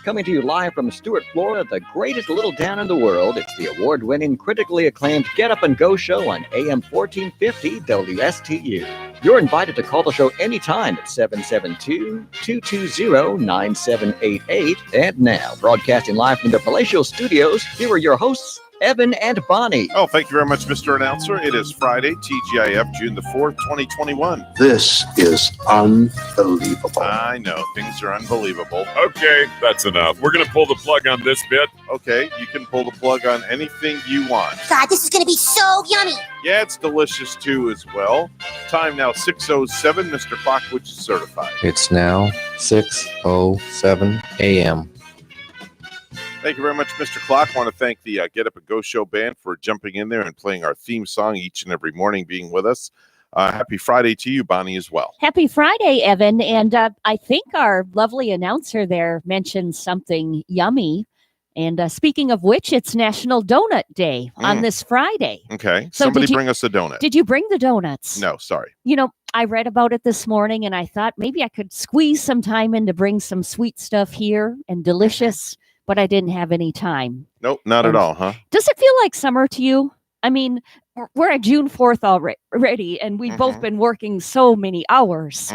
coming to you live from Stuart, Florida, the greatest little town in the world. It's the award-winning, critically acclaimed Get Up and Go show on AM 1450 WSTU. You're invited to call the show anytime at 772-220-9788. And now, broadcasting live from the palatial studios, here are your hosts, Evan and Bonnie. Oh, thank you very much, Mr. Announcer. It is Friday, TGIF, June the 4th, 2021. This is unbelievable. I know, things are unbelievable. Okay, that's enough. We're going to pull the plug on this bit. Okay, you can pull the plug on anything you want. God, this is going to be so yummy. Yeah, it's delicious too as well. Time now 6:07. Mr. Clockwitch is certified. It's now 6:07 a.m. Thank you very much, Mr. Clock. I want to thank the Get Up and Go Show band for jumping in there and playing our theme song each and every morning, being with us. Happy Friday to you, Bonnie, as well. Happy Friday, Evan. And I think our lovely announcer there mentioned something yummy. And speaking of which, it's National Donut Day on this Friday. Okay. So Somebody bring us a donut. Did you bring the donuts? No, sorry. You know, I read about it this morning and I thought maybe I could squeeze some time in to bring some sweet stuff here and delicious, but I didn't have any time. Nope, not at all, huh? Does it feel like summer to you? I mean, we're at June 4th already, and we've both been working so many hours.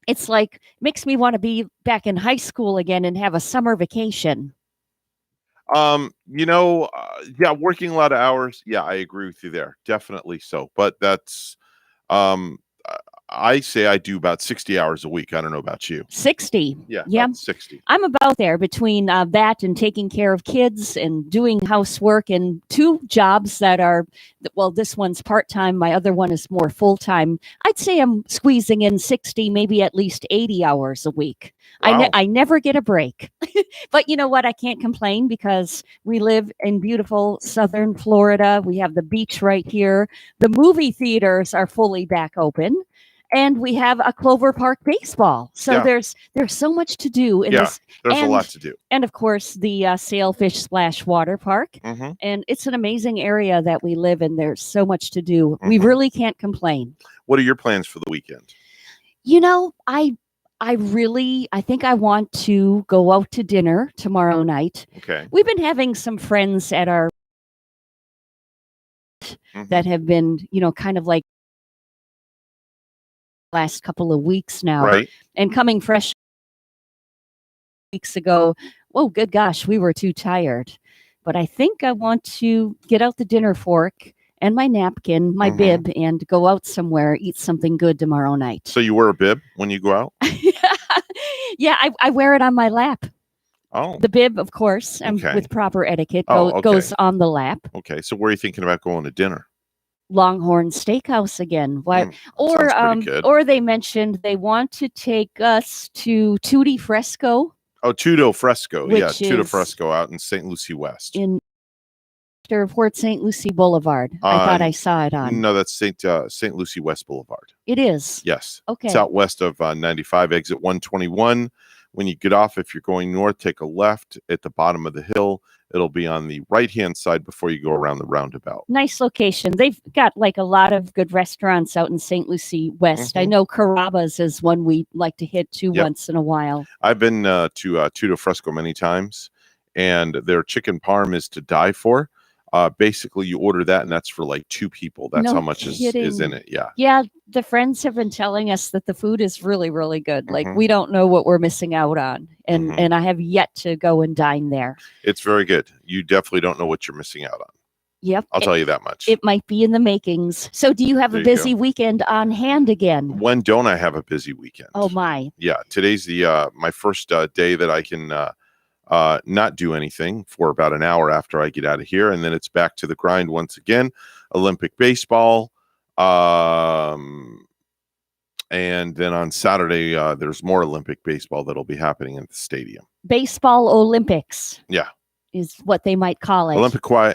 It's like, makes me want to be back in high school again and have a summer vacation. Yeah, working a lot of hours. Yeah, I agree with you there. Definitely so. But that's, I say I do about 60 hours a week. I don't know about you. 60. Yeah. 60. I'm about there between that and taking care of kids and doing housework and two jobs that are, well, this one's part-time. My other one is more full-time. I'd say I'm squeezing in 60, maybe at least 80 hours a week. Wow. I never get a break. But you know what? I can't complain because we live in beautiful southern Florida. We have the beach right here. The movie theaters are fully back open. And we have a Clover Park baseball. So there's so much to do in this. There's a lot to do. And of course, the Sailfish Splash Water Park. And it's an amazing area that we live in. There's so much to do. We really can't complain. What are your plans for the weekend? You know, I think I want to go out to dinner tomorrow night. Okay. We've been having some friends at our that have been, kind of like last couple of weeks now, right? And coming fresh weeks ago, oh good gosh, we were too tired. But I think I want to get out the dinner fork and my napkin, my bib, and go out somewhere, eat something good tomorrow night. So you wear a bib when you go out? Yeah, I wear it on my lap. Oh, the bib, of course, with proper etiquette, goes on the lap. Okay, so where are you thinking about going to dinner? Longhorn Steakhouse again. Why? Or they mentioned they want to take us to Tutti Fresco. Oh, Tudo Fresco. Yeah, Tudo is Fresco out in St. Lucie West. In Port St. Lucie Boulevard. I thought I saw it on. No, that's St. Lucie West Boulevard. It is? Yes. Okay. It's out west of 95, exit 121. When you get off, if you're going north, take a left at the bottom of the hill. It'll be on the right-hand side before you go around the roundabout. Nice location. They've got like a lot of good restaurants out in St. Lucie West. I know Carrabba's is one we like to hit to once in a while. I've been to Tudo Fresco many times, and their chicken parm is to die for. Basically, you order that, and that's for like two people. That's how much is in it. Yeah. Yeah, the friends have been telling us that the food is really, really good. Like, we don't know what we're missing out on. And I have yet to go and dine there. It's very good. You definitely don't know what you're missing out on. Yep. I'll tell you that much. It might be in the makings. So do you have a busy weekend on hand again? When don't I have a busy weekend? Oh, my. Yeah. Today's my first day that I can not do anything for about an hour after I get out of here. And then it's back to the grind once again. Olympic baseball. And then on Saturday, there's more Olympic baseball that'll be happening in the stadium. Baseball Olympics. Yeah. Is what they might call it.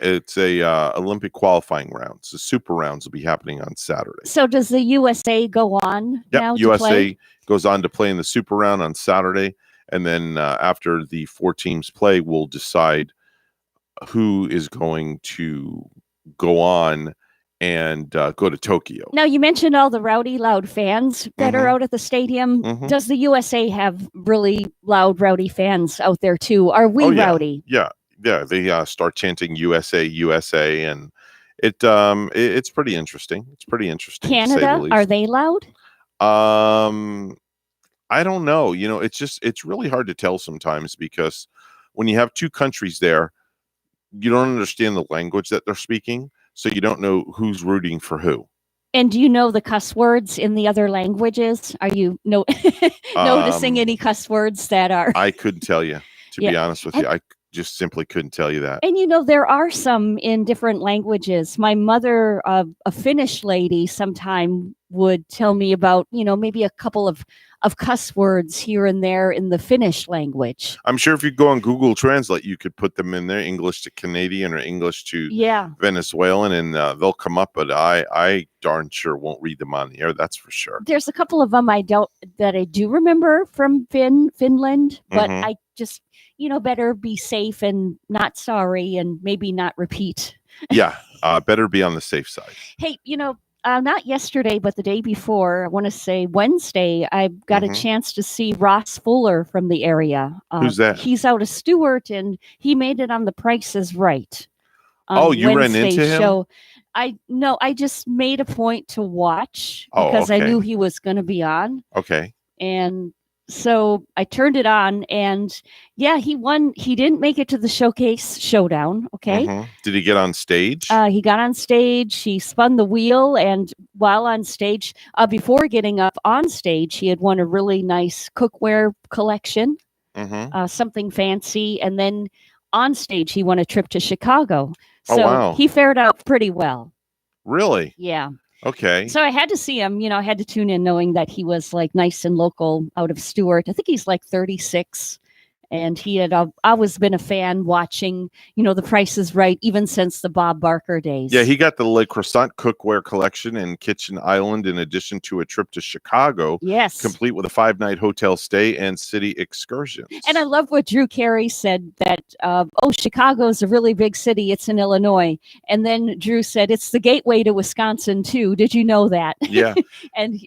It's a Olympic qualifying rounds. The super rounds will be happening on Saturday. So does the USA go on now to USA play? Goes on to play in the super round on Saturday. And then after the 4 teams play, we'll decide who is going to go on and go to Tokyo. Now, you mentioned all the rowdy, loud fans that are Mhm. out at the stadium. Mhm. Does the USA have really loud, rowdy fans out there too? Are we Oh, yeah. rowdy? Yeah. They start chanting USA, USA, and it's pretty interesting. It's pretty interesting. to say the Canada, are least. they loud? I don't know. It's really hard to tell sometimes because when you have two countries there, you don't understand the language that they're speaking, so you don't know who's rooting for who. And do you know the cuss words in the other languages? Are you noticing Um, any cuss words that are? I couldn't tell you, to Yeah. be honest with And- you. I just simply couldn't tell you that. And there are some in different languages. My mother, a Finnish lady, sometime would tell me about, maybe a couple of cuss words here and there in the Finnish language. I'm sure if you go on Google Translate, you could put them in there, English to Canadian or English to Yeah. Venezuelan, and they'll come up. But I darn sure won't read them on the air. That's for sure. There's a couple of them that I do remember from Finland, but Mhm. I just, better be safe and not sorry and maybe not repeat. Yeah, better be on the safe side. Hey, not yesterday, but the day before, I want to say Wednesday, I got Mhm. a chance to see Ross Fuller from the area. Who's that? He's out of Stewart, and he made it on The Price is Right. on Oh, you ran into Wednesday's him? Show. I just made a point to watch Oh, because I okay. knew he was going to be on. Okay. And so I turned it on, and yeah, he won. He didn't make it to the Showcase Showdown. Okay. Mhm. Did he get on stage? He got on stage, he spun the wheel, and while on stage, before getting up on stage, he had won a really nice cookware collection, Mhm. something fancy. And then on stage, he won a trip to Chicago. Oh, So wow. he fared out pretty well. Really? Yeah. Okay. So I had to see him, I had to tune in knowing that he was like nice and local out of Stewart. I think he's like 36. And he had always been a fan watching, The Price is Right, even since the Bob Barker days. Yeah, he got the Le Croissant cookware collection and kitchen island in addition to a trip to Chicago, Yes. complete with a 5-night hotel stay and city excursions. And I love what Drew Carey said that, Chicago's a really big city. It's in Illinois. And then Drew said, it's the gateway to Wisconsin, too. Did you know that? Yeah. And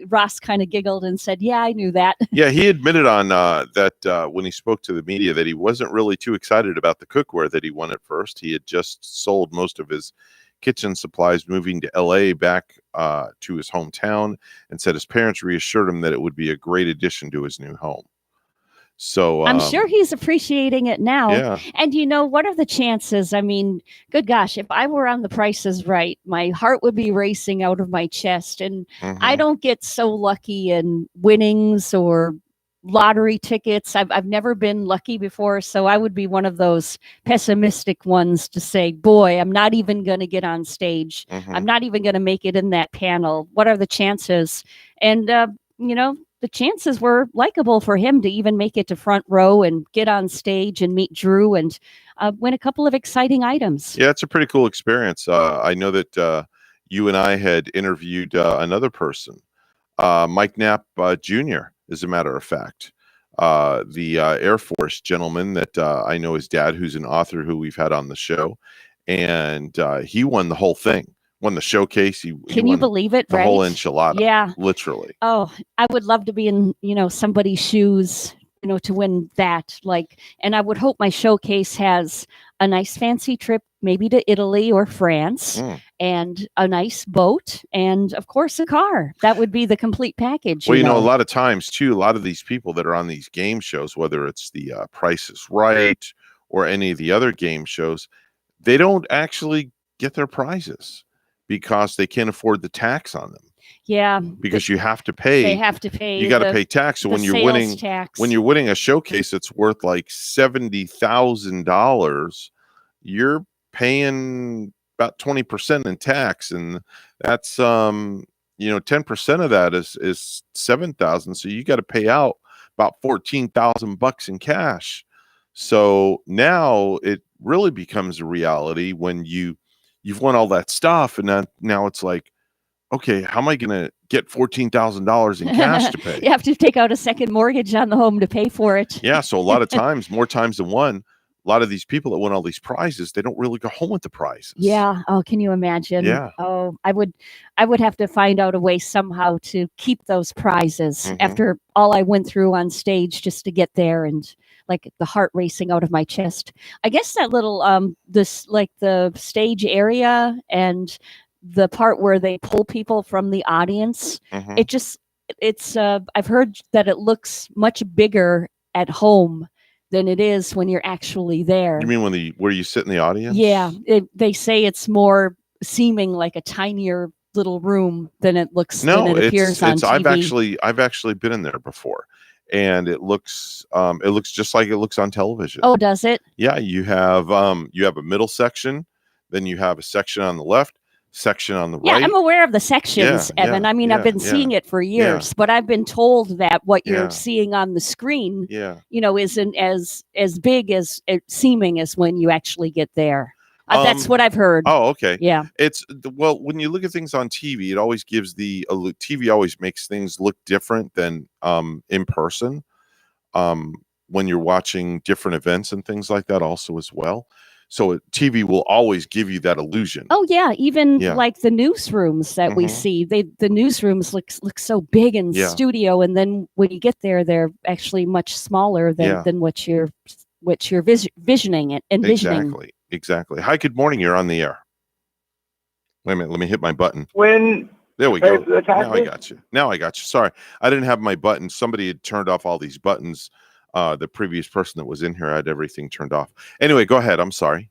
Ross kind of giggled and said, yeah, I knew that. Yeah, he admitted on that when he spoke to the media that he wasn't really too excited about the cookware that he won at first. He had just sold most of his kitchen supplies moving to LA back to his hometown, and said his parents reassured him that it would be a great addition to his new home. So I'm sure he's appreciating it now. Yeah. And what are the chances? I mean, good gosh, if I were on The Price is Right, my heart would be racing out of my chest. And I Mhm. don't get so lucky in winnings or lottery tickets. I've never been lucky before, so I would be one of those pessimistic ones to say, boy, I'm not even going to get on stage. Mhm. I'm not even going to make it in that panel. What are the chances? And the chances were likable for him to even make it to front row and get on stage and meet Drew and win a couple of exciting items. Yeah, it's a pretty cool experience. I know that you and I had interviewed another person, Mike Knapp Jr., as a matter of fact, the Air Force gentleman that I know his dad, who's an author who we've had on the show. And he won the whole thing, won the showcase. He Can you won believe it? the Right? whole enchilada, Yeah. literally. Oh, I would love to be in, somebody's shoes, to win that. And I would hope my showcase has a nice fancy trip, maybe to Italy or France, and a nice boat, and of course a car. That would be the complete package. Well, a lot of times too, a lot of these people that are on these game shows, whether it's the Price is Right or any of the other game shows, they don't actually get their prizes because they can't afford the tax on them. Yeah. Because you have to pay. They have to pay. You got to pay tax. So when you're winning, tax. when you're winning a showcase that's worth like $70,000, you're paying about 20% in tax, and that's 10% of that is 7,000. So you got to pay out about $14,000 in cash. So now it really becomes a reality when you've won all that stuff, and now it's like, okay, how am I going to get $14,000 in cash to pay? You have to take out a second mortgage on the home to pay for it. Yeah, so a lot of times, more times than one, a lot of these people that win all these prizes, they don't really go home with the prizes. Yeah. Oh, can you imagine? Yeah. Oh, I would have to find out a way somehow to keep those prizes Mhm. after all I went through on stage just to get there, and like the heart racing out of my chest. I guess that little this like the stage area and the part where they pull people from the audience, Mhm. it's I've heard that it looks much bigger at home than it is when you're actually there. You mean where you sit in the audience? Yeah, they say it's more seeming like a tinier little room than it looks No, when it appears on TV. I've actually been in there before, and it looks just like it looks on television. Oh, does it? Yeah, you have a middle section, then you have a section on the left, section on the Yeah, right. I'm aware of the sections, Yeah, Evan. yeah, I mean, yeah, I've been yeah, seeing it for years, but I've been told that what Yeah. you're seeing on the screen, Yeah. isn't as big as it seeming as when you actually get there. That's Um, what I've heard. Oh, okay. Yeah. Well, when you look at things on TV, it always gives TV always makes things look different than in person. When you're watching different events and things like that, also as well. So TV will always give you that illusion. Oh yeah, even Yeah. like the newsrooms that we Mhm. see, the newsrooms look so big and Yeah. studio, and then when you get there, they're actually much smaller Yeah. than what you're envisioning. Exactly. Hi, good morning. You're on the air. Wait a minute. Let me hit my button. When There we Hey, go. the taxes? Now I got you. Sorry, I didn't have my button. Somebody had turned off all these buttons. The previous person that was in here had everything turned off. Anyway, go ahead. I'm sorry.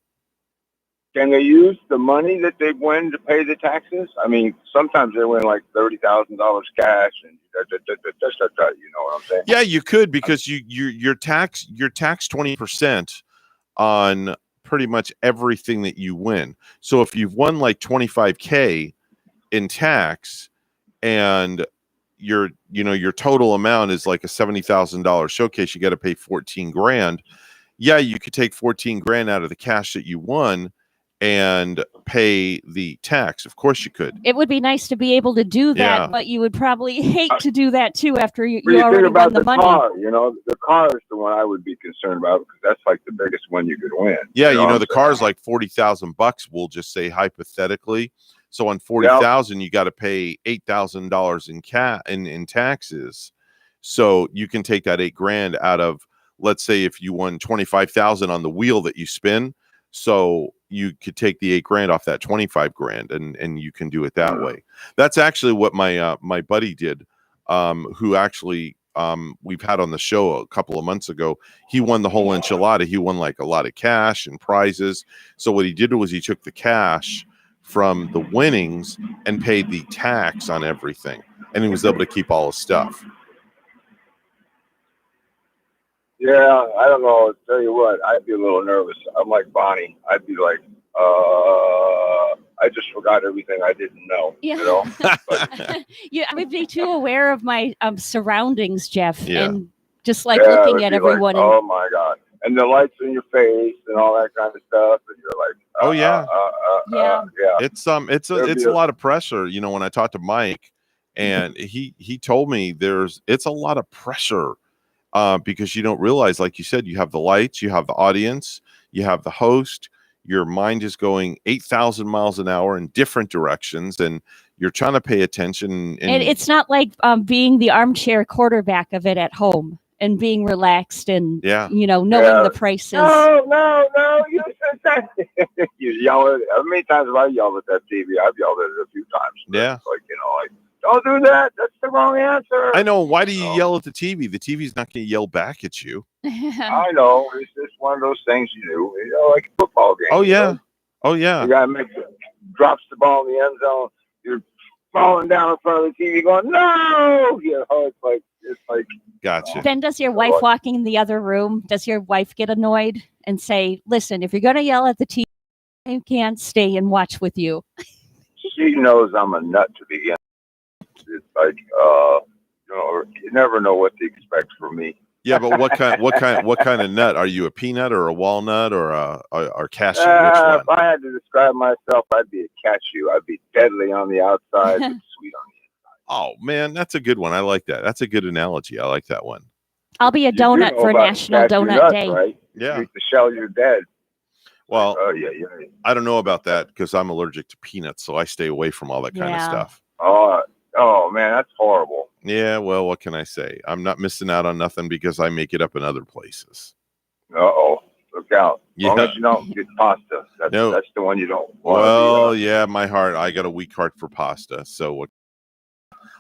can they use the money that they win to pay the taxes? I mean, sometimes they win like $30,000 cash, and you know what I'm saying? Yeah, you could, because you're taxed 20% on pretty much everything that you win. So if you've won like 25K in tax, and your total amount is like a $70,000 showcase, you got to pay 14 grand. Yeah, you could take 14 grand out of the cash that you won and pay the tax. Of course you could. It would be nice to be able to do that, Yeah. but you would probably hate to do that too after you What do you already think about won the the money. car? You know, the car is the one I would be concerned about, because that's like the biggest one you could win. Yeah, what I'm the saying? car's like $40,000. We'll just say hypothetically. So on 40,000, you got to pay $8,000 in taxes. So you can take that 8 grand out of, let's say, if you won 25,000 on the wheel that you spin. So you could take the 8 grand off that 25 grand, and you can do it that way. That's actually what my buddy did, who actually we've had on the show a couple of months ago. He won the whole enchilada. He won like a lot of cash and prizes. So what he did was he took the cash from the winnings and paid the tax on everything, and he was able to keep all his stuff. Yeah, I don't know. I'll tell you what, I'd be a little nervous. I'm like Bonnie. I'd be like, I just forgot everything I didn't know. Yeah. You know? Yeah, I would be too aware of my surroundings, Jeff, Yeah. and just like Yeah, looking it'd at be everyone. Like, oh my God. And the lights in your face and all that kind of stuff. And you're like, Oh, yeah. Yeah. yeah. It's There'd it's be a lot of pressure. When I talked to Mike, and he told me it's a lot of pressure, because you don't realize, like you said, you have the lights, you have the audience, you have the host. Your mind is going 8,000 miles an hour in different directions, and you're trying to pay attention. And it's not like being the armchair quarterback of it at home and being relaxed and Yeah. knowing Yeah. the prices. No, you said that. You yell at it. How many times have I yelled at that TV? I've yelled at it a few times. Yeah. It's like, like, don't do that. That's the wrong answer. I know. Why do you Oh. yell at the TV? The TV's not going to yell back at you. I know. It's just one of those things you do. Like a football game. Oh, you yeah. know? Oh, yeah. The guy drops the ball in the end zone. You're falling down in front of the TV going, no! It's like. Gotcha. Then does your wife walking in the other room, does your wife get annoyed and say, listen, if you're going to yell at the TV, I can't stay and watch with you? She knows I'm a nut to begin. It's like, you never know what to expect from me. Yeah, but what kind of nut are you? A peanut or a walnut or a cashew? Which If one? I had to describe myself, I'd be a cashew. I'd be deadly on the outside, but sweet on the Oh man, that's a good one. I like that. That's a good analogy. I like that one. I'll be a inside. You donut know for about National cashew Donut nuts, Day. right? Yeah. You eat the shell, you're dead. Well, Oh yeah. I don't know about that because I'm allergic to peanuts, so I stay away from all that kind of Yeah. stuff. Oh man, that's horrible. Yeah, well, what can I say? I'm not missing out on nothing because I make it up in other places. Look out. As long Yeah. as you don't get pasta. That's the one you don't want. Well, yeah, I got a weak heart for pasta. So what?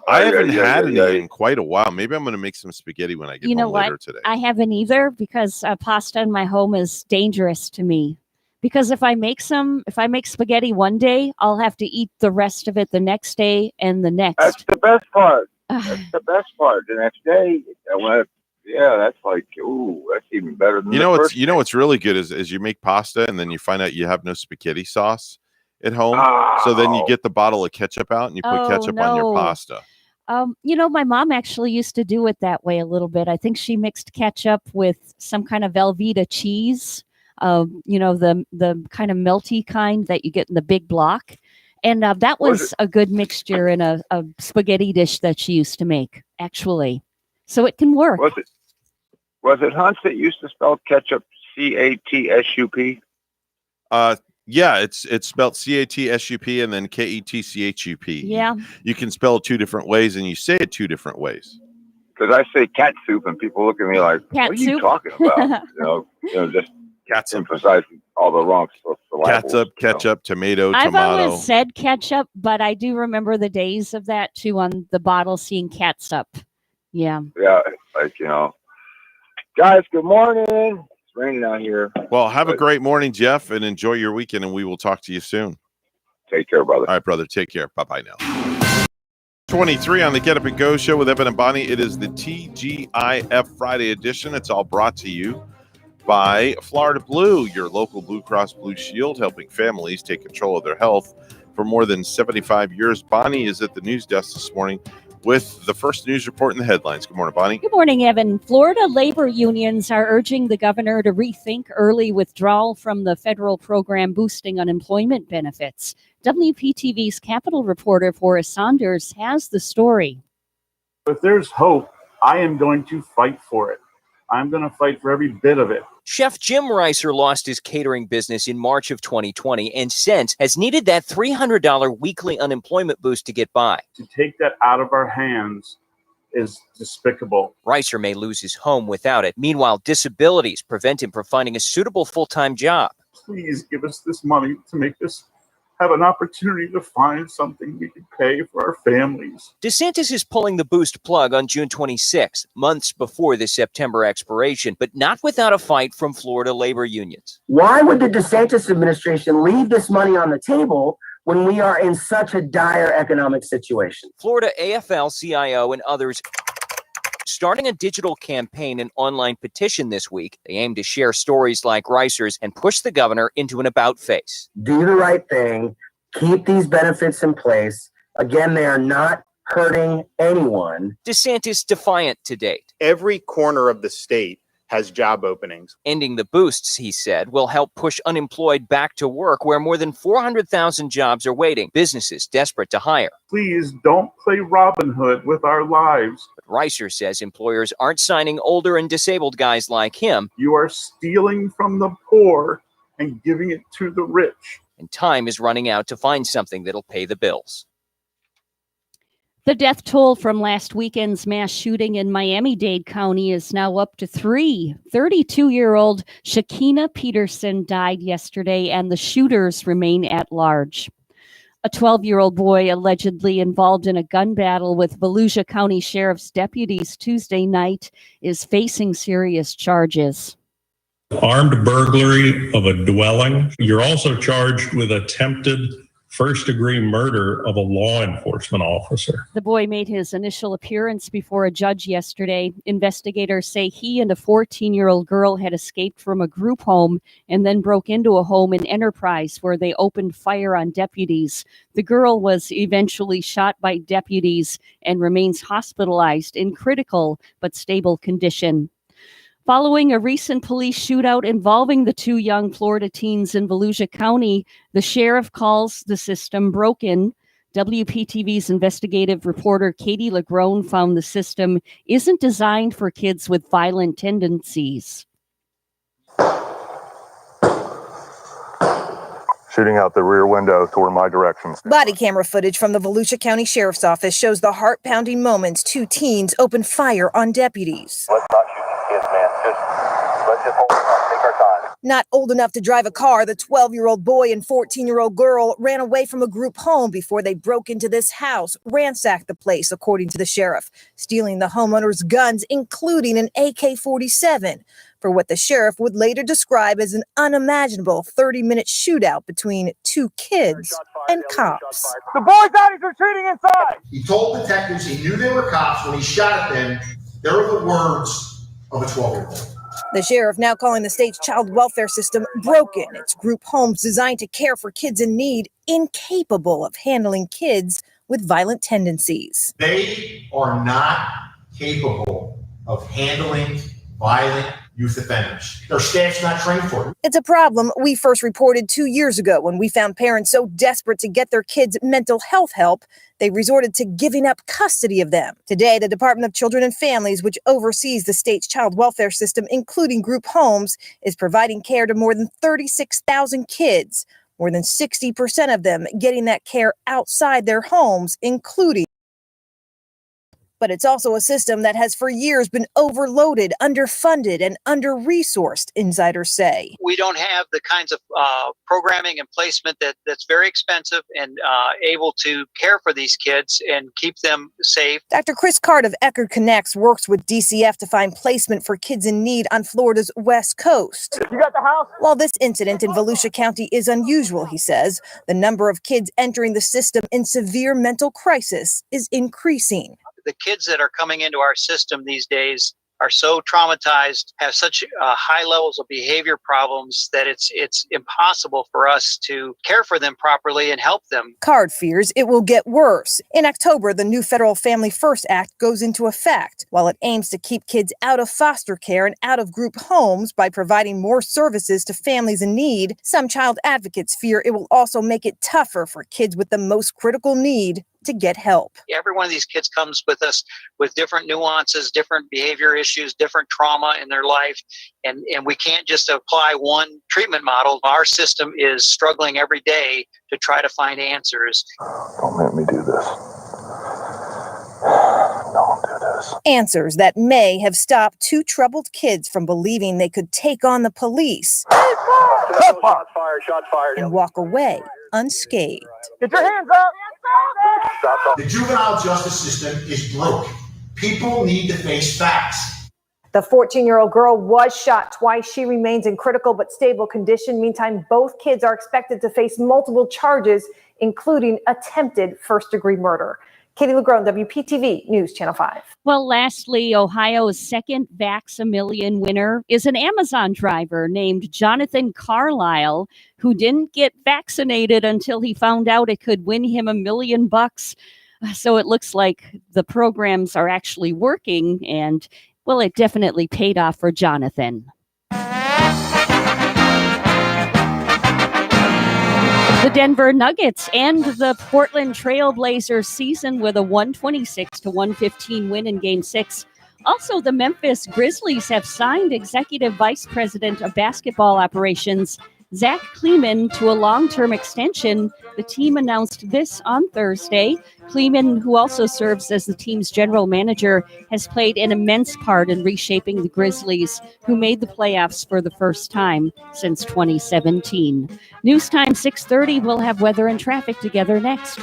I haven't had any in quite a while. Maybe I'm going to make some spaghetti when I get home later today. I haven't either because pasta in my home is dangerous to me. Because if I make spaghetti one day, I'll have to eat the rest of it the next day and the next. That's the best part. That's the best part. The next day, that's like, ooh, that's even better than what's really good is you make pasta and then you find out you have no spaghetti sauce at home. So then you get the bottle of ketchup out and you put ketchup on your pasta. My mom actually used to do it that way a little bit. I think she mixed ketchup with some kind of Velveeta cheese, the kind of melty kind that you get in the big block. And that was a good mixture in a spaghetti dish that she used to make, actually. So it can work. Was it Hunt's that used to spell ketchup CATSUP? Yeah, it's spelled CATSUP and then KETCHUP. Yeah. You can spell it two different ways and you say it two different ways. Because I say cat soup and people look at me like, what are you talking about? Just emphasizing all the wrong syllables. Ketchup, tomato. I've always said ketchup, but I do remember the days of that too on the bottle seeing catsup. Yeah. Yeah, guys, good morning. It's raining out here. Well, have a great morning, Jeff, and enjoy your weekend, and we will talk to you soon. Take care, brother. All right, brother. Take care. Bye-bye now. 23 on the Get Up and Go show with Evan and Bonnie. It is the TGIF Friday edition. It's all brought to you by Florida Blue, your local Blue Cross Blue Shield, helping families take control of their health for more than 75 years. Bonnie is at the news desk this morning with the first news report and the headlines. Good morning, Bonnie. Good morning, Evan. Florida labor unions are urging the governor to rethink early withdrawal from the federal program boosting unemployment benefits. WPTV's Capitol reporter Forrest Saunders has the story. If there's hope, I am going to fight for it. I'm going to fight for every bit of it. Chef Jim Reiser lost his catering business in March of 2020 and since has needed that $300 weekly unemployment boost to get by. To take that out of our hands is despicable. Reiser may lose his home without it. Meanwhile, disabilities prevent him from finding a suitable full-time job. Please give us this money to make this have an opportunity to find something we can pay for our families. DeSantis is pulling the boost plug on June 26th, months before the September expiration, but not without a fight from Florida labor unions. Why would the DeSantis administration leave this money on the table when we are in such a dire economic situation? Florida AFL-CIO and others starting a digital campaign and online petition this week. They aim to share stories like Reiser's and push the governor into an about face. Do the right thing. Keep these benefits in place. Again, they are not hurting anyone. DeSantis defiant to date. Every corner of the state has job openings. Ending the boosts, he said, will help push unemployed back to work where more than 400,000 jobs are waiting. Businesses desperate to hire. Please don't play Robin Hood with our lives. But Reiser says employers aren't signing older and disabled guys like him. You are stealing from the poor and giving it to the rich. And time is running out to find something that'll pay the bills. The death toll from last weekend's mass shooting in Miami-Dade County is now up to 3. 32-year-old Shakina Peterson died yesterday, and the shooters remain at large. A 12-year-old boy allegedly involved in a gun battle with Volusia County Sheriff's deputies Tuesday night is facing serious charges. Armed burglary of a dwelling. You're also charged with attempted first-degree murder of a law enforcement officer. The boy made his initial appearance before a judge yesterday. Investigators say he and a 14-year-old girl had escaped from a group home and then broke into a home in Enterprise where they opened fire on deputies. The girl was eventually shot by deputies and remains hospitalized in critical but stable condition. Following a recent police shootout involving the 2 young Florida teens in Volusia County, the sheriff calls the system broken. WPTV's investigative reporter Katie Lagrone found the system isn't designed for kids with violent tendencies. shooting out the rear window toward my direction. Body camera footage from the Volusia County Sheriff's Office shows the heart-pounding moments two teens opened fire on deputies. Let's not shoot these kids, man. Let's just hold on. Take our time. Not old enough to drive a car, the 12-year-old boy and 14-year-old girl ran away from a group home before they broke into this house, ransacked the place, according to the sheriff, stealing the homeowner's guns, including an AK-47, for what the sheriff would later describe as an unimaginable 30-minute shootout between two kids and cops. The boys out is retreating inside. He told detectives he knew they were cops when he shot at them. They were the words of a 12-year-old. The sheriff now calling the state's child welfare system broken. Its group homes designed to care for kids in need, incapable of handling kids with violent tendencies. They are not capable of handling violent youth offenders. Their staff's not trained for it. It's a problem we first reported 2 years ago when we found parents so desperate to get their kids mental health help, they resorted to giving up custody of them. Today, the Department of Children and Families, which oversees the state's child welfare system, including group homes, is providing care to more than 36,000 kids, more than 60% of them getting that care outside their homes, including. But it's also a system that has for years been overloaded, underfunded, and under-resourced, insiders say. We don't have the kinds of programming and placement that's very expensive and able to care for these kids and keep them safe. Dr. Chris Card of Eckerd Connects works with DCF to find placement for kids in need on Florida's West Coast. You got the house? While this incident in Volusia County is unusual, he says, the number of kids entering the system in severe mental crisis is increasing. The kids that are coming into our system these days are so traumatized, have such high levels of behavior problems that it's impossible for us to care for them properly and help them. Card fears it will get worse. In October, the new Federal Family First Act goes into effect. While it aims to keep kids out of foster care and out of group homes by providing more services to families in need, some child advocates fear it will also make it tougher for kids with the most critical need to get help. Every one of these kids comes with us with different nuances, different behavior issues, different trauma in their life, and we can't just apply one treatment model. Our system is struggling every day to try to find answers. Don't make me do this. Don't do this. Answers that may have stopped two troubled kids from believing they could take on the police Shots fired. and walk away unscathed. Get your hands up. The juvenile justice system is broke. People need to face facts. The 14-year-old girl was shot twice. She remains in critical but stable condition. Meantime, both kids are expected to face multiple charges, including attempted first-degree murder. Katie LeGrone, WPTV News Channel 5. Well, lastly, Ohio's second Vax-A-Million winner is an Amazon driver named Jonathan Carlisle, who didn't get vaccinated until he found out it could win him $1 million. So it looks like the programs are actually working, and, well, it definitely paid off for Jonathan. The Denver Nuggets and the Portland Trail Blazers season with a 126-115 win in Game 6. Also, the Memphis Grizzlies have signed Executive Vice President of Basketball Operations Zach Kleeman to a long-term extension. The team announced this on Thursday. Kleeman, who also serves as the team's general manager, has played an immense part in reshaping the Grizzlies, who made the playoffs for the first time since 2017. News Time 6:30. We'll have weather and traffic together next.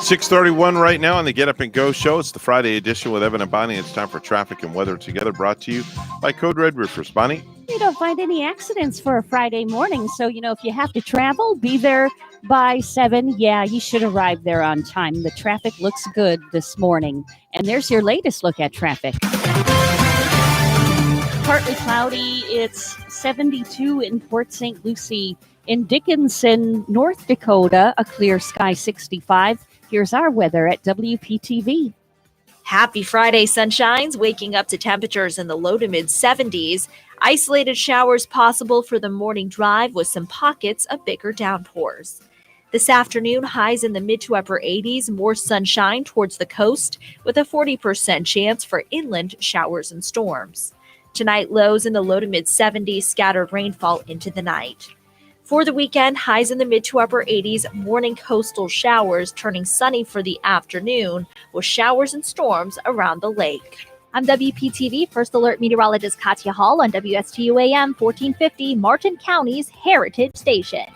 6:31 right now on the Get Up and Go show. It's the Friday edition with Evan and Bonnie. It's time for traffic and weather together, brought to you by Code Red Roofers. Bonnie? You don't find any accidents for a Friday morning. So, if you have to travel, be there by 7. Yeah, you should arrive there on time. The traffic looks good this morning. And there's your latest look at traffic. Partly cloudy. It's 72 in Port St. Lucie. In Dickinson, North Dakota, a clear sky 65. Here's our weather at WPTV. Happy Friday, sunshines, waking up to temperatures in the low to mid 70s. Isolated showers possible for the morning drive with some pockets of bigger downpours. This afternoon, highs in the mid to upper 80s, more sunshine towards the coast with a 40% chance for inland showers and storms. Tonight, lows in the low to mid 70s, scattered rainfall into the night. For the weekend, highs in the mid to upper 80s, morning coastal showers turning sunny for the afternoon with showers and storms around the lake. I'm WPTV First Alert Meteorologist Katya Hall on WSTU AM 1450, Martin County's Heritage Station.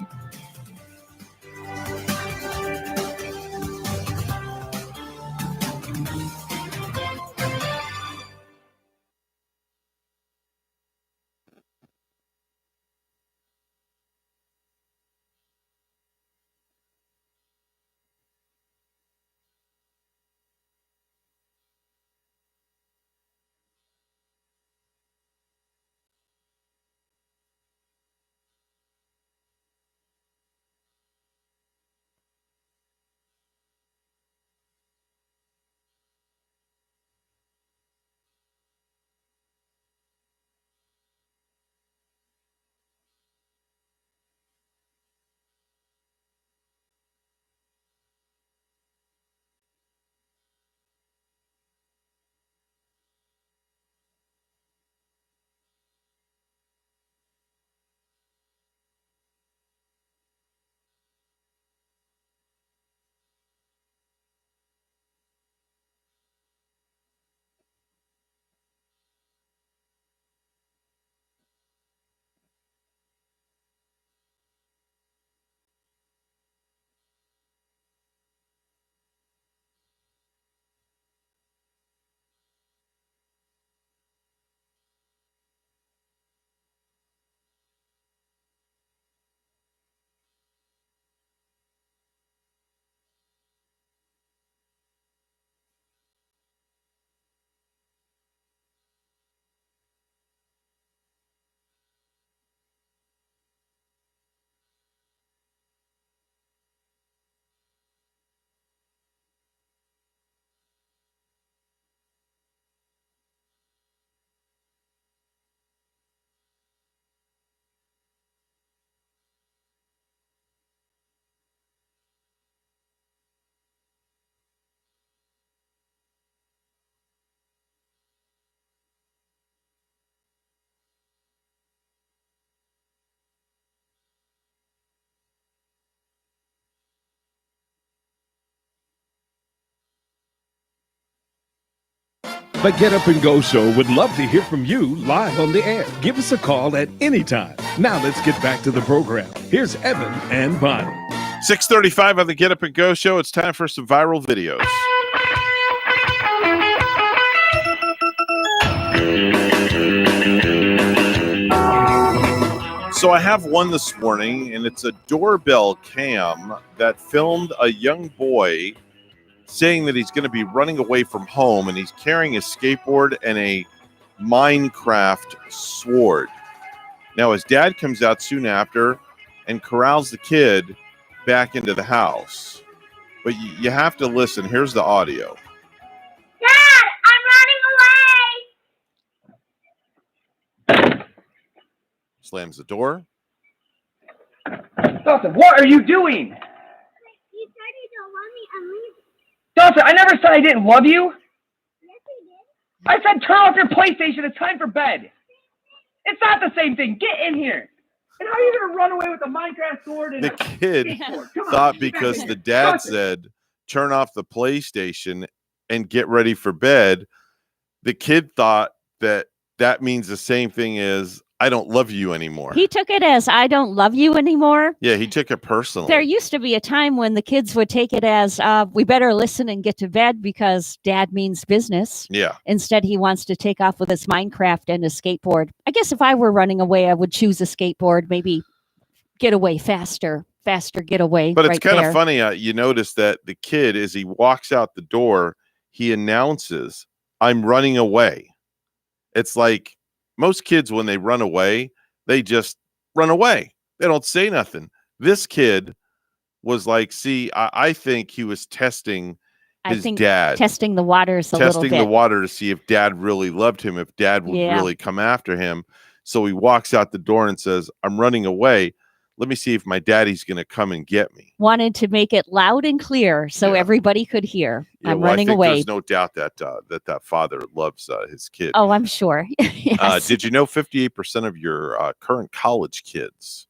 The Get Up and Go Show would love to hear from you live on the air. Give us a call at any time. Now let's get back to the program. Here's Evan and Bonnie. 6:35 on the Get Up and Go Show. It's time for some viral videos. So I have one this morning, and it's a doorbell cam that filmed a young boy saying that he's going to be running away from home, and he's carrying a skateboard and a Minecraft sword. Now, his dad comes out soon after and corrals the kid back into the house. But you have to listen. Here's the audio. Dad, I'm running away! Slams the door. Dawson, what are you doing? You said you don't want me. I'm leaving. Dawson, I never said I didn't love you. Yes, you did. I said turn off your PlayStation. It's time for bed. It's not the same thing. Get in here. And how are you going to run away with a Minecraft sword? And the kid thought because the dad said turn off the PlayStation and get ready for bed, the kid thought that means the same thing as I don't love you anymore. He took it as I don't love you anymore. Yeah, he took it personally. There used to be a time when the kids would take it as we better listen and get to bed because dad means business. Yeah. Instead, he wants to take off with his Minecraft and a skateboard. I guess if I were running away, I would choose a skateboard, maybe get away faster get away. But it's right kind there. of funny. You notice that the kid, as he walks out the door, he announces, I'm running away. It's like most kids, when they run away, they just run away. They don't say nothing. This kid was like, see, I think he was testing his dad. Testing the waters a little bit. Testing the water to see if dad really loved him, if dad would really come after him. So he walks out the door and says, I'm running away. Let me see if my daddy's going to come and get me. Wanted to make it loud and clear so everybody could hear. Yeah, I'm well, running I think away. There's no doubt that that father loves his kid. Oh, I'm sure. Yes. Did you know 58% of your current college kids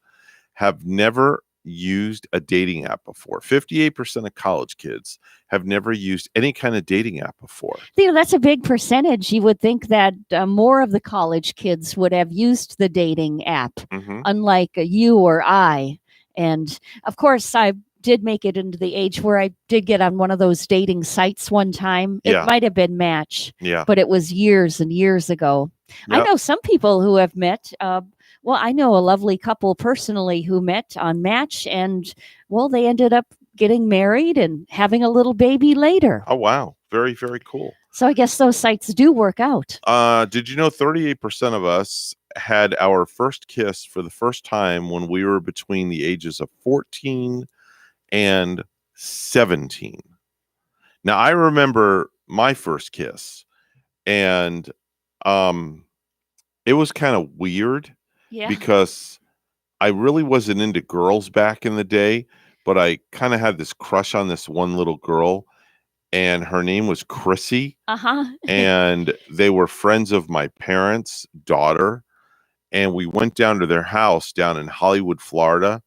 have never used a dating app before? 58% of college kids have never used any kind of dating app before. That's a big percentage. You would think that more of the college kids would have used the dating app, unlike you or I. And of course, I did make it into the age where I did get on one of those dating sites one time. It might have been Match, but it was years and years ago. I know some people who have met. Well, I know a lovely couple personally who met on Match, and well, they ended up getting married and having a little baby later. Oh, wow. Very, very cool. So I guess those sites do work out. Did you know 38% of us had our first kiss for the first time when we were between the ages of 14 and 17? Now, I remember my first kiss, and it was kind of weird because I really wasn't into girls back in the day, but I kind of had this crush on this one little girl, and her name was Chrissy. And they were friends of my parents' daughter. And we went down to their house down in Hollywood, Florida.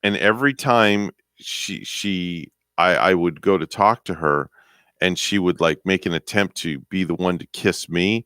And every time I would go to talk to her, and she would like make an attempt to be the one to kiss me,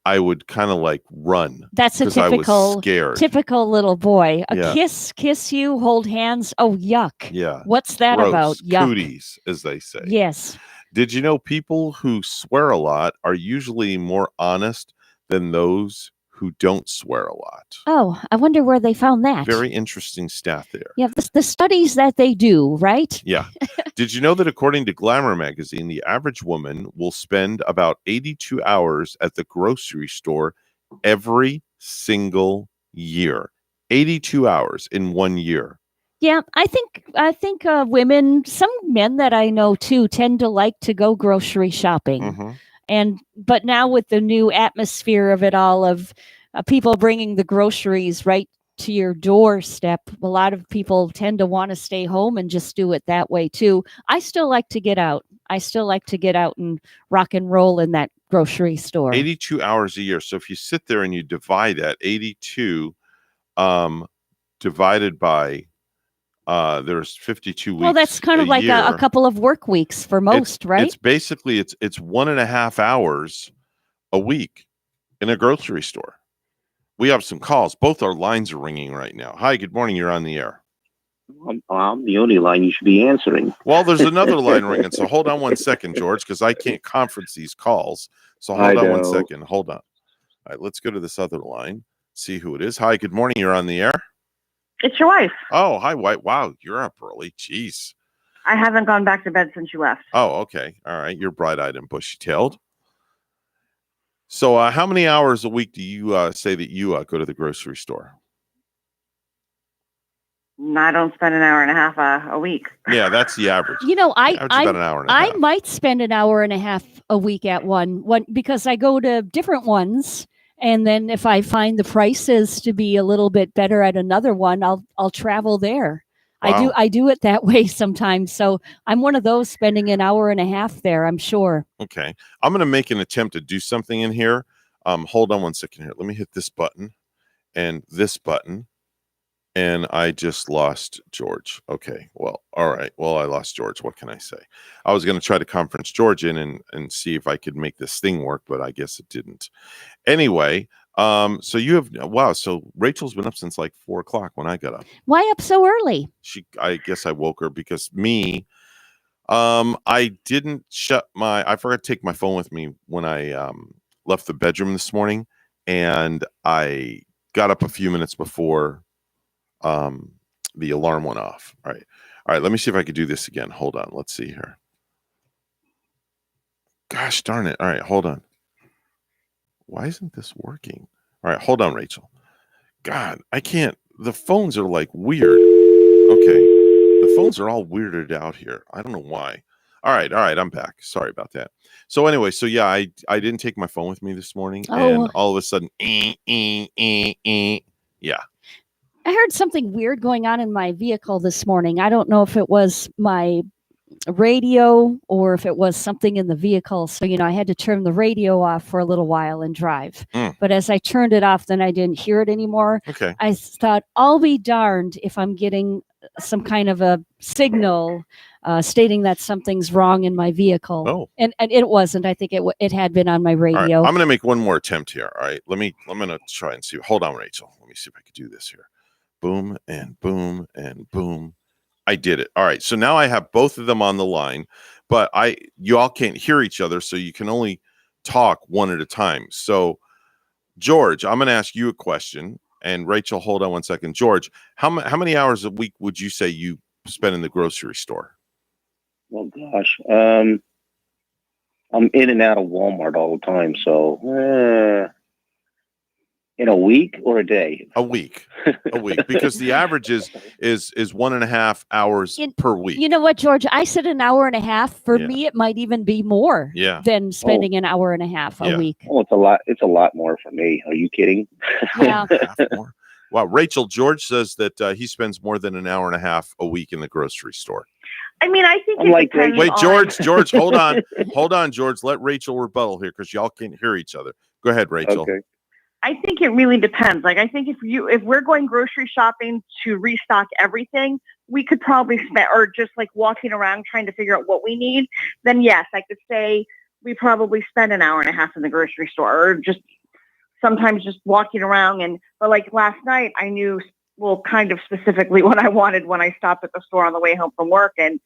I would kind of like run. That's a 'cause I was typical, scared. typical little boy. A Yeah. kiss you, hold hands. Oh, yuck. Yeah. What's that Gross. about? Yuck. Cooties, as they say. Yes. Did you know people who swear a lot are usually more honest than those who don't swear a lot? Oh, I wonder where they found that. Very interesting stat there. Yeah, the studies that they do, right? Yeah. Did you know that according to Glamour magazine, the average woman will spend about 82 hours at the grocery store every single year? 82 hours in 1 year. Yeah, I think women, some men that I know too, tend to like to go grocery shopping. But now with the new atmosphere of it all, of people bringing the groceries right to your doorstep, a lot of people tend to want to stay home and just do it that way too. I still like to get out. I still like to get out and rock and roll in that grocery store. 82 hours a year. So if you sit there and you divide that 82 divided by there's 52 weeks. Well, that's kind of like a couple of work weeks for most, right? It's basically it's 1.5 hours a week in a grocery store. We have some calls. Both our lines are ringing right now. Hi, good morning. You're on the air. I'm the only line you should be answering. Well, there's another line ringing. So hold on one second, George, because I can't conference these calls. So hold on one second. Hold on. All right, let's go to this other line. See who it is. Hi, good morning. You're on the air. It's your wife. Oh, hi, White. Wow, you're up early. Jeez. I haven't gone back to bed since you left. Oh, okay. All right. You're bright-eyed and bushy-tailed. So how many hours a week do you say that you go to the grocery store? I don't spend an hour and a half a week. Yeah, that's the average. You know, Average about an hour and a half. I might spend an hour and a half a week at one because I go to different ones. And then if I find the prices to be a little bit better at another one, I'll travel there. Wow. I do it that way sometimes. So I'm one of those spending an hour and a half there, I'm sure. Okay. I'm going to make an attempt to do something in here. Hold on one second here. Let me hit this button and this button. And I just lost George. Okay. Well, all right. Well, I lost George. What can I say? I was going to try to conference George in and see if I could make this thing work, but I guess it didn't. Anyway, So you have wow. So Rachel's been up since like 4 o'clock when I got up. Why up so early? I guess I woke her because I didn't I forgot to take my phone with me when I left the bedroom this morning, and I got up a few minutes before the alarm went off. All right. Let me see if I could do this again. Hold on. Let's see here. Gosh darn it. All right, hold on. Why isn't this working? All right, hold on, Rachel. God, I can't. The phones are like weird. Okay. The phones are all weirded out here. I don't know why. All right, I'm back. Sorry about that. So anyway, yeah, I didn't take my phone with me this morning, and all of a sudden, yeah. I heard something weird going on in my vehicle this morning. I don't know if it was my radio or if it was something in the vehicle. So, I had to turn the radio off for a little while and drive. But as I turned it off, then I didn't hear it anymore. Okay. I thought, I'll be darned if I'm getting some kind of a signal stating that something's wrong in my vehicle. Oh. And it wasn't. I think it had been on my radio. All right, I'm going to make one more attempt here. All right. I'm going to try and see. Hold on, Rachel. Let me see if I can do this here. Boom and boom and boom. I did it. All right. So now I have both of them on the line, but you all can't hear each other, so you can only talk one at a time. So, George, I'm going to ask you a question, and Rachel, hold on one second. George, how many hours a week would you say you spend in the grocery store? Oh gosh, I'm in and out of Walmart all the time. So, in a week or a day? A week, because the average is 1.5 hours per week. You know what, George? I said an hour and a half. For me, it might even be more than spending an hour and a half a week. Oh, it's a lot. It's a lot more for me. Are you kidding? Yeah. Wow. Rachel, George says that he spends more than an hour and a half a week in the grocery store. I mean, I think Wait, George, hold on, George. Let Rachel rebuttal here because y'all can't hear each other. Go ahead, Rachel. Okay. I think it really depends. Like, I think if we're going grocery shopping to restock everything, we could probably spend, or just like walking around trying to figure out what we need, then yes, I could say we probably spend an hour and a half in the grocery store, or just sometimes just walking around. But like last night, I knew, kind of specifically what I wanted when I stopped at the store on the way home from work, and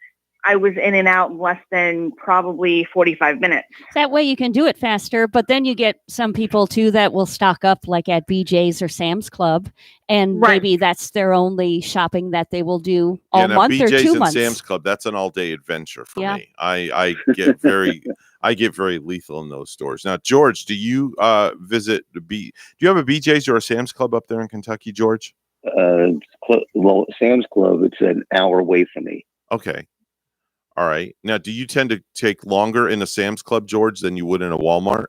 I was in and out in less than probably 45 minutes. That way you can do it faster, but then you get some people too that will stock up like at BJ's or Sam's Club, and maybe that's their only shopping that they will do all month BJ's or 2 and months. Sam's Club, that's an all-day adventure for me. I get very lethal in those stores. Now, George, do you visit do you have a BJ's or a Sam's Club up there in Kentucky, George? Sam's Club, it's an hour away from me. Okay. All right. Now, do you tend to take longer in a Sam's Club, George, than you would in a Walmart?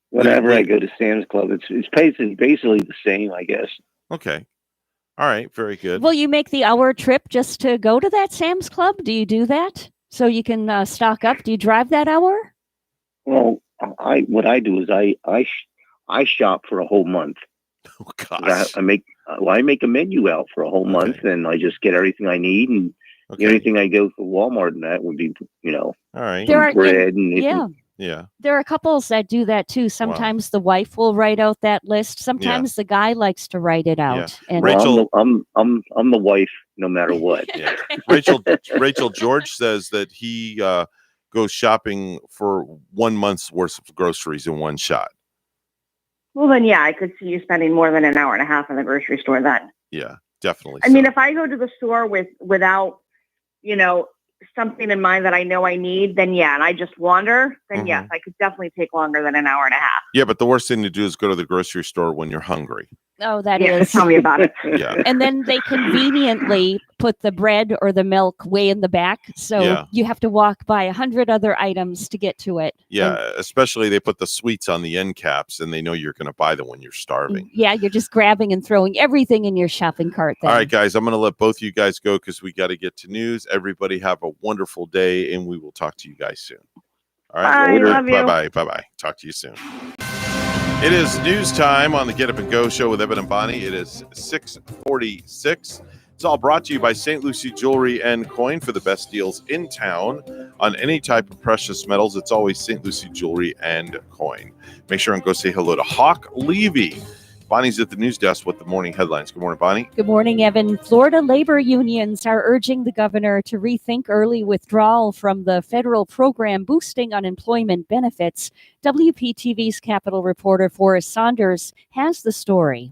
Whenever I go to Sam's Club, it's basically the same, I guess. Okay. All right. Very good. Will you make the hour trip just to go to that Sam's Club? Do you do that so you can stock up? Do you drive that hour? Well, what I do is I shop for a whole month. Oh gosh. I make a menu out for a whole month, and I just get everything I need. And the only thing I go for Walmart and that would be, all right, bread yeah. There are couples that do that too. Sometimes the wife will write out that list. Sometimes the guy likes to write it out. Yeah. And Rachel, I'm the wife no matter what. Yeah. Rachel, George says that he goes shopping for 1 month's worth of groceries in one shot. Well, then, yeah, I could see you spending more than an hour and a half in the grocery store then. Yeah, definitely. I mean, if I go to the store without, something in mind that I know I need, then yeah, and I just wander, then yes, I could definitely take longer than an hour and a half. Yeah, but the worst thing to do is go to the grocery store when you're hungry. Oh, that is. Tell me about it. Yeah. And then they conveniently put the bread or the milk way in the back. So you have to walk by 100 other items to get to it. Yeah, especially they put the sweets on the end caps and they know you're going to buy them when you're starving. Yeah, you're just grabbing and throwing everything in your shopping cart then. All right, guys, I'm going to let both you guys go because we got to get to news. Everybody have a wonderful day, and we will talk to you guys soon. All right. Bye. Love you. Bye-bye. Bye-bye. Talk to you soon. It is news time on the Get Up and Go show with Evan and Bonnie. It is 6:46. It's all brought to you by St. Lucie Jewelry and Coin. For the best deals in town on any type of precious metals, it's always St. Lucie Jewelry and Coin. Make sure and go say hello to Hawk Levy. Bonnie's at the news desk with the morning headlines. Good morning, Bonnie. Good morning, Evan. Florida labor unions are urging the governor to rethink early withdrawal from the federal program boosting unemployment benefits. WPTV's Capitol reporter Forrest Saunders has the story.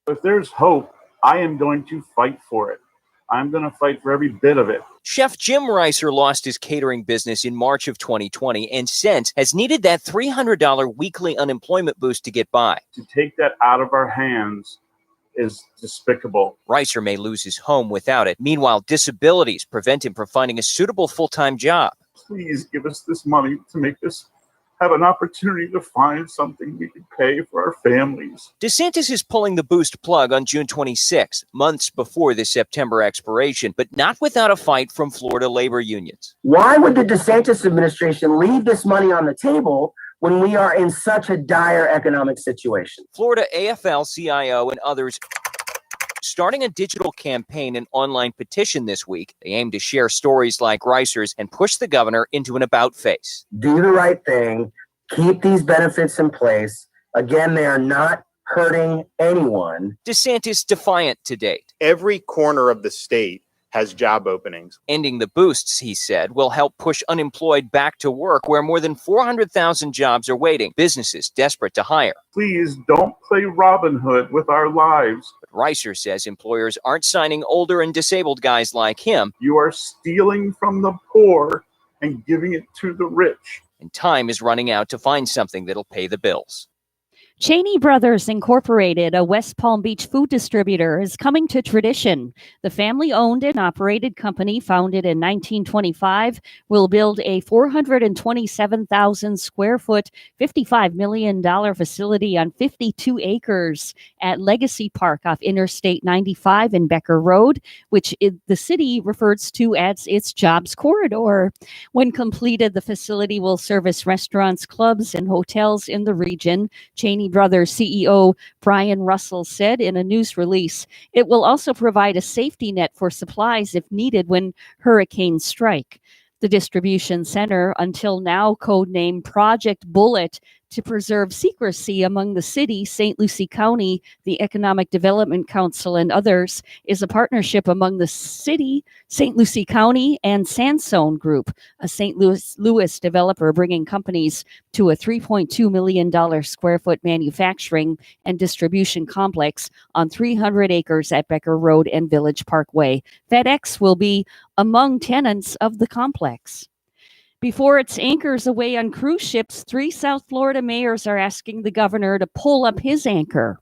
If there's hope, I am going to fight for it. I'm going to fight for every bit of it. Chef Jim Reiser lost his catering business in March of 2020 and since has needed that $300 weekly unemployment boost to get by. To take that out of our hands is despicable. Reiser may lose his home without it. Meanwhile, disabilities prevent him from finding a suitable full-time job. Please give us this money to make this have an opportunity to find something we can pay for our families. DeSantis is pulling the boost plug on June 26, months before the September expiration, but not without a fight from Florida labor unions. Why would the DeSantis administration leave this money on the table when we are in such a dire economic situation? Florida AFL-CIO and others starting a digital campaign and online petition this week. They aim to share stories like Reiser's and push the governor into an about face. Do the right thing. Keep these benefits in place. Again, they are not hurting anyone. DeSantis defiant to date. Every corner of the state has job openings. Ending the boosts, he said, will help push unemployed back to work where more than 400,000 jobs are waiting. Businesses desperate to hire. Please don't play Robin Hood with our lives. But Reiser says employers aren't signing older and disabled guys like him. You are stealing from the poor and giving it to the rich. And time is running out to find something that'll pay the bills. Cheney Brothers Incorporated, a West Palm Beach food distributor, is coming to tradition. The family-owned and operated company, founded in 1925, will build a 427,000 square foot, $55 million facility on 52 acres at Legacy Park off Interstate 95 in Becker Road, which the city refers to as its jobs corridor. When completed, the facility will service restaurants, clubs, and hotels in the region. Cheney Brothers CEO Brian Russell said in a news release, it will also provide a safety net for supplies if needed when hurricanes strike. The distribution center, until now codenamed Project Bullet, to preserve secrecy among the city, St. Lucie County, the Economic Development Council, and others, is a partnership among the city, St. Lucie County, and Sansone Group, a St. Louis developer bringing companies to a $3.2 million square foot manufacturing and distribution complex on 300 acres at Becker Road and Village Parkway. FedEx will be among tenants of the complex. Before its anchors away on cruise ships, 3 South Florida mayors are asking the governor to pull up his anchor.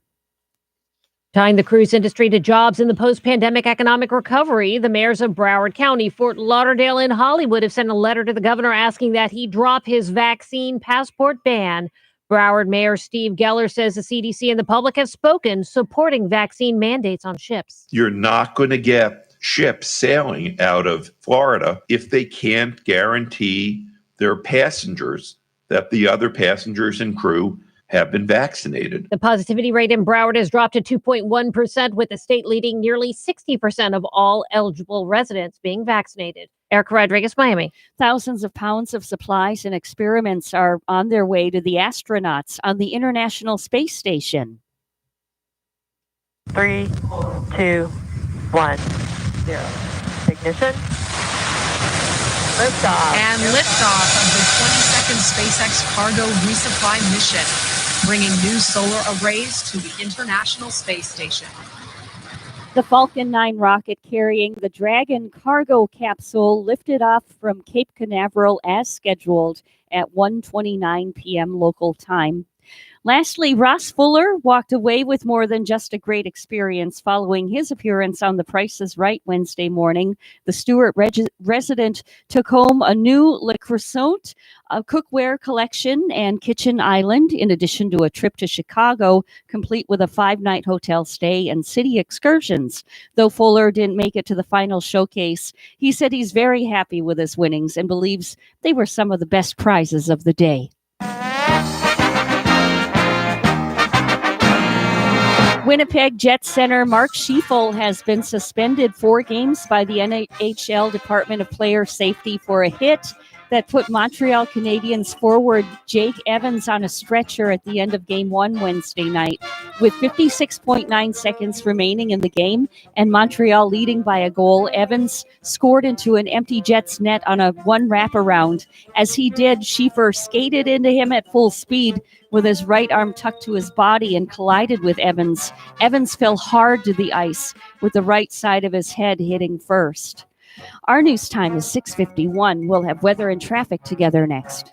Tying the cruise industry to jobs in the post-pandemic economic recovery, the mayors of Broward County, Fort Lauderdale, and Hollywood have sent a letter to the governor asking that he drop his vaccine passport ban. Broward Mayor Steve Geller says the CDC and the public have spoken, supporting vaccine mandates on ships. You're not going to get ships sailing out of Florida if they can't guarantee their passengers that the other passengers and crew have been vaccinated. The positivity rate in Broward has dropped to 2.1%, with the state leading nearly 60% of all eligible residents being vaccinated. Erica Rodriguez, Miami. Thousands of pounds of supplies and experiments are on their way to the astronauts on the International Space Station. 3, 2, 1, 0. Ignition. Liftoff. And liftoff of the 22nd SpaceX cargo resupply mission, bringing new solar arrays to the International Space Station. The Falcon 9 rocket carrying the Dragon cargo capsule lifted off from Cape Canaveral as scheduled at 1:29 p.m. local time. Lastly, Ross Fuller walked away with more than just a great experience following his appearance on The Price is Right Wednesday morning. The Stewart resident took home a new Le Croissant, a cookware collection, and kitchen island, in addition to a trip to Chicago, complete with a 5-night hotel stay and city excursions. Though Fuller didn't make it to the final showcase, he said he's very happy with his winnings and believes they were some of the best prizes of the day. Winnipeg Jets center Mark Schieffel has been suspended 4 games by the NHL Department of Player Safety for a hit that put Montreal Canadiens forward Jake Evans on a stretcher at the end of Game 1 Wednesday night. With 56.9 seconds remaining in the game and Montreal leading by a goal, Evans scored into an empty Jets net on a 1 wraparound. As he did, Schieffer skated into him at full speed with his right arm tucked to his body and collided with Evans. Evans fell hard to the ice, with the right side of his head hitting first. Our news time is 6:51. We'll have weather and traffic together next.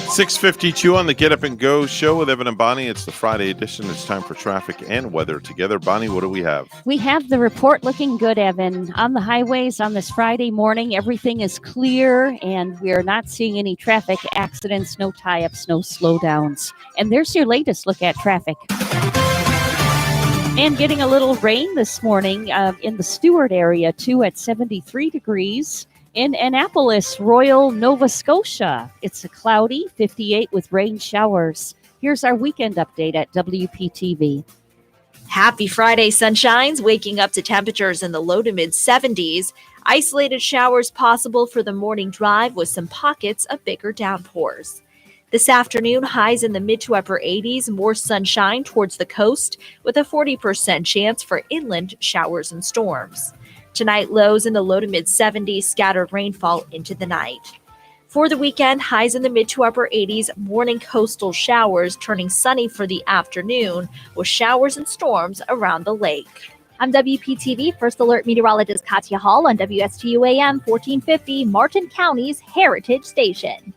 $6:52 on the Get Up and Go show with Evan and Bonnie. It's the Friday edition. It's time for traffic and weather together. Bonnie, what do we have? We have the report looking good, Evan. On the highways on this Friday morning, everything is clear, and we are not seeing any traffic accidents, no tie-ups, no slowdowns. And there's your latest look at traffic. And getting a little rain this morning in the Stewart area, too, at 73 degrees. In Annapolis, Royal, Nova Scotia, it's a cloudy 58 with rain showers. Here's our weekend update at WPTV. Happy Friday, sunshines, waking up to temperatures in the low to mid 70s. Isolated showers possible for the morning drive with some pockets of bigger downpours. This afternoon, highs in the mid to upper 80s, more sunshine towards the coast with a 40% chance for inland showers and storms. Tonight, lows in the low to mid 70s, scattered rainfall into the night. For the weekend, highs in the mid to upper 80s, morning coastal showers turning sunny for the afternoon with showers and storms around the lake. I'm WPTV First Alert Meteorologist Katya Hall on WSTU AM 1450, Martin County's Heritage Station.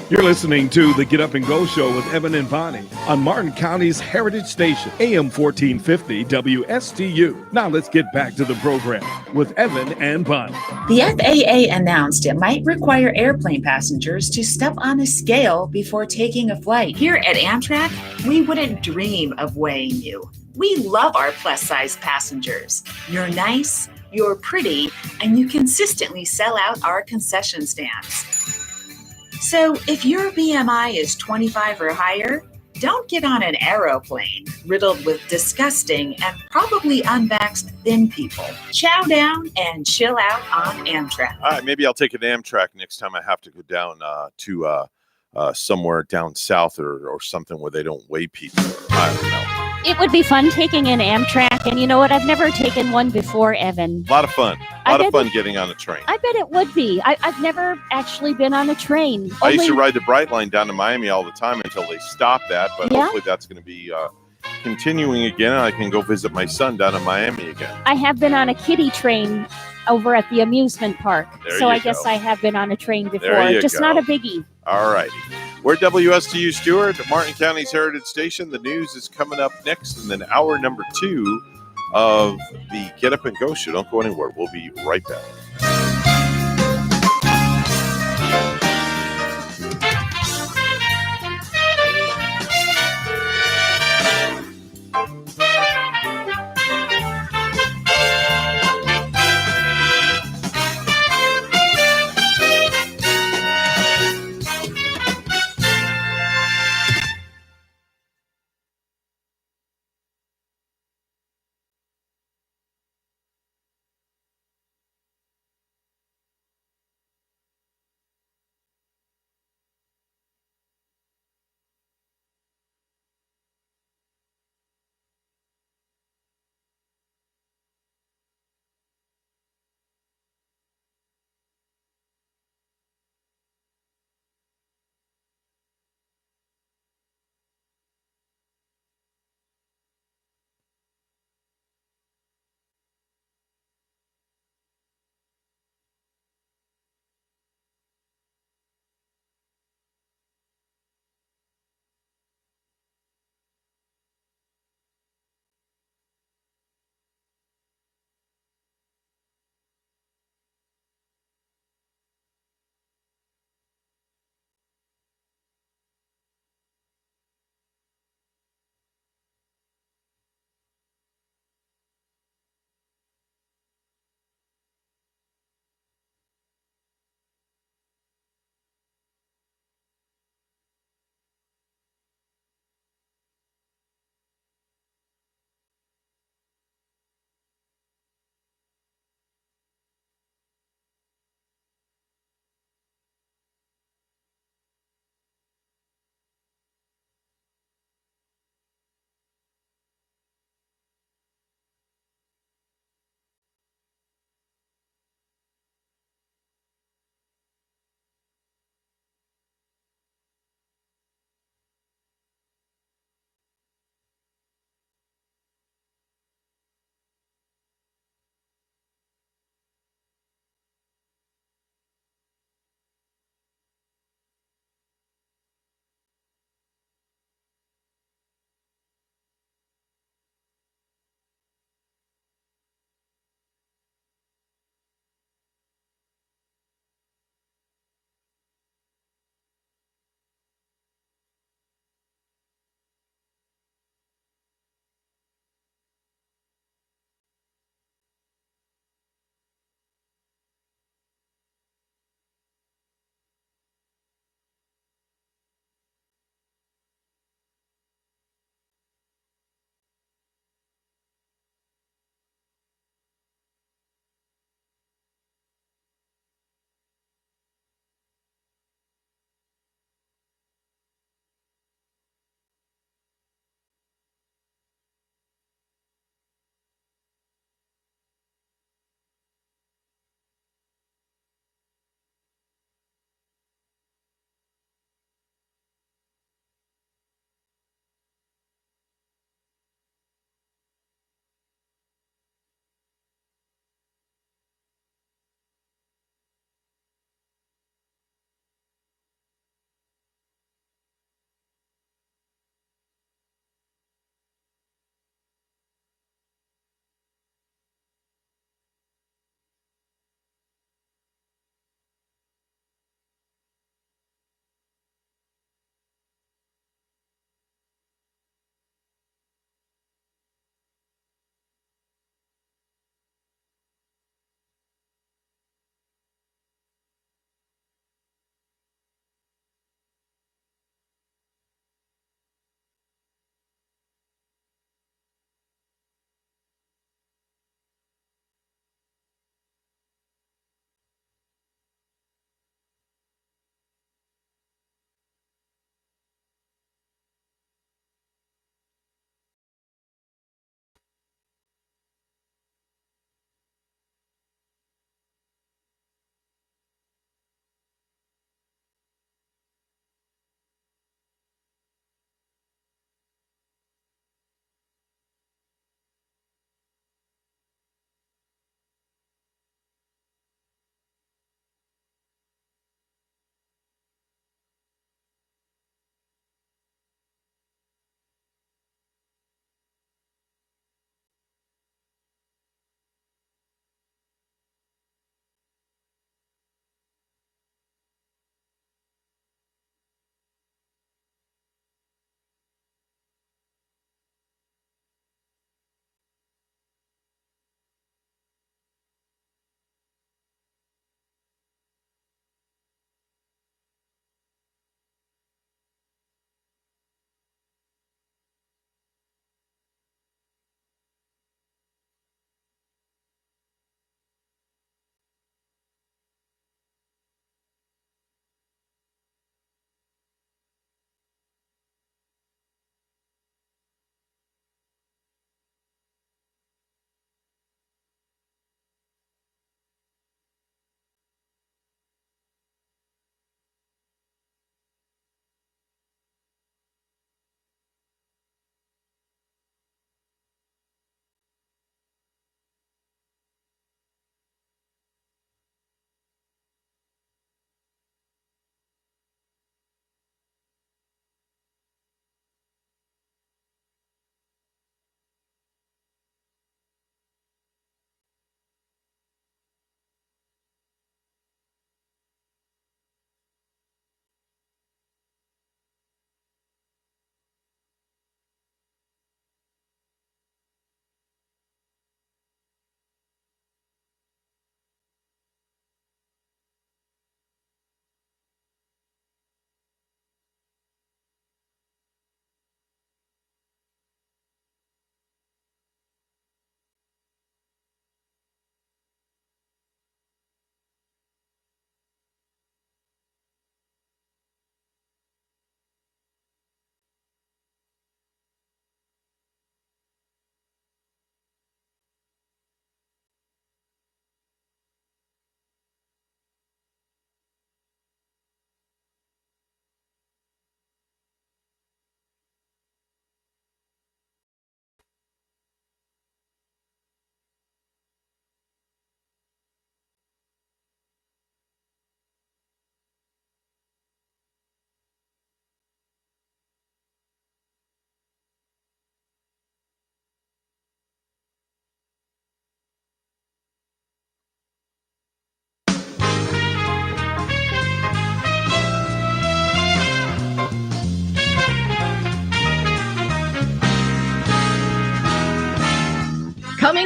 You're listening to the Get Up and Go Show with Evan and Bonnie on Martin County's Heritage Station, AM 1450 WSTU. Now let's get back to the program with Evan and Bonnie. The FAA announced it might require airplane passengers to step on a scale before taking a flight. Here at Amtrak, we wouldn't dream of weighing you. We love our plus-size passengers. You're nice, you're pretty, and you consistently sell out our concession stands. So if your BMI is 25 or higher, don't get on an aeroplane riddled with disgusting and probably unvaxxed thin people. Chow down and chill out on Amtrak. All right, maybe I'll take an Amtrak next time I have to go down to somewhere down south or something where they don't weigh people. I don't know. It would be fun taking an Amtrak, and you know what? I've never taken one before, Evan. A lot of fun. A lot of fun getting on a train. I bet it would be. I've never actually been on a train. I used to ride the Bright Line down to Miami all the time until they stopped that, but hopefully that's going to be continuing again, and I can go visit my son down in Miami again. I have been on a kiddie train over at the amusement park. There I you guess go. I have been on a train before. There you Just go. not a biggie. All righty. We're WSTU Stewart, Martin County's Heritage Station. The news is coming up next, and then hour number 2 of the Get Up and Go Show. Don't go anywhere. We'll be right back.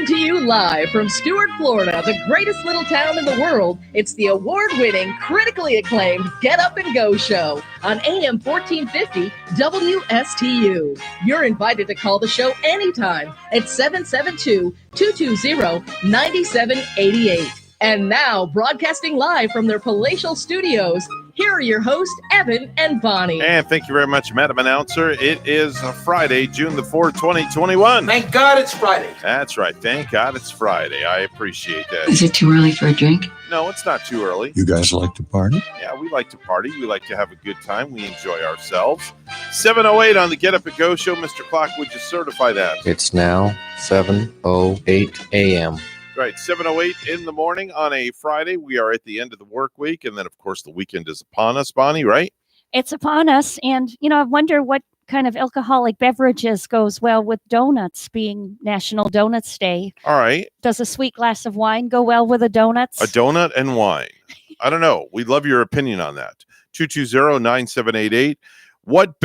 Coming to you live from Stuart, Florida, the greatest little town in the world, it's the award-winning, critically acclaimed Get Up and Go show on AM 1450 WSTU. You're invited to call the show anytime at 772-220-9788. And now, broadcasting live from their palatial studios, here are your hosts, Evan and Bonnie. And thank you very much, Madam Announcer. It is Friday, June the 4th, 2021. Thank God it's Friday. That's right. Thank God it's Friday. I appreciate that. Is it too early for a drink? No, it's not too early. You guys like to party? Yeah, we like to party. We like to have a good time. We enjoy ourselves. 7:08 on the Get Up and Go show. Mr. Clock, would you certify that? It's now 7:08 a.m. Right, 7:08 in the morning on a Friday. We are at the end of the work week, and then, of course, the weekend is upon us, Bonnie, right? It's upon us. And, I wonder what kind of alcoholic beverages goes well with donuts, being National Donuts Day. All right. Does a sweet glass of wine go well with a donuts? A donut and wine. I don't know. We'd love your opinion on that. 220-9788. What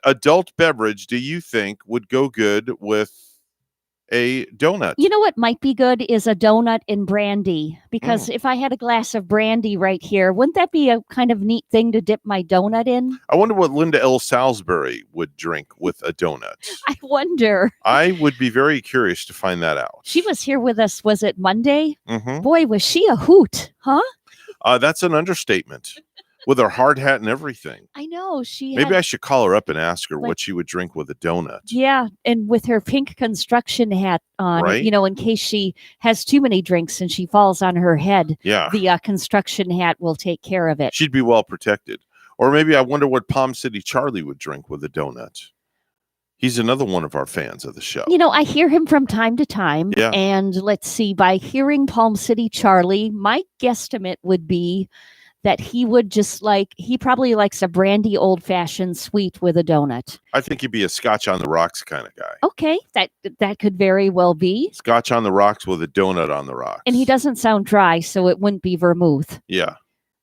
adult beverage do you think would go good with a donut? You know what might be good is a donut in brandy, because if I had a glass of brandy right here, wouldn't that be a kind of neat thing to dip my donut in? I wonder what Linda L. Salisbury would drink with a donut. I wonder. I would be very curious to find that out. She was here with us, was it Monday? Mm-hmm. Boy, was she a hoot, huh? That's an understatement. With her hard hat and everything. I know. Maybe I should call her up and ask her what she would drink with a donut. Yeah, and with her pink construction hat on, Right. in case she has too many drinks and she falls on her head, Yeah. the construction hat will take care of it. She'd be well protected. Or maybe I wonder what Palm City Charlie would drink with a donut. He's another one of our fans of the show. I hear him from time to time. Yeah. And let's see, by hearing Palm City Charlie, my guesstimate would be that he would he probably likes a brandy old-fashioned sweet with a donut. I think he'd be a Scotch on the rocks kind of guy. Okay, that could very well be. Scotch on the rocks with a donut on the rocks. And he doesn't sound dry, so it wouldn't be vermouth. Yeah.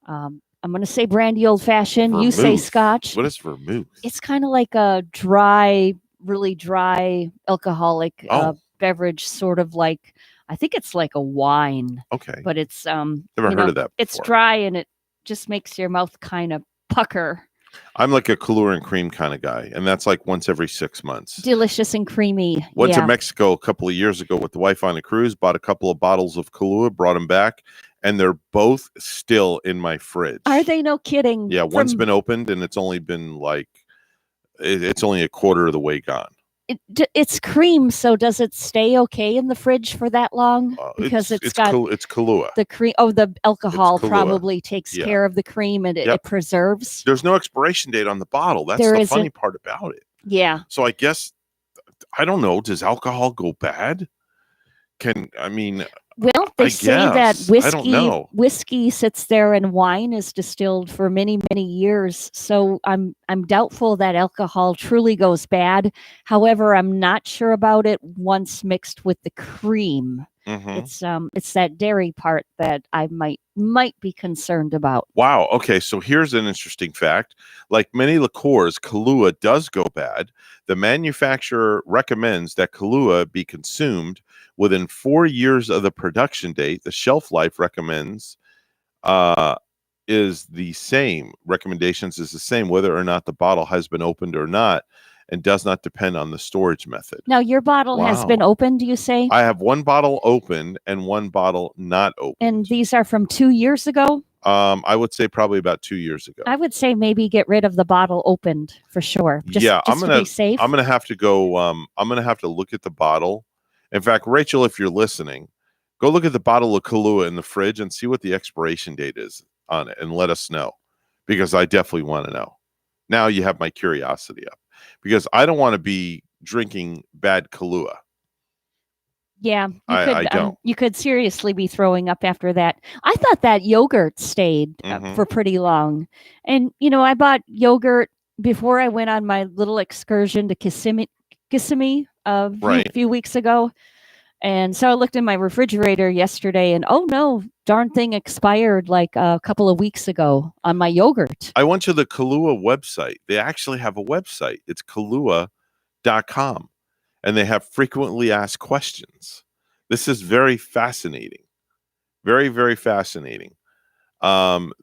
I'm going to say brandy old-fashioned. You say Vermouth. Scotch. What is vermouth? It's kind of like a dry, really dry alcoholic beverage, sort of like, I think it's like a wine. Okay. But it's Never heard of that It's before. dry and it just makes your mouth kind of pucker. I'm like a Kahlua and cream kind of guy, and that's like once every 6 months. Delicious and creamy. Went yeah. to Mexico a couple of years ago with the wife on a cruise, bought a couple of bottles of Kahlua, brought them back, and they're both still in my fridge. Are they? No kidding. Yeah, one's been opened, and it's only been it's only a quarter of the way gone. It's cream, so does it stay okay in the fridge for that long? Because it's got it's Kahlua. the cream. Oh, the alcohol Kahlua. probably takes Yeah. care of the cream and it preserves. There's no expiration date on the bottle. That's There the isn't. funny part about it. Yeah. So I guess I don't know. Does alcohol go bad? Well, they I say that guess. I don't know. whiskey sits there and wine is distilled for many, many years. So I'm doubtful that alcohol truly goes bad. However, I'm not sure about it once mixed with the cream. Mhm. It's that dairy part that I might be concerned about. Wow. Okay. So here's an interesting fact. Like many liqueurs, Kahlua does go bad. The manufacturer recommends that Kahlua be consumed within 4 years of the production date. The shelf life is the same. Recommendations is the same, whether or not the bottle has been opened or not, and does not depend on the storage method. Now, your bottle has Wow. been opened, you say? I have one bottle open and one bottle not open. And these are from 2 years ago? I would say probably about 2 years ago. I would say maybe get rid of the bottle opened for sure. Just I'm to gonna be safe. I'm gonna have to go. I'm gonna have to look at the bottle. In fact, Rachel, if you're listening, go look at the bottle of Kahlua in the fridge and see what the expiration date is on it, and let us know, because I definitely want to know. Now you have my curiosity up, because I don't want to be drinking bad Kahlua. Yeah, I don't. You could seriously be throwing up after that. I thought that yogurt stayed Mhm. for pretty long, and I bought yogurt before I went on my little excursion to Kissimmee a Right. few weeks ago, and so I looked in my refrigerator yesterday, and oh no, darn thing expired like a couple of weeks ago on my yogurt. I went to the Kahlua website. They actually have a website. It's Kahlua.com. And they have frequently asked questions. This is very fascinating. Very, very fascinating.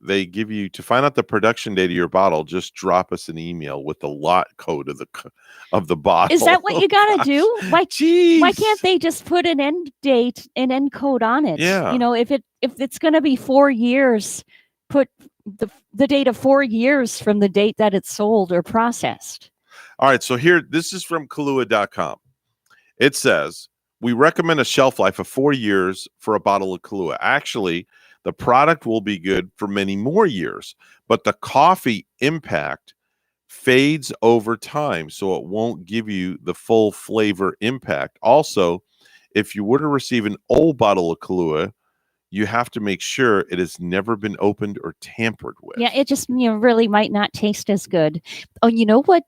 They give you, to find out the production date of your bottle, just drop us an email with the lot code of the bottle. Is that what you gotta do? Why Jeez. can't they just put an end date, an end code on it? Yeah. You know, if it's gonna be 4 years, put the date of 4 years from the date that it's sold or processed. All right, so here, this is from Kahlua.com. It says, we recommend a shelf life of 4 years for a bottle of Kahlua. Actually, the product will be good for many more years, but the coffee impact fades over time, so it won't give you the full flavor impact. Also, if you were to receive an old bottle of Kahlua, you have to make sure it has never been opened or tampered with. Yeah, it just really might not taste as good. Oh, you know what?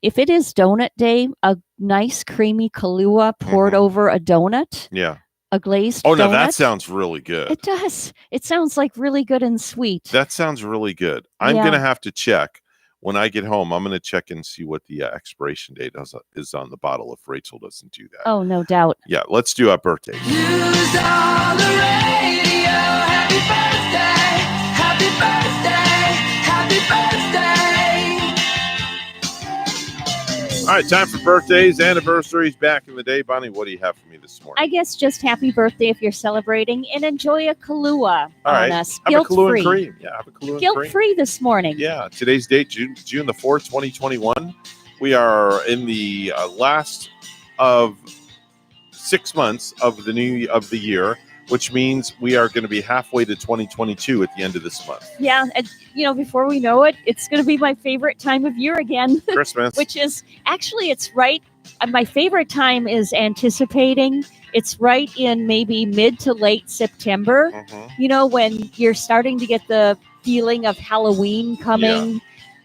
If it is donut day, a nice creamy Kahlua poured over a donut. Yeah. A glazed Oh, no, donut. that sounds really good. It does. It sounds like really good and sweet. That sounds really good. I'm Yeah. going to have to check. When I get home, I'm going to check and see what the expiration date is on the bottle if Rachel doesn't do that. Oh, no doubt. Yeah, let's do our birthday. All right, time for birthdays, anniversaries back in the day. Bonnie, what do you have for me this morning? I guess just happy birthday if you're celebrating, and enjoy a Kahlua All right, on us. have a Kahlua and Guilt-free. cream. Yeah, have a Kahlua and cream. Guilt-free this morning. Yeah, today's date, June the 4th, 2021. We are in the last of 6 months of the year, which means we are going to be halfway to 2022 at the end of this month. Yeah, and before we know it, it's going to be my favorite time of year again. Christmas. Which is actually, it's right. My favorite time is anticipating. It's right in maybe mid to late September. Mm-hmm. When you're starting to get the feeling of Halloween coming. Yeah.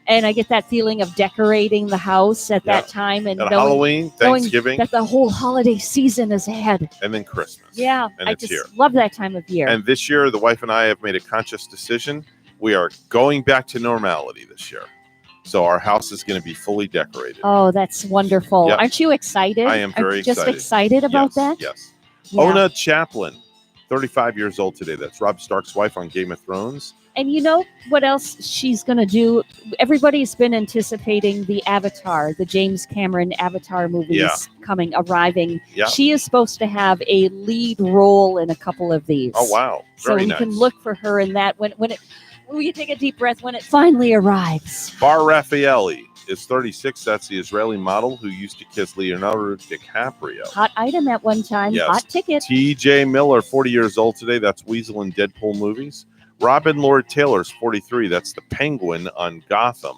And I get that feeling of decorating the house at that time. And And knowing Halloween, Thanksgiving. that the whole holiday season is ahead. And then Christmas. Yeah, And I it's just here. love that time of year. And this year, the wife and I have made a conscious decision. We are going back to normality this year. So our house is going to be fully decorated. Oh, that's wonderful. Yep. Aren't you excited? I am very Aren't you just excited. excited about that? Yes. Yeah. Ona Chaplin, 35 years old today. That's Rob Stark's wife on Game of Thrones. And you know what else she's going to do? Everybody's been anticipating the Avatar, the James Cameron Avatar movies arriving. Yeah. She is supposed to have a lead role in a couple of these. Oh, wow. So Very you nice. can look for her in that when you take a deep breath when it finally arrives. Bar Raffaelli is 36. That's the Israeli model who used to kiss Leonardo DiCaprio. Hot item at one time. Yes. Hot ticket. TJ Miller, 40 years old today. That's Weasel in Deadpool movies. Robin Lord Taylor's 43. That's the Penguin on Gotham.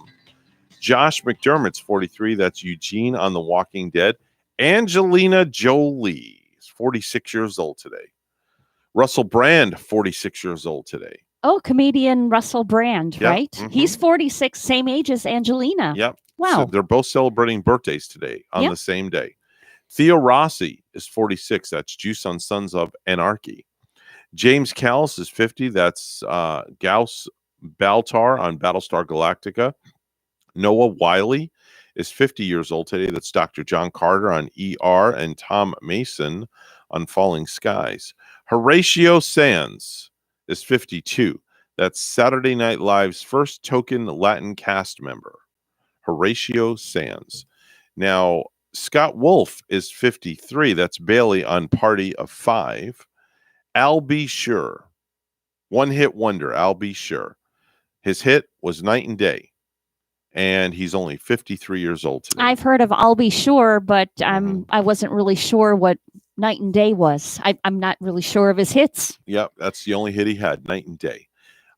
Josh McDermott's 43. That's Eugene on The Walking Dead. Angelina Jolie is 46 years old today. Russell Brand, 46 years old today. Oh, comedian Russell Brand, Yep. right? Mhm. He's 46, same age as Angelina. Yep. Wow. So they're both celebrating birthdays today on Yep. the same day. Theo Rossi is 46. That's Juice on Sons of Anarchy. James Callis is 50. That's Gauss Baltar on Battlestar Galactica. Noah Wiley is 50 years old today. That's Dr. John Carter on ER and Tom Mason on Falling Skies. Horatio Sands is 52. That's Saturday Night Live's first token Latin cast member. Horatio Sands. Now, Scott Wolf is 53. That's Bailey on Party of Five. Al B. Sure. One hit wonder, Al B. Sure. His hit was Night and Day. And he's only 53 years old today. I've heard of I'll Be Sure, but I wasn't really sure what Night and Day was. I'm not really sure of his hits. Yep, that's the only hit he had, Night and Day.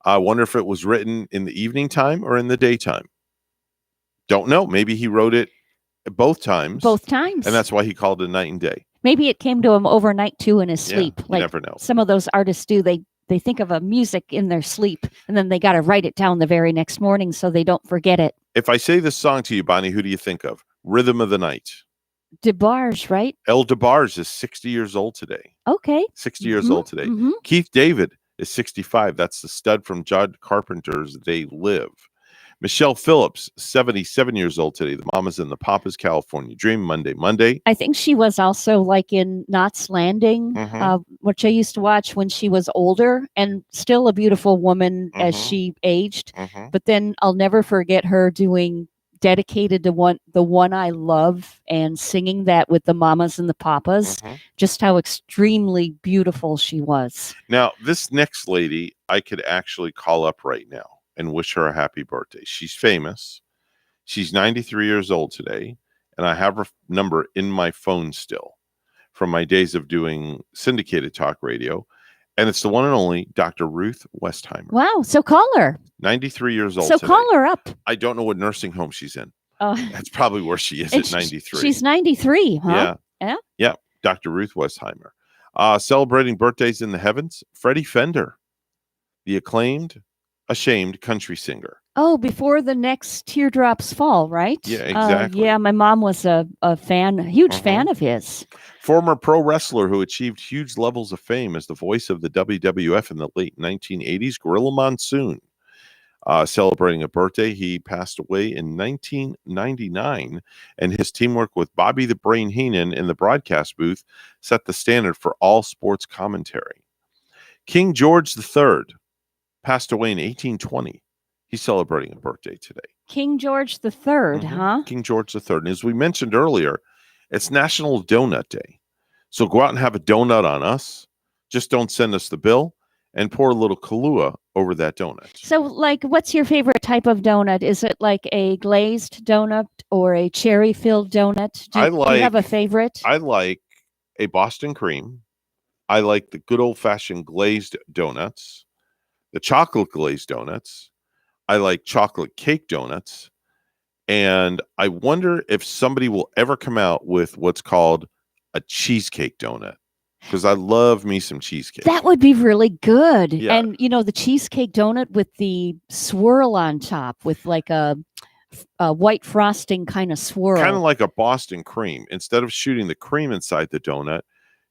I wonder if it was written in the evening time or in the daytime. Don't know. Maybe he wrote it both times. Both times. And that's why he called it Night and Day. Maybe it came to him overnight too in his sleep. you never know. Some of those artists do. They think of a music in their sleep and then they got to write it down the very next morning so they don't forget it. If I say this song to you, Bonnie, who do you think of? Rhythm of the Night. DeBarge, right? El DeBarge is 60 years old today. Okay. 60 years old today. Keith David is 65. That's the stud from Judd Carpenter's They Live. Michelle Phillips, 77 years old today. The Mamas and the Papas, California Dream, Monday. I think she was also like in Knots Landing, which I used to watch when she was older, and still a beautiful woman as she aged. But then I'll never forget her doing Dedicated to the One I Love, and singing that with the Mamas and the Papas. Just how extremely beautiful she was. Now, this next lady, I could actually call up right now and wish her a happy birthday. She's famous. She's 93 years old today, and I have her number in my phone still from my days of doing syndicated talk radio, and it's the one and only Dr. Ruth Westheimer. Wow, so call her. 93 years old So today. call her up. I don't know what nursing home she's in. Oh, That's probably where she is and at 93. She's 93, huh? Yeah, Dr. Ruth Westheimer. Celebrating birthdays in the heavens, Freddie Fender, the acclaimed, ashamed country singer. Oh, before the next teardrops fall, right? Yeah, exactly. Yeah, my mom was a huge fan of his. Former pro wrestler who achieved huge levels of fame as the voice of the WWF in the late 1980s, Gorilla Monsoon. Celebrating a birthday, he passed away in 1999, and his teamwork with Bobby the Brain Heenan in the broadcast booth set the standard for all sports commentary. King George III passed away in 1820. He's celebrating a birthday today. King George III, huh? King George III. And as we mentioned earlier, it's National Donut Day. So go out and have a donut on us. Just don't send us the bill, and pour a little Kahlua over that donut. So, like, what's your favorite type of donut? Is it like a glazed donut or a cherry-filled donut? Do you have a favorite? I like a Boston cream. I like the good old-fashioned glazed donuts, the chocolate glazed donuts. I like chocolate cake donuts. And I wonder if somebody will ever come out with what's called a cheesecake donut, because I love me some cheesecake. That would be really good. Yeah. And, the cheesecake donut with the swirl on top with like a white frosting kind of swirl. Kind of like a Boston cream. Instead of shooting the cream inside the donut,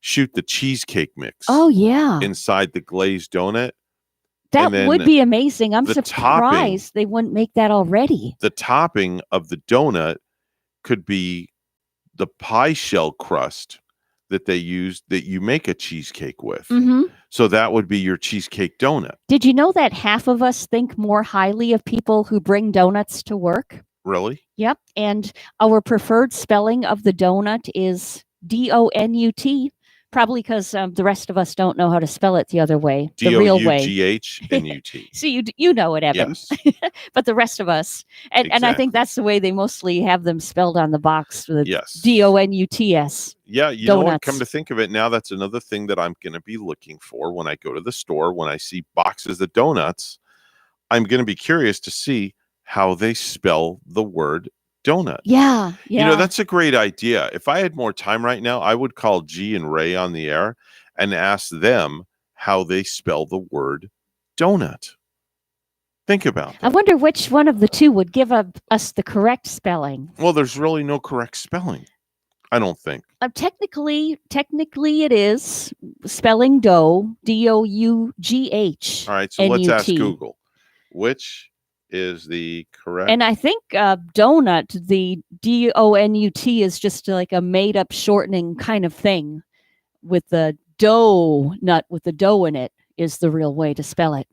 shoot the cheesecake mix. Oh, yeah. Inside the glazed donut. That would be amazing. I'm the surprised they wouldn't make that already. The topping of the donut could be the pie shell crust that they use that you make a cheesecake with. So that would be your cheesecake donut. Did you know that half of us think more highly of people who bring donuts to work? Really? Yep. And our preferred spelling of the donut is DONUT. Probably because the rest of us don't know how to spell it the other way, the real way. DOUGHNUT. So you know it, Evan. Yes. But the rest of us, and I think that's the way they mostly have them spelled on the box. With DONUTS. Yeah, you know what? Come to think of it, now that's another thing that I'm going to be looking for when I go to the store. When I see boxes of donuts, I'm going to be curious to see how they spell the word donut. Yeah. That's a great idea. If I had more time right now, I would call G and Ray on the air and ask them how they spell the word donut. Think about that. I wonder which one of the two would give us the correct spelling. Well, there's really no correct spelling, I don't think. Technically, it is spelling dough, DOUGH. All right, so let's ask Google. Which is the correct? And I think donut, the DONUT, is just like a made-up shortening kind of thing, with the dough nut with the dough in it is the real way to spell it.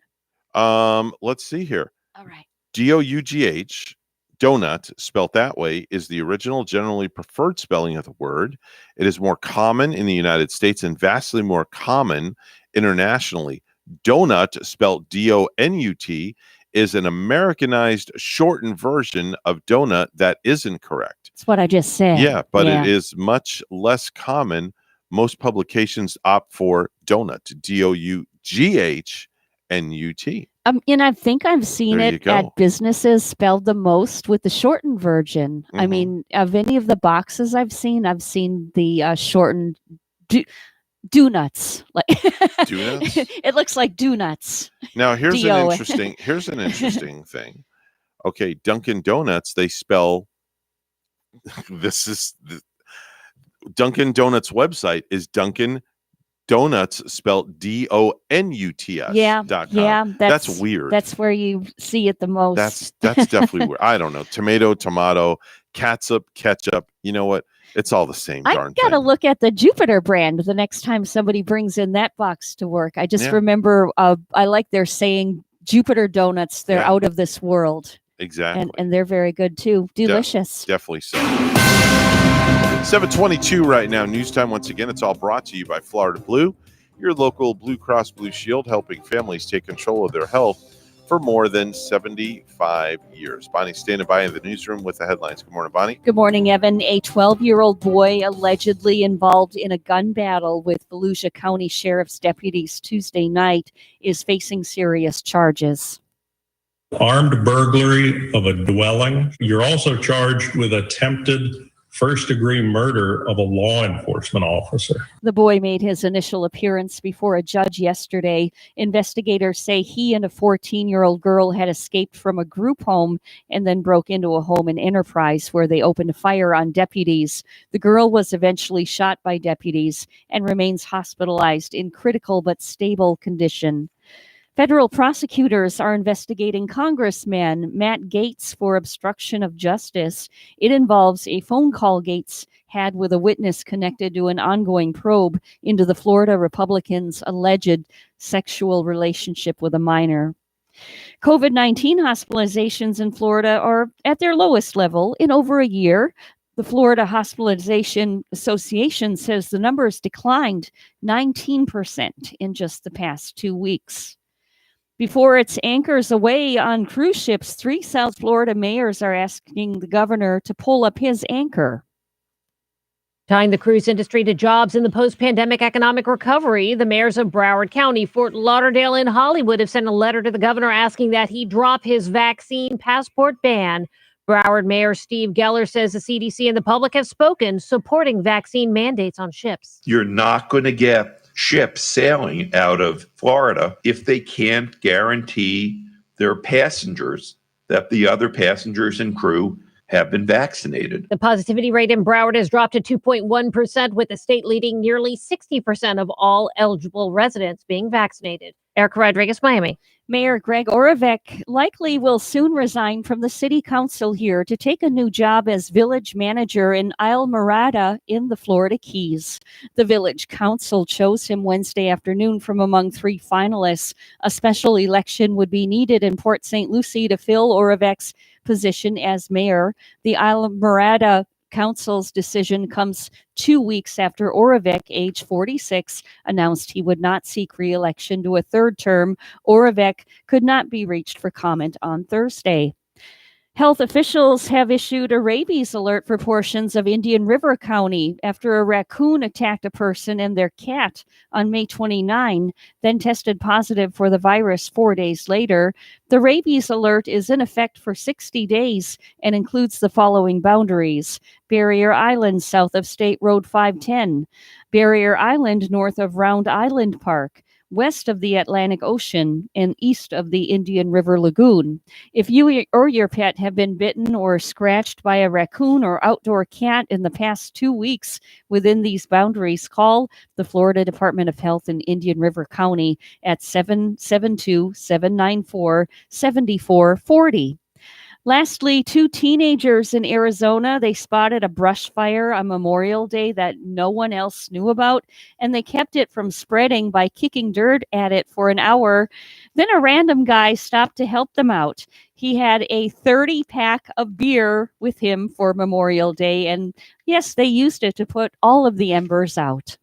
Let's see here. All right. DOUGH, donut, spelt that way, is the original, generally preferred spelling of the word. It is more common in the United States and vastly more common internationally. Donut, spelt DONUT, is an Americanized, shortened version of donut that isn't correct. That's what I just said. Yeah, but it is much less common. Most publications opt for donut, DOUGHNUT. And I think I've seen There you it go. at businesses spelled the most with the shortened version. I mean, of any of the boxes I've seen the shortened donuts. Like Donuts? It looks like donuts. Now here's D-O. an interesting thing. Okay, Dunkin' Donuts, they spell Dunkin' Donuts website is Dunkin' Donuts spelled DONUTS. Yeah, yeah, That's weird. That's where you see it the most. That's definitely weird. I don't know. Tomato, catsup, ketchup. You know what? It's all the same I darn gotta thing. look at the Jupiter brand the next time somebody brings in that box to work. I just Yeah. remember I like their saying Jupiter donuts. They're Yeah. out of this world. Exactly. And they're very good too. Delicious. Definitely so. 7:22 right now. News time once again. It's all brought to you by Florida Blue, your local Blue Cross Blue Shield, helping families take control of their health for more than 75 years. Bonnie standing by in the newsroom with the headlines. Good morning, Bonnie. Good morning, Evan. A 12-year-old boy allegedly involved in a gun battle with Volusia County Sheriff's deputies Tuesday night is facing serious charges. Armed burglary of a dwelling. You're also charged with attempted first-degree murder of a law enforcement officer. The boy made his initial appearance before a judge yesterday. Investigators say he and a 14-year-old girl had escaped from a group home and then broke into a home in Enterprise where they opened fire on deputies. The girl was eventually shot by deputies and remains hospitalized in critical but stable condition. Federal prosecutors are investigating Congressman Matt Gaetz for obstruction of justice. It involves a phone call Gaetz had with a witness connected to an ongoing probe into the Florida Republicans' alleged sexual relationship with a minor. COVID-19 hospitalizations in Florida are at their lowest level in over a year. The Florida Hospitalization Association says the numbers declined 19% in just the past 2 weeks. Before its anchors away on cruise ships, 3 South Florida mayors are asking the governor to pull up his anchor. Tying the cruise industry to jobs in the post-pandemic economic recovery, the mayors of Broward County, Fort Lauderdale, and Hollywood have sent a letter to the governor asking that he drop his vaccine passport ban. Broward Mayor Steve Geller says the CDC and the public have spoken, supporting vaccine mandates on ships. You're not going to get ships sailing out of Florida if they can't guarantee their passengers that the other passengers and crew have been vaccinated. The positivity rate in Broward has dropped to 2.1%, with the state leading nearly 60% of all eligible residents being vaccinated. Erica Rodriguez, Miami. Mayor Greg Oravec likely will soon resign from the city council here to take a new job as village manager in Islamorada in the Florida Keys. The village council chose him Wednesday afternoon from among 3 finalists. A special election would be needed in Port St. Lucie to fill Oravec's position as mayor. The Islamorada Council's decision comes 2 weeks after Oravec, age 46, announced he would not seek re-election to a 3rd term. Oravec could not be reached for comment on Thursday. Health officials have issued a rabies alert for portions of Indian River County after a raccoon attacked a person and their cat on May 29, then tested positive for the virus 4 days later. The rabies alert is in effect for 60 days and includes the following boundaries: Barrier Island south of State Road 510, Barrier Island north of Round Island Park, west of the Atlantic Ocean, and east of the Indian River Lagoon. If you or your pet have been bitten or scratched by a raccoon or outdoor cat in the past 2 weeks within these boundaries, call the Florida Department of Health in Indian River County at 772-794-7440. Lastly, 2 teenagers in Arizona, they spotted a brush fire on Memorial Day that no one else knew about, and they kept it from spreading by kicking dirt at it for an hour. Then a random guy stopped to help them out. He had a 30-pack of beer with him for Memorial Day, and yes, they used it to put all of the embers out.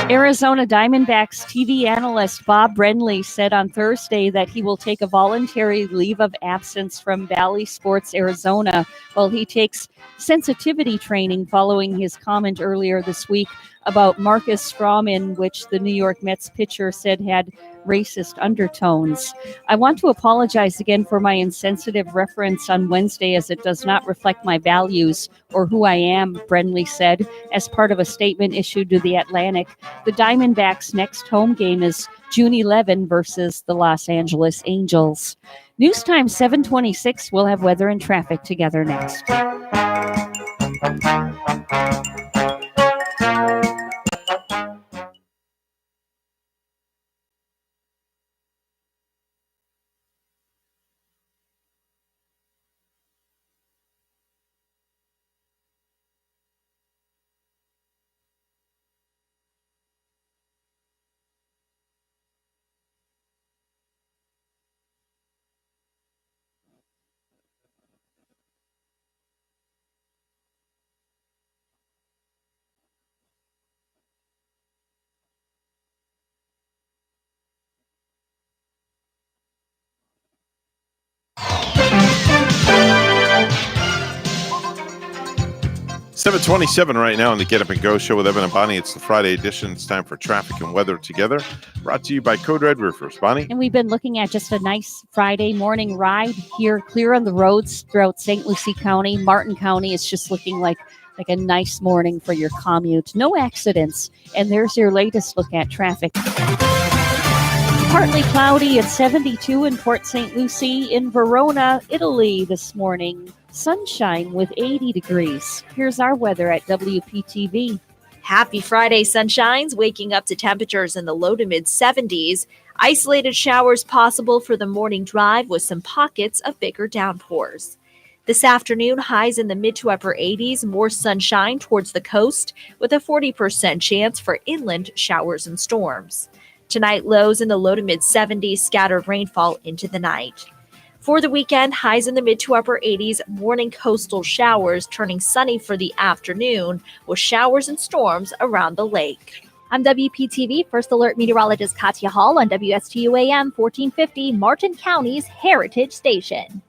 Arizona Diamondbacks TV analyst Bob Brenly said on Thursday that he will take a voluntary leave of absence from Bally Sports Arizona while he takes sensitivity training following his comment earlier this week about Marcus Stroman, which the New York Mets pitcher said had racist undertones. I want to apologize again for my insensitive reference on Wednesday, as it does not reflect my values or who I am, Brenly said, as part of a statement issued to The Atlantic. The Diamondbacks' next home game is June 11 versus the Los Angeles Angels. News time 7:26. We'll have weather and traffic together next. $7:27 right now on the Get Up and Go show with Evan and Bonnie. It's the Friday edition. It's time for traffic and weather together. Brought to you by Code Red Roofers. Bonnie? And we've been looking at just a nice Friday morning ride here, clear on the roads throughout St. Lucie County. Martin County is just looking like a nice morning for your commute. No accidents. And there's your latest look at traffic. Partly cloudy at 72 in Port St. Lucie. In Verona, Italy this morning. Sunshine with 80 degrees. Here's our weather at WPTV. Happy Friday, sunshines, waking up to temperatures in the low to mid 70s. Isolated showers possible for the morning drive with some pockets of bigger downpours. This afternoon, highs in the mid to upper 80s, more sunshine towards the coast with a 40% chance for inland showers and storms. Tonight, lows in the low to mid 70s, scattered rainfall into the night. For the weekend, highs in the mid to upper 80s, morning coastal showers turning sunny for the afternoon with showers and storms around the lake. I'm WPTV First Alert meteorologist Katya Hall on WSTU AM 1450, Martin County's Heritage Station.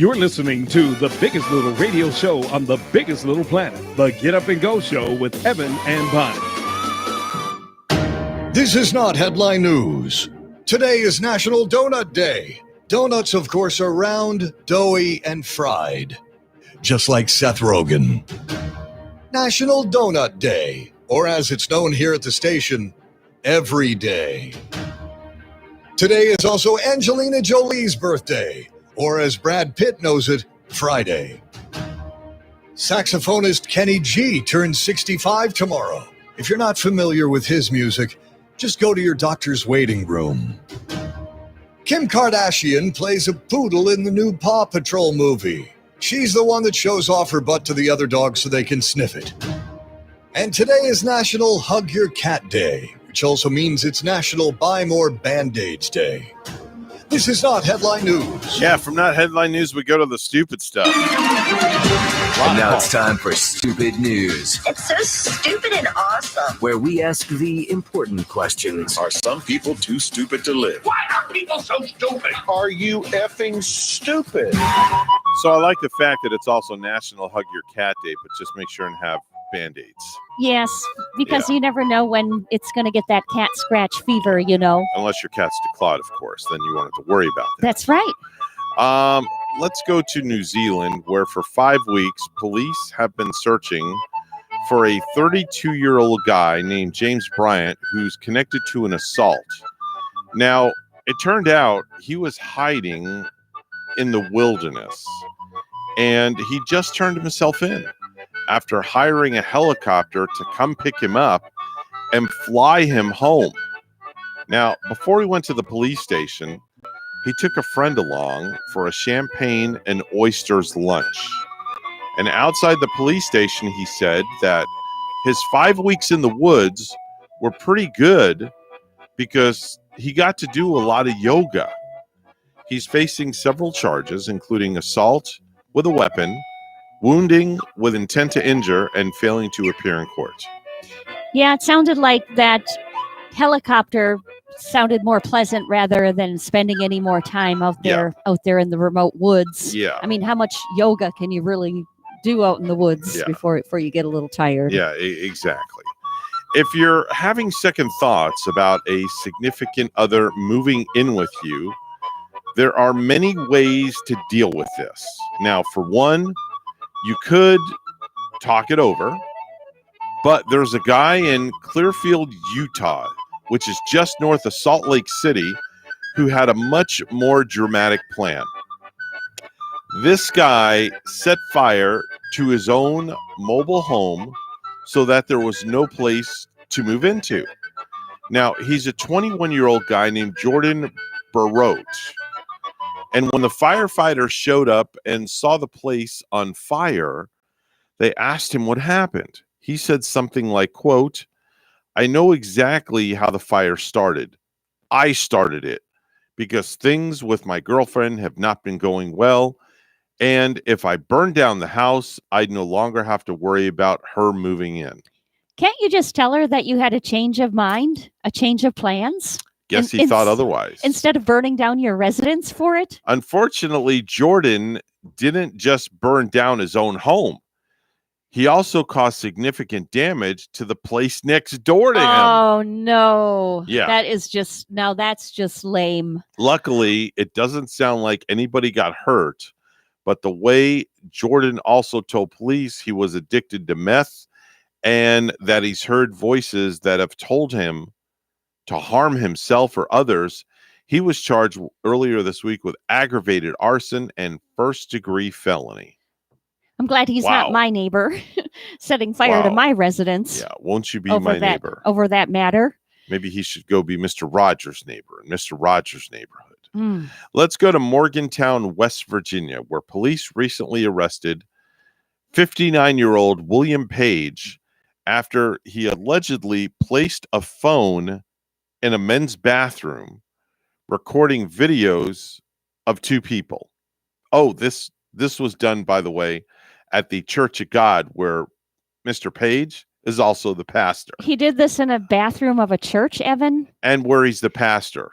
You're listening to the biggest little radio show on the biggest little planet, the Get Up and Go show with Evan and Bonnie. This is not headline news. Today is National Donut Day. Donuts, of course, are round, doughy, and fried, just like Seth Rogen. National Donut Day, or as it's known here at the station, Every Day. Today is also Angelina Jolie's birthday, or as Brad Pitt knows it, Friday. Saxophonist Kenny G turns 65 tomorrow. If you're not familiar with his music, just go to your doctor's waiting room. Kim Kardashian plays a poodle in the new Paw Patrol movie. She's the one that shows off her butt to the other dogs so they can sniff it. And today is National Hug Your Cat Day, which also means it's National Buy More Band-Aids Day. This is not headline news. Yeah, from not headline news, we go to the stupid stuff. And now it's time for Stupid News, It's so stupid and awesome. where we ask the important questions. Are some people too stupid to live? Why are people so stupid? Are you effing stupid? So I like the fact that it's also National Hug Your Cat Day, but just make sure and have Band-Aids. Yes, because you never know when it's going to get that cat scratch fever, Unless your cat's declawed, of course. Then you won't have to worry about that. That's right. Let's go to New Zealand, where for 5 weeks, police have been searching for a 32-year-old guy named James Bryant who's connected to an assault. Now, it turned out he was hiding in the wilderness, and he just turned himself in after hiring a helicopter to come pick him up and fly him home. Now, before he went to the police station, he took a friend along for a champagne and oysters lunch. And outside the police station, he said that his 5 weeks in the woods were pretty good because he got to do a lot of yoga. He's facing several charges, including assault with a weapon, wounding with intent to injure, and failing to appear in court. Yeah, it sounded like that helicopter sounded more pleasant rather than spending any more time out there in the remote woods. Yeah. I mean, how much yoga can you really do out in the woods before you get a little tired? Yeah, exactly. If you're having second thoughts about a significant other moving in with you, there are many ways to deal with this. Now, for one, you could talk it over, but there's a guy in Clearfield, Utah, which is just north of Salt Lake City, who had a much more dramatic plan. This guy set fire to his own mobile home so that there was no place to move into. Now, he's a 21-year-old guy named Jordan Barot. And when the firefighters showed up and saw the place on fire, they asked him what happened. He said something like, quote, "I know exactly how the fire started. I started it because things with my girlfriend have not been going well. And if I burned down the house, I'd no longer have to worry about her moving in." Can't you just tell her that you had a change of mind, a change of plans? Guess he thought otherwise. Instead of burning down your residence for it? Unfortunately, Jordan didn't just burn down his own home. He also caused significant damage to the place next door to him. Oh, no. Yeah. That's just lame. Luckily, it doesn't sound like anybody got hurt, but the way Jordan also told police he was addicted to meth and that he's heard voices that have told him to harm himself or others, he was charged earlier this week with aggravated arson and first-degree felony. I'm glad he's not my neighbor setting fire to my residence. Yeah, won't you be my neighbor? Over that matter. Maybe he should go be Mr. Rogers' neighbor in Mr. Rogers' neighborhood. Let's go to Morgantown, West Virginia, where police recently arrested 59-year-old William Page after he allegedly placed a phone in a men's bathroom recording videos of two people. Oh, this was done, by the way, at the Church of God, where Mr. Page is also the pastor. He did this in a bathroom of a church, Evan? And where he's the pastor.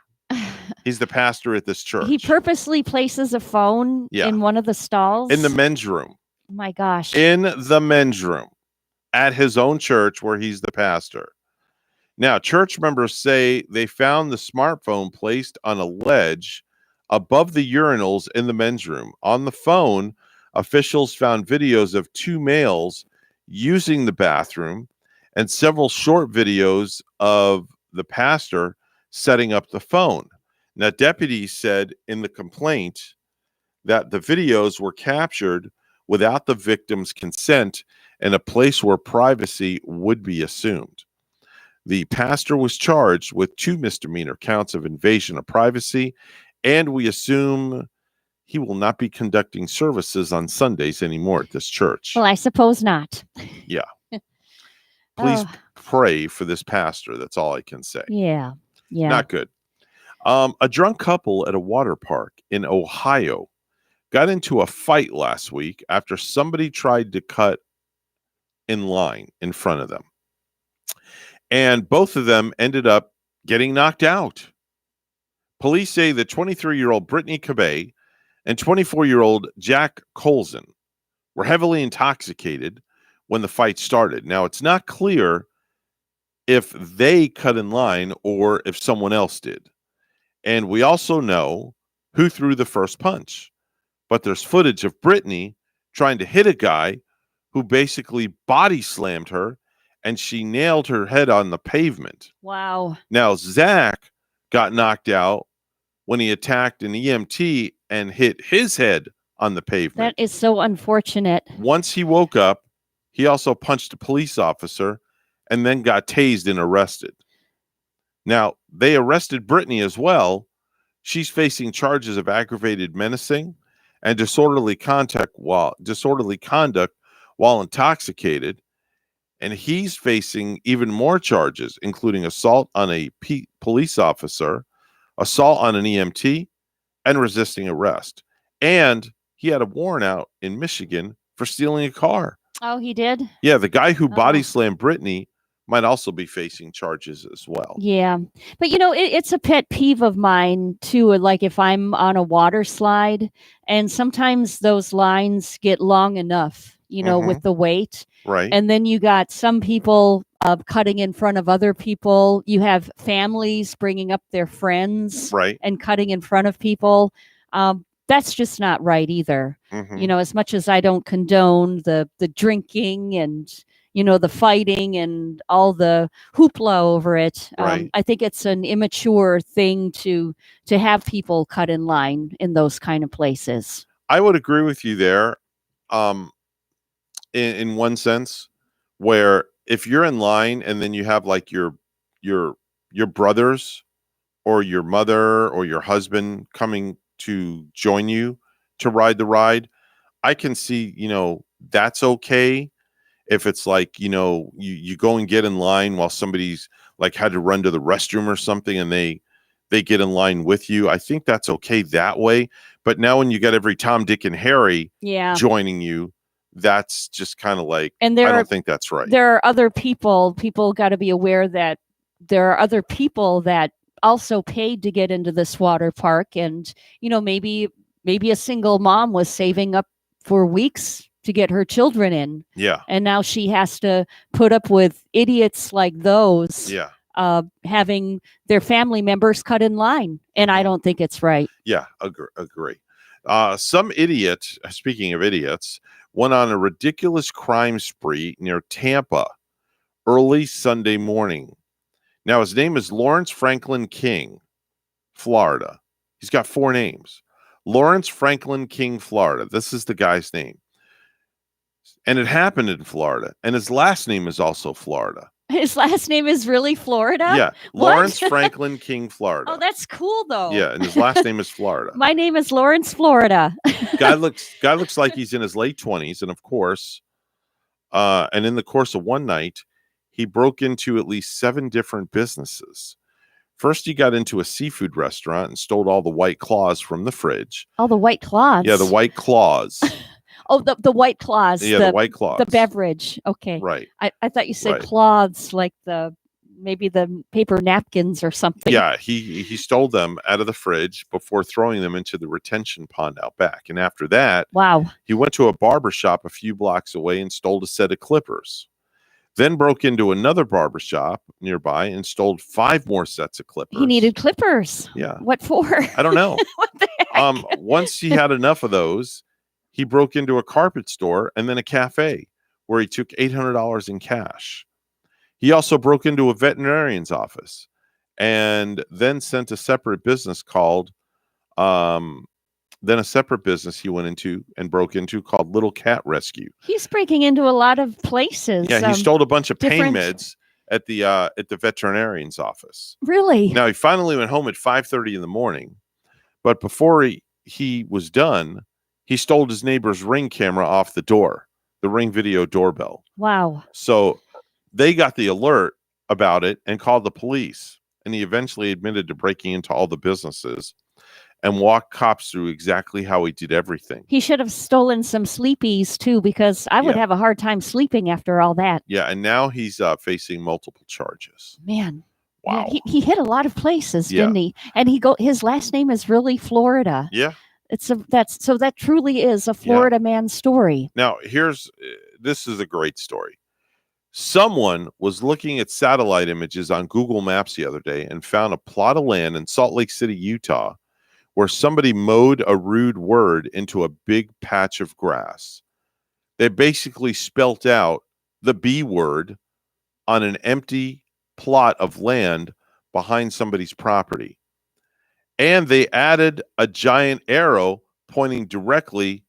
He's the pastor at this church. He purposely places a phone in one of the stalls? In the men's room. Oh my gosh. In the men's room at his own church where he's the pastor. Now, church members say they found the smartphone placed on a ledge above the urinals in the men's room. On the phone, officials found videos of two males using the bathroom and several short videos of the pastor setting up the phone. Now, deputies said in the complaint that the videos were captured without the victim's consent in a place where privacy would be assumed. The pastor was charged with 2 misdemeanor counts of invasion of privacy And we assume he will not be conducting services on Sundays anymore at this church. Well, I suppose not. Yeah. Please Oh. pray for this pastor. That's all I can say. Yeah. Yeah. Not good. A drunk couple at a water park in Ohio got into a fight last week after somebody tried to cut in line in front of them. And both of them ended up getting knocked out. Police say the 23-year-old Brittany Cabay and 24-year-old Jack Colson were heavily intoxicated when the fight started. Now, it's not clear if they cut in line or if someone else did. And we also know who threw the first punch. But there's footage of Brittany trying to hit a guy who basically body slammed her, and she nailed her head on the pavement. Wow. Now, Zach got knocked out when he attacked an EMT and hit his head on the pavement. That is so unfortunate. Once he woke up, he also punched a police officer and then got tased and arrested. Now, they arrested Brittany as well. She's facing charges of aggravated menacing and disorderly conduct while intoxicated. And he's facing even more charges, including assault on a police officer, assault on an EMT, and resisting arrest. And he had a warrant out in Michigan for stealing a car. Oh, he did? Yeah, the guy who body slammed Brittany might also be facing charges as well. Yeah. But, it's a pet peeve of mine, too. Like if I'm on a water slide and sometimes those lines get long enough, with the weight. Right. And then you got some people cutting in front of other people. You have families bringing up their friends and cutting in front of people. That's just not right either. As much as I don't condone the drinking and, the fighting and all the hoopla over it. I think it's an immature thing to have people cut in line in those kind of places. I would agree with you there. In one sense, where if you're in line and then you have like your brothers or your mother or your husband coming to join you to ride the ride, I can see, that's okay. If it's like, you go and get in line while somebody's like had to run to the restroom or something and they get in line with you, I think that's okay that way. But now when you got every Tom, Dick, and Harry joining you, that's just kind of like, I don't think that's right. There are other people got to be aware that there are other people that also paid to get into this water park. And, maybe a single mom was saving up for weeks to get her children in. Yeah. And now she has to put up with idiots like those. Yeah. Having their family members cut in line. And I don't think it's right. Yeah, agree. Some idiot, speaking of idiots, went on a ridiculous crime spree near Tampa early Sunday morning. Now, his name is Lawrence Franklin King, Florida. He's got 4 names. Lawrence Franklin King, Florida. This is the guy's name. And it happened in Florida. And his last name is also Florida. His last name is really Florida? Yeah. Lawrence Franklin King, Florida. Oh, that's cool, though. Yeah, and his last name is Florida. My name is Lawrence, Florida. Guy looks like he's in his late 20s. And of course, and in the course of one night, he broke into at least 7 different businesses. First, he got into a seafood restaurant and stole all the White Claws from the fridge. Oh, the White Claws. Yeah, the White Claws. Oh, the White Claws. Yeah, the White Claws. The beverage. Okay. Right. I thought you said Right. cloths, like maybe the paper napkins or something. Yeah, he stole them out of the fridge before throwing them into the retention pond out back. And after that, Wow. he went to a barber shop a few blocks away and stole a set of clippers. Then broke into another barber shop nearby and stole 5 more sets of clippers. He needed clippers. Yeah. What for? I don't know. What the heck? Once he had enough of those, he broke into a carpet store and then a cafe where he took $800 in cash. He also broke into a veterinarian's office and then sent a separate business called, then a separate business he went into and broke into called Little Cat Rescue. He's breaking into a lot of places. Yeah, he stole a bunch of pain different- meds at the veterinarian's office. Really? Now he finally went home at 5:30 in the morning, But before he was done, he stole his neighbor's Ring camera off the door, the Ring video doorbell. Wow. So they got the alert about it and called the police. And he eventually admitted to breaking into all the businesses and walked cops through exactly how he did everything. He should have stolen some sleepies too, because I would have a hard time sleeping after all that. Yeah, and now he's facing multiple charges. Man. Wow. Yeah, he hit a lot of places, didn't he? And his last name is really Florida. Yeah. That truly is a Florida man's story. Now, this is a great story. Someone was looking at satellite images on Google Maps the other day and found a plot of land in Salt Lake City, Utah, where somebody mowed a rude word into a big patch of grass. They basically spelt out the B word on an empty plot of land behind somebody's property. And they added a giant arrow pointing directly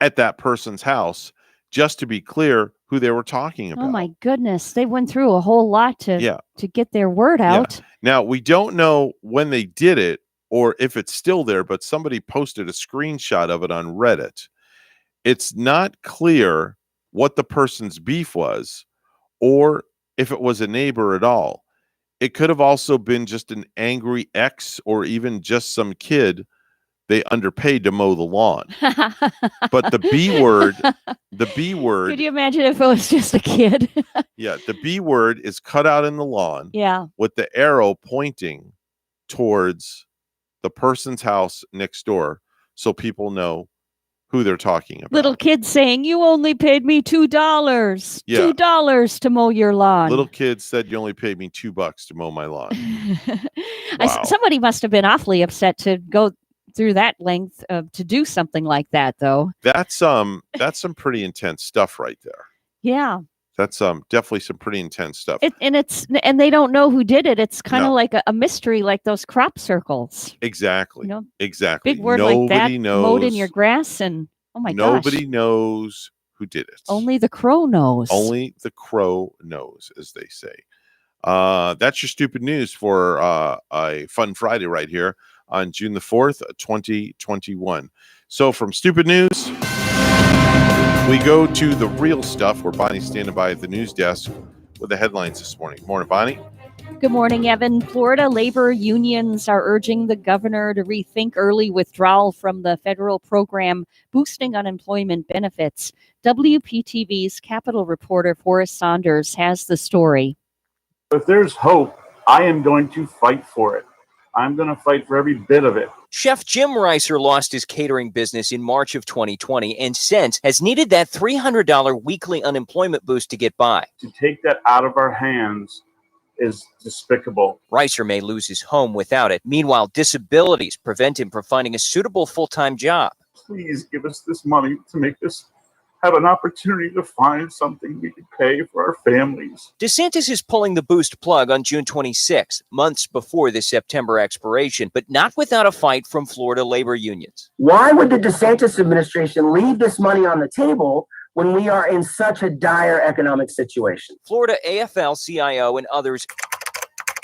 at that person's house, just to be clear who they were talking about. Oh my goodness. They went through a whole lot to get their word out. Now, we don't know when they did it or if it's still there, but somebody posted a screenshot of it on Reddit. It's not clear what the person's beef was or if it was a neighbor at all. It could have also been just an angry ex or even just some kid they underpaid to mow the lawn. But the B word. Could you imagine if it was just a kid? Yeah, the B word is cut out in the lawn. Yeah. With the arrow pointing towards the person's house next door so people know who they're talking about. Little kids saying, "You only paid me $2. Yeah. $2 to mow your lawn." Little kids said you only paid me $2 to mow my lawn. Somebody must have been awfully upset to go through that length to do something like that, though. That's some pretty intense stuff right there. Yeah. That's definitely some pretty intense stuff. And they don't know who did it. It's kind of like a mystery, like those crop circles. Exactly. You know, exactly. Big word Nobody like that. knows. Mowed in your grass, and oh my gosh. Nobody knows who did it. Only the crow knows. Only the crow knows, as they say. That's your stupid news for a fun Friday right here on June the 4th, 2021. So from stupid news, we go to the real stuff where Bonnie's standing by at the news desk with the headlines this morning. Morning, Bonnie. Good morning, Evan. Florida labor unions are urging the governor to rethink early withdrawal from the federal program boosting unemployment benefits. WPTV's Capitol reporter Forrest Saunders has the story. If there's hope, I am going to fight for it. I'm going to fight for every bit of it. Chef Jim Reiser lost his catering business in March of 2020 and since has needed that $300 weekly unemployment boost to get by. To take that out of our hands is despicable. Reiser may lose his home without it. Meanwhile, disabilities prevent him from finding a suitable full-time job. Please give us this money to make this have an opportunity to find something we can pay for our families. DeSantis is pulling the boost plug on June 26th, months before the September expiration, but not without a fight from Florida labor unions. Why would the DeSantis administration leave this money on the table when we are in such a dire economic situation? Florida AFL-CIO and others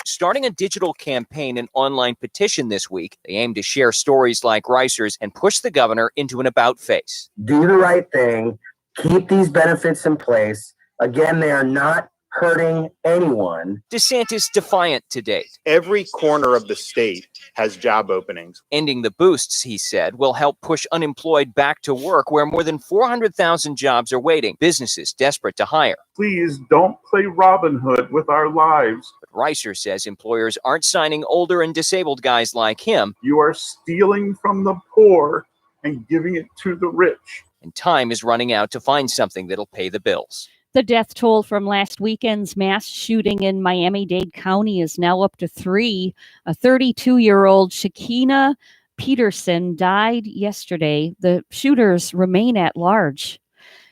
starting a digital campaign and online petition this week. They aim to share stories like Reiser's and push the governor into an about face. Do the right thing. Keep these benefits in place. Again, they are not hurting anyone. DeSantis defiant to date. Every corner of the state has job openings. Ending the boosts, he said, will help push unemployed back to work where more than 400,000 jobs are waiting. Businesses desperate to hire. Please don't play Robin Hood with our lives. But Reiser says employers aren't signing older and disabled guys like him. You are stealing from the poor and giving it to the rich. And time is running out to find something that'll pay the bills. The death toll from last weekend's mass shooting in Miami-Dade County is now up to 3. A 32-year-old Shakina Peterson died yesterday. The shooters remain at large.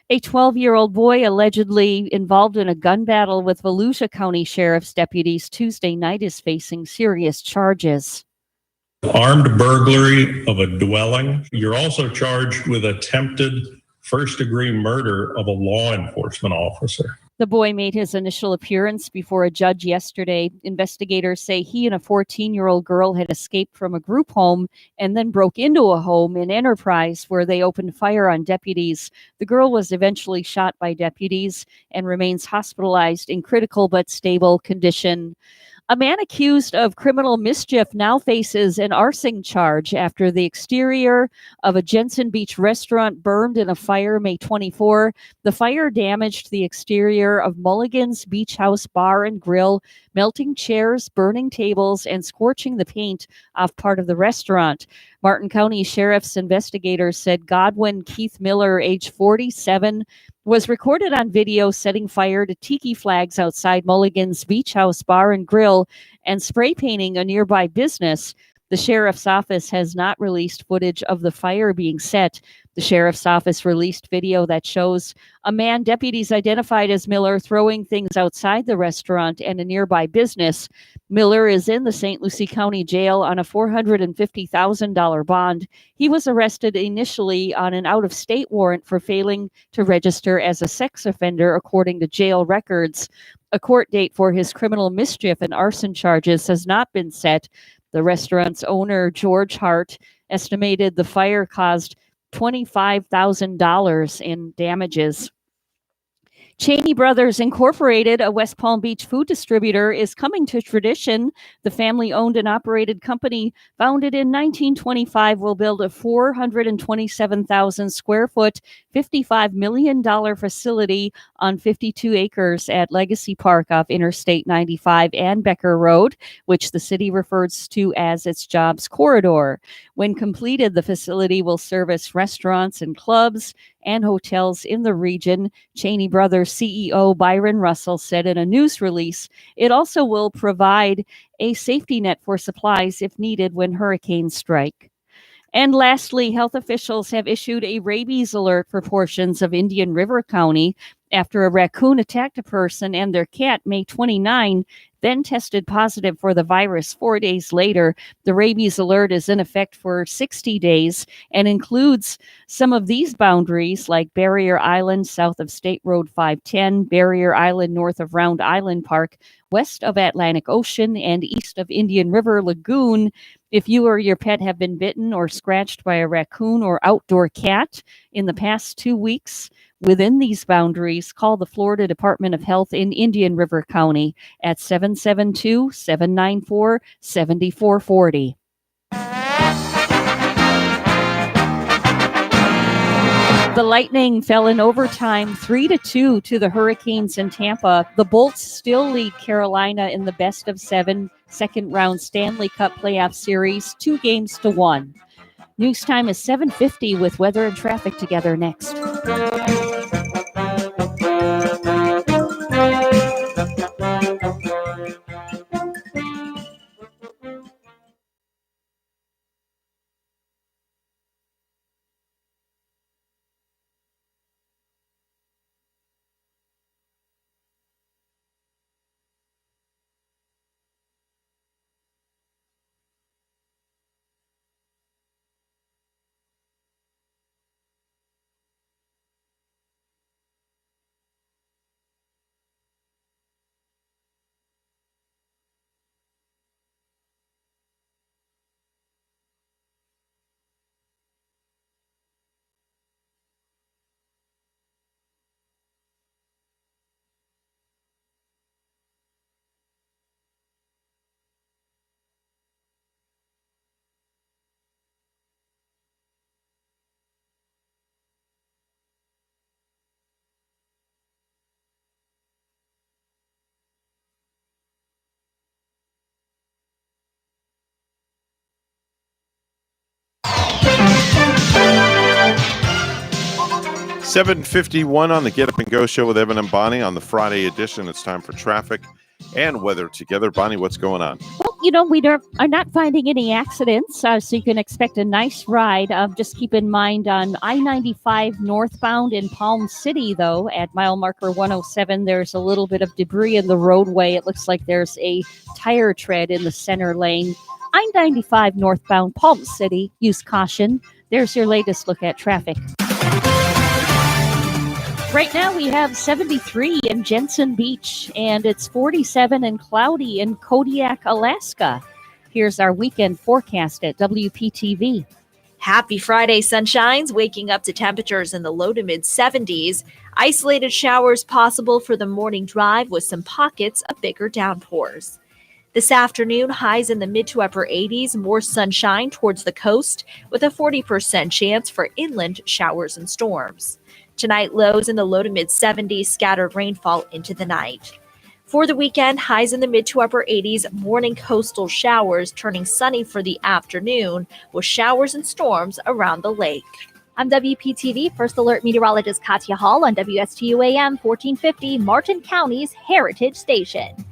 A 12-year-old boy allegedly involved in a gun battle with Volusia County Sheriff's deputies Tuesday night is facing serious charges. Armed burglary of a dwelling. You're also charged with attempted first-degree murder of a law enforcement officer. The boy made his initial appearance before a judge yesterday. Investigators say he and a 14-year-old girl had escaped from a group home and then broke into a home in Enterprise where they opened fire on deputies. The girl was eventually shot by deputies and remains hospitalized in critical but stable condition. A man accused of criminal mischief now faces an arson charge after the exterior of a Jensen Beach restaurant burned in a fire May 24. The fire damaged the exterior of Mulligan's Beach House Bar and Grill, melting chairs, burning tables, and scorching the paint off part of the restaurant. Martin County Sheriff's investigators said Godwin Keith Miller, age 47, was recorded on video setting fire to tiki flags outside Mulligan's Beach House Bar and Grill and spray painting a nearby business. The sheriff's office has not released footage of the fire being set. The sheriff's office released video that shows a man deputies identified as Miller throwing things outside the restaurant and a nearby business. Miller is in the St. Lucie County Jail on a $450,000 bond. He was arrested initially on an out-of-state warrant for failing to register as a sex offender, according to jail records. A court date for his criminal mischief and arson charges has not been set. The restaurant's owner, George Hart, estimated the fire caused $25,000 in damages. Cheney Brothers Incorporated, a West Palm Beach food distributor, is coming to tradition. The family-owned and operated company, founded in 1925, will build a 427,000 square foot, $55 million facility on 52 acres at Legacy Park off Interstate 95 and Becker Road, which the city refers to as its jobs corridor. When completed, the facility will service restaurants and clubs and hotels in the region. Cheney Brothers CEO Byron Russell said in a news release, it also will provide a safety net for supplies if needed when hurricanes strike. And lastly, health officials have issued a rabies alert for portions of Indian River County after a raccoon attacked a person and their cat May 29, then tested positive for the virus 4 days later. The rabies alert is in effect for 60 days and includes some of these boundaries like Barrier Island south of State Road 510, Barrier Island north of Round Island Park, west of Atlantic Ocean, and east of Indian River Lagoon. If you or your pet have been bitten or scratched by a raccoon or outdoor cat in the past 2 weeks, within these boundaries, call the Florida Department of Health in Indian River County at 772-794-7440. The Lightning fell in overtime 3-2 to the Hurricanes in Tampa. The Bolts still lead Carolina in the best of 7 second-round Stanley Cup playoff series, 2-1. News time is 7:50 with weather and traffic together next. $7:51 on the Get Up and Go show with Evan and Bonnie on the Friday edition. It's time for traffic and weather together. Bonnie, what's going on? Well, we are not finding any accidents, so you can expect a nice ride. Just keep in mind on I-95 northbound in Palm City, though, at mile marker 107, there's a little bit of debris in the roadway. It looks like there's a tire tread in the center lane. I-95 northbound Palm City, use caution. There's your latest look at traffic. Right now we have 73 in Jensen Beach, and it's 47 and cloudy in Kodiak, Alaska. Here's our weekend forecast at WPTV. Happy Friday, sunshines, waking up to temperatures in the low to mid 70s. Isolated showers possible for the morning drive with some pockets of bigger downpours. This afternoon, highs in the mid to upper 80s, more sunshine towards the coast with a 40% chance for inland showers and storms. Tonight, lows in the low to mid 70s, scattered rainfall into the night. For the weekend, highs in the mid to upper 80s, morning coastal showers turning sunny for the afternoon with showers and storms around the lake. I'm WPTV First Alert Meteorologist Katya Hall on WSTU AM 1450, Martin County's Heritage Station.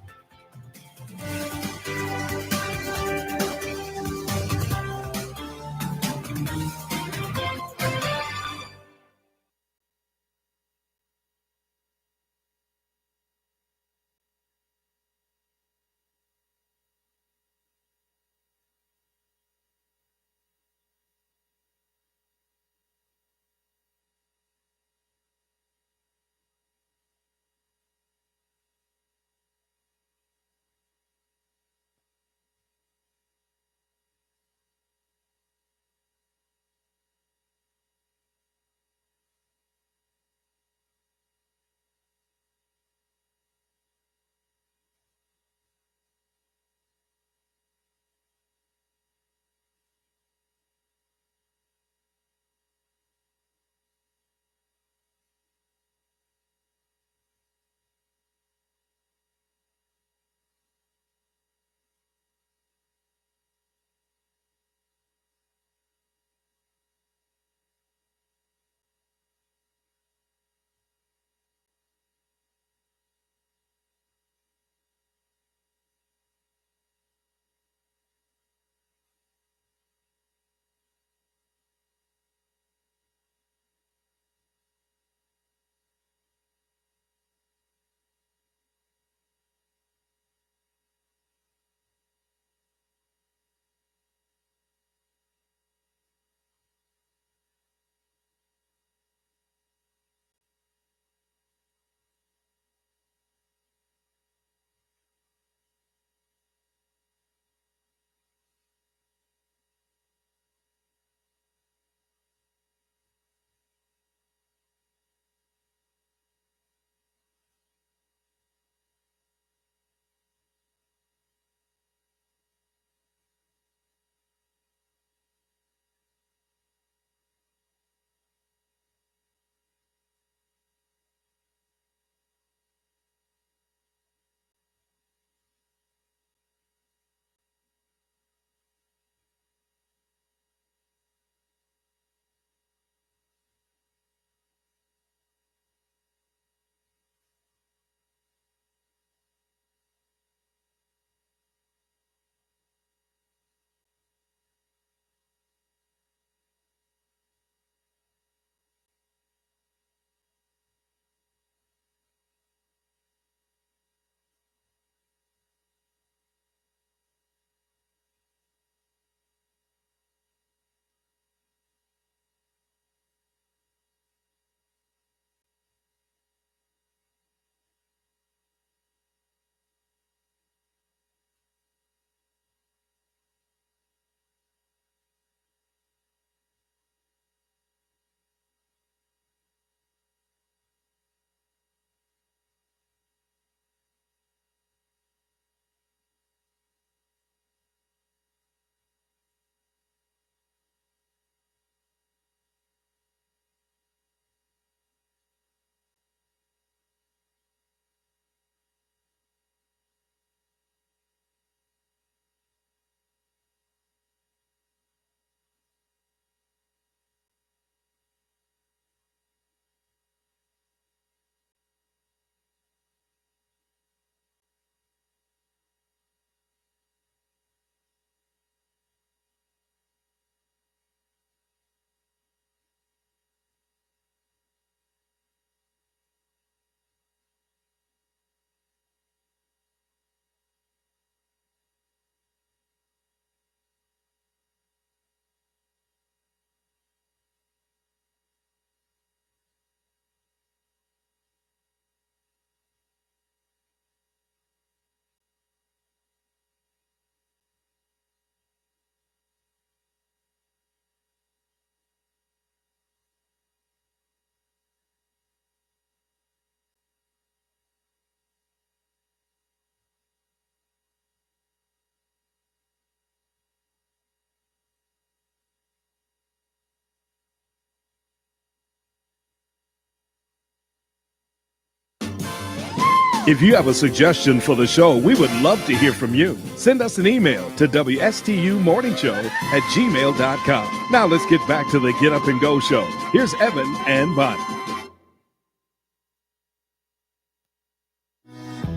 If you have a suggestion for the show, we would love to hear from you. Send us an email to WSTUmorningshow@gmail.com. Now let's get back to the Get Up and Go show. Here's Evan and Bonnie.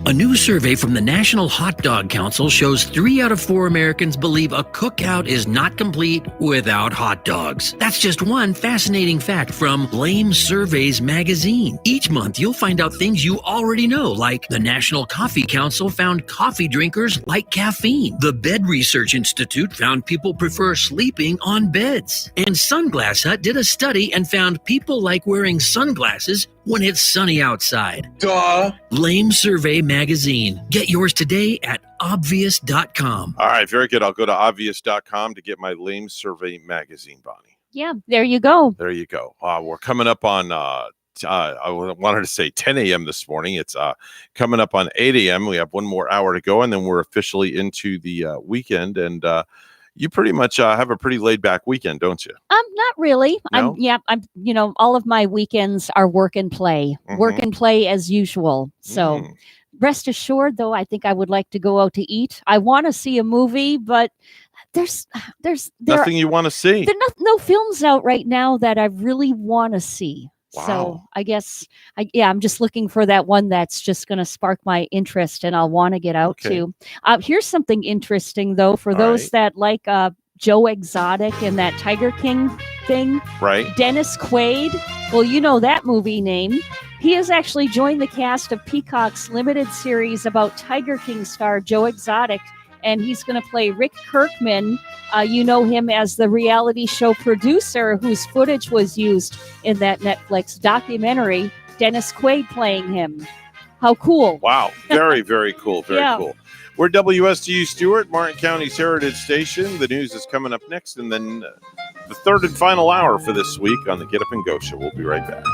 A new survey from the National Hot Dog Council shows 3 out of 4 Americans believe a cookout is not complete without hot dogs. That's just one fascinating fact from Lame Surveys magazine. Each month, you'll find out things you already know, like the National Coffee Council found coffee drinkers like caffeine. The Bed Research Institute found people prefer sleeping on beds. And Sunglass Hut did a study and found people like wearing sunglasses when it's sunny outside. Duh. Lame Survey magazine. Get yours today at obvious.com. All right, very good. I'll go to obvious.com to get my Lame Survey magazine, Bonnie. Yeah, there you go. There you go. We're coming up on, I wanted to say 10 a.m. this morning. It's coming up on 8 a.m. We have one more hour to go, and then we're officially into the weekend. And you pretty much have a pretty laid back weekend, don't you? Not really. No? I'm all of my weekends are work and play. Work and play as usual. So rest assured, though, I think I would like to go out to eat. I want to see a movie, but there's nothing you want to see. There are no films out right now that I really want to see. Wow. So I guess I'm just looking for that one that's just going to spark my interest and I'll want to get out to. Here's something interesting though for those that like Joe Exotic and that Tiger King thing. Right. Dennis Quaid. Well, you know that movie name. He has actually joined the cast of Peacock's limited series about Tiger King star Joe Exotic, and he's going to play Rick Kirkman. You know him as the reality show producer whose footage was used in that Netflix documentary. Dennis Quaid playing him. How cool. Wow. Very, very cool. Very cool. We're WSTU Stewart, Martin County's Heritage Station. The news is coming up next, and then the third and final hour for this week on the Get Up and Go show. We'll be right back.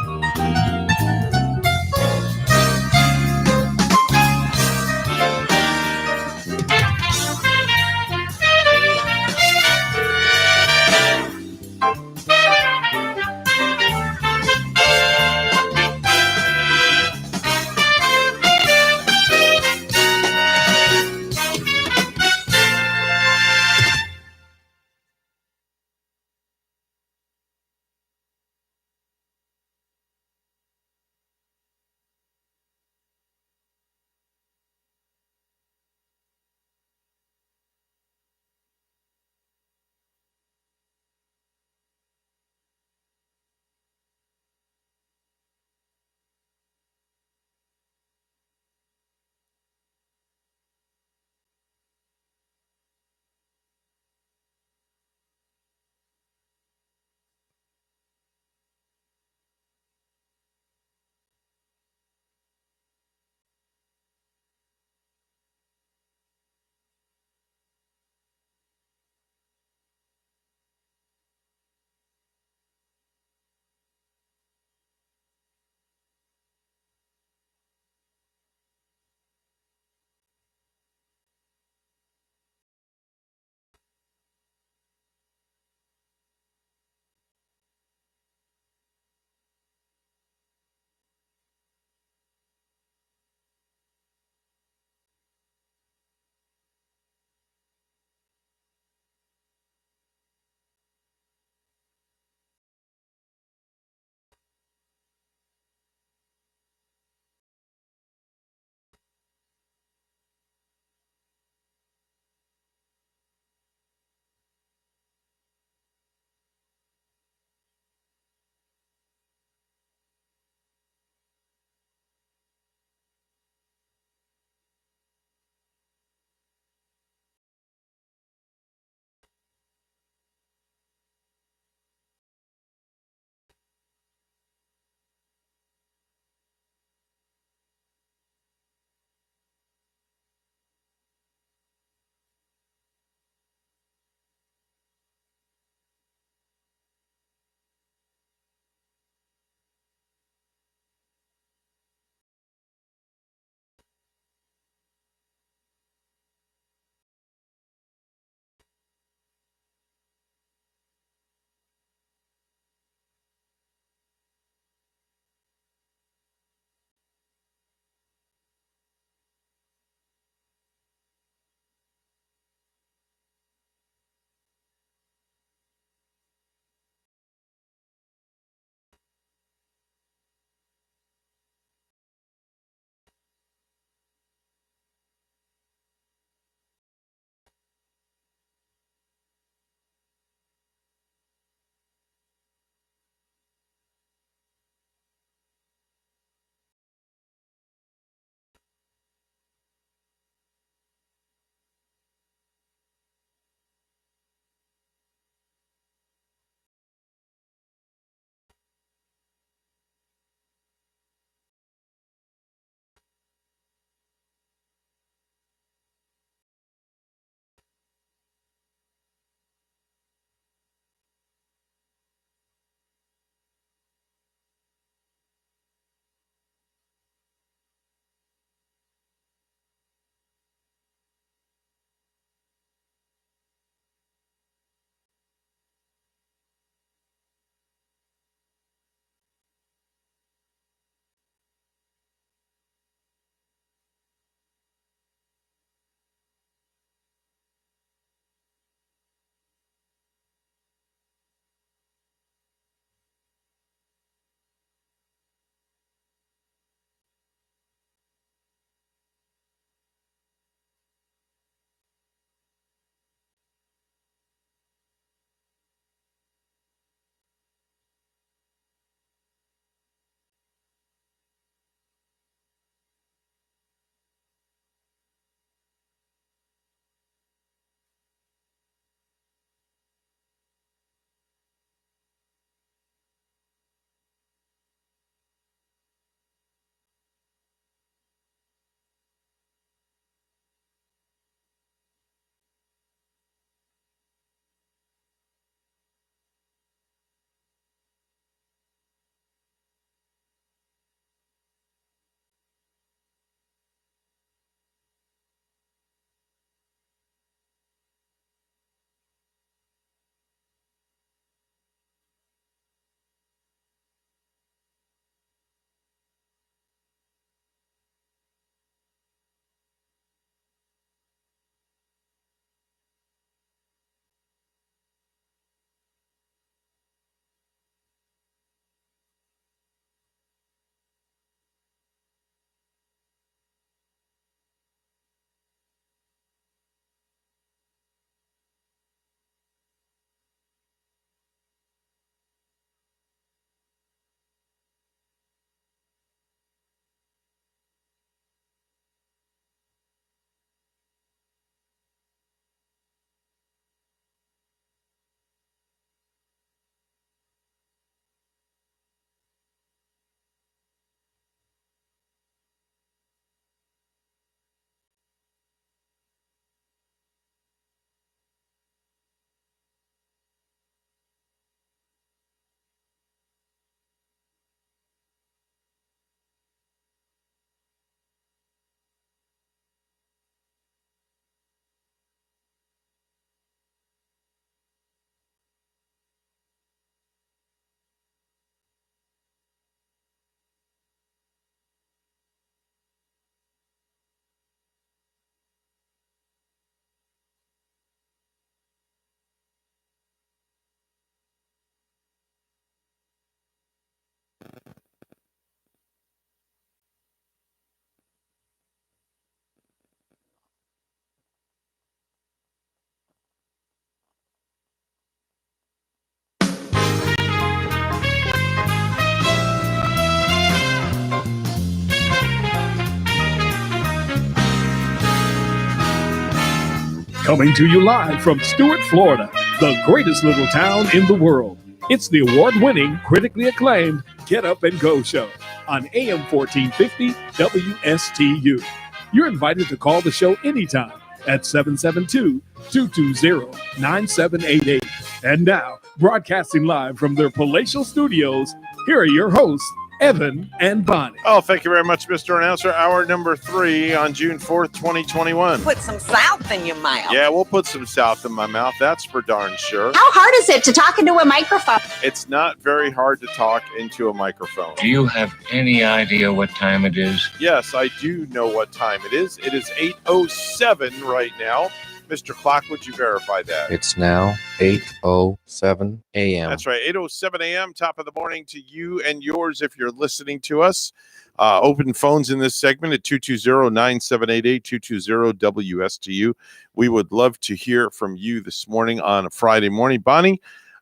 Coming to you live from Stuart, Florida, the greatest little town in the world. It's the award-winning, critically acclaimed Get Up and Go show on AM 1450 WSTU. You're invited to call the show anytime at 772-220-9788. And now, broadcasting live from their palatial studios, here are your hosts, Evan and Bonnie. Oh, thank you very much, Mr. Announcer. Hour number 3 on June 4th, 2021. Put some south in your mouth. Yeah, we'll put some south in my mouth. That's for darn sure. How hard is it to talk into a microphone? It's not very hard to talk into a microphone. Do you have any idea what time it is? Yes, I do know what time it is. It is 8:07 right now. Mr. Clock, would you verify that? It's now 8:07 a.m. That's right, 8:07 a.m., top of the morning to you and yours if you're listening to us. Open phones in this segment at 220-9788, 220-WSTU. We would love to hear from you this morning on a Friday morning. Bonnie,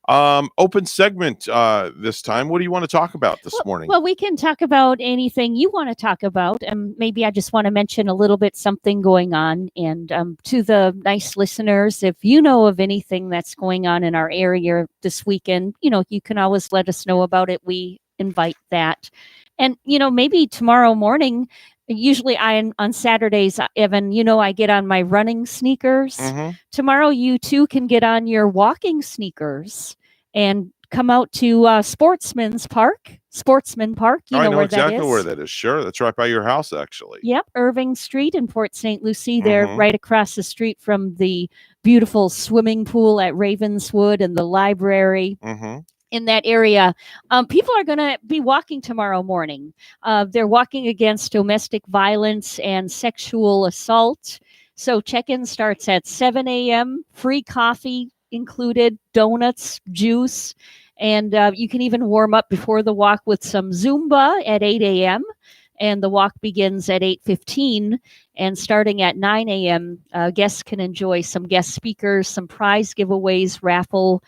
open segment this time. What do you want to talk about this morning? Well, we can talk about anything you want to talk about. Maybe I just want to mention a little bit something going on. And to the nice listeners, if you know of anything that's going on in our area this weekend, you can always let us know about it. We invite that. And, maybe tomorrow morning, usually on Saturdays, Evan, I get on my running sneakers. Mm-hmm. Tomorrow, you too can get on your walking sneakers and come out to Sportsman Park. You I know where exactly that is. where that is. Sure. That's right by your house, actually. Yep, Irving Street in Port St. Lucie. They're Mhm. right across the street from the beautiful swimming pool at Ravenswood and the library. Mm-hmm. In that area, people are going to be walking tomorrow morning. They're walking against domestic violence and sexual assault. So check-in starts at 7 a.m., free coffee included, donuts, juice, and you can even warm up before the walk with some Zumba at 8 a.m., and the walk begins at 8:15, and starting at 9 a.m., guests can enjoy some guest speakers, some prize giveaways, raffle,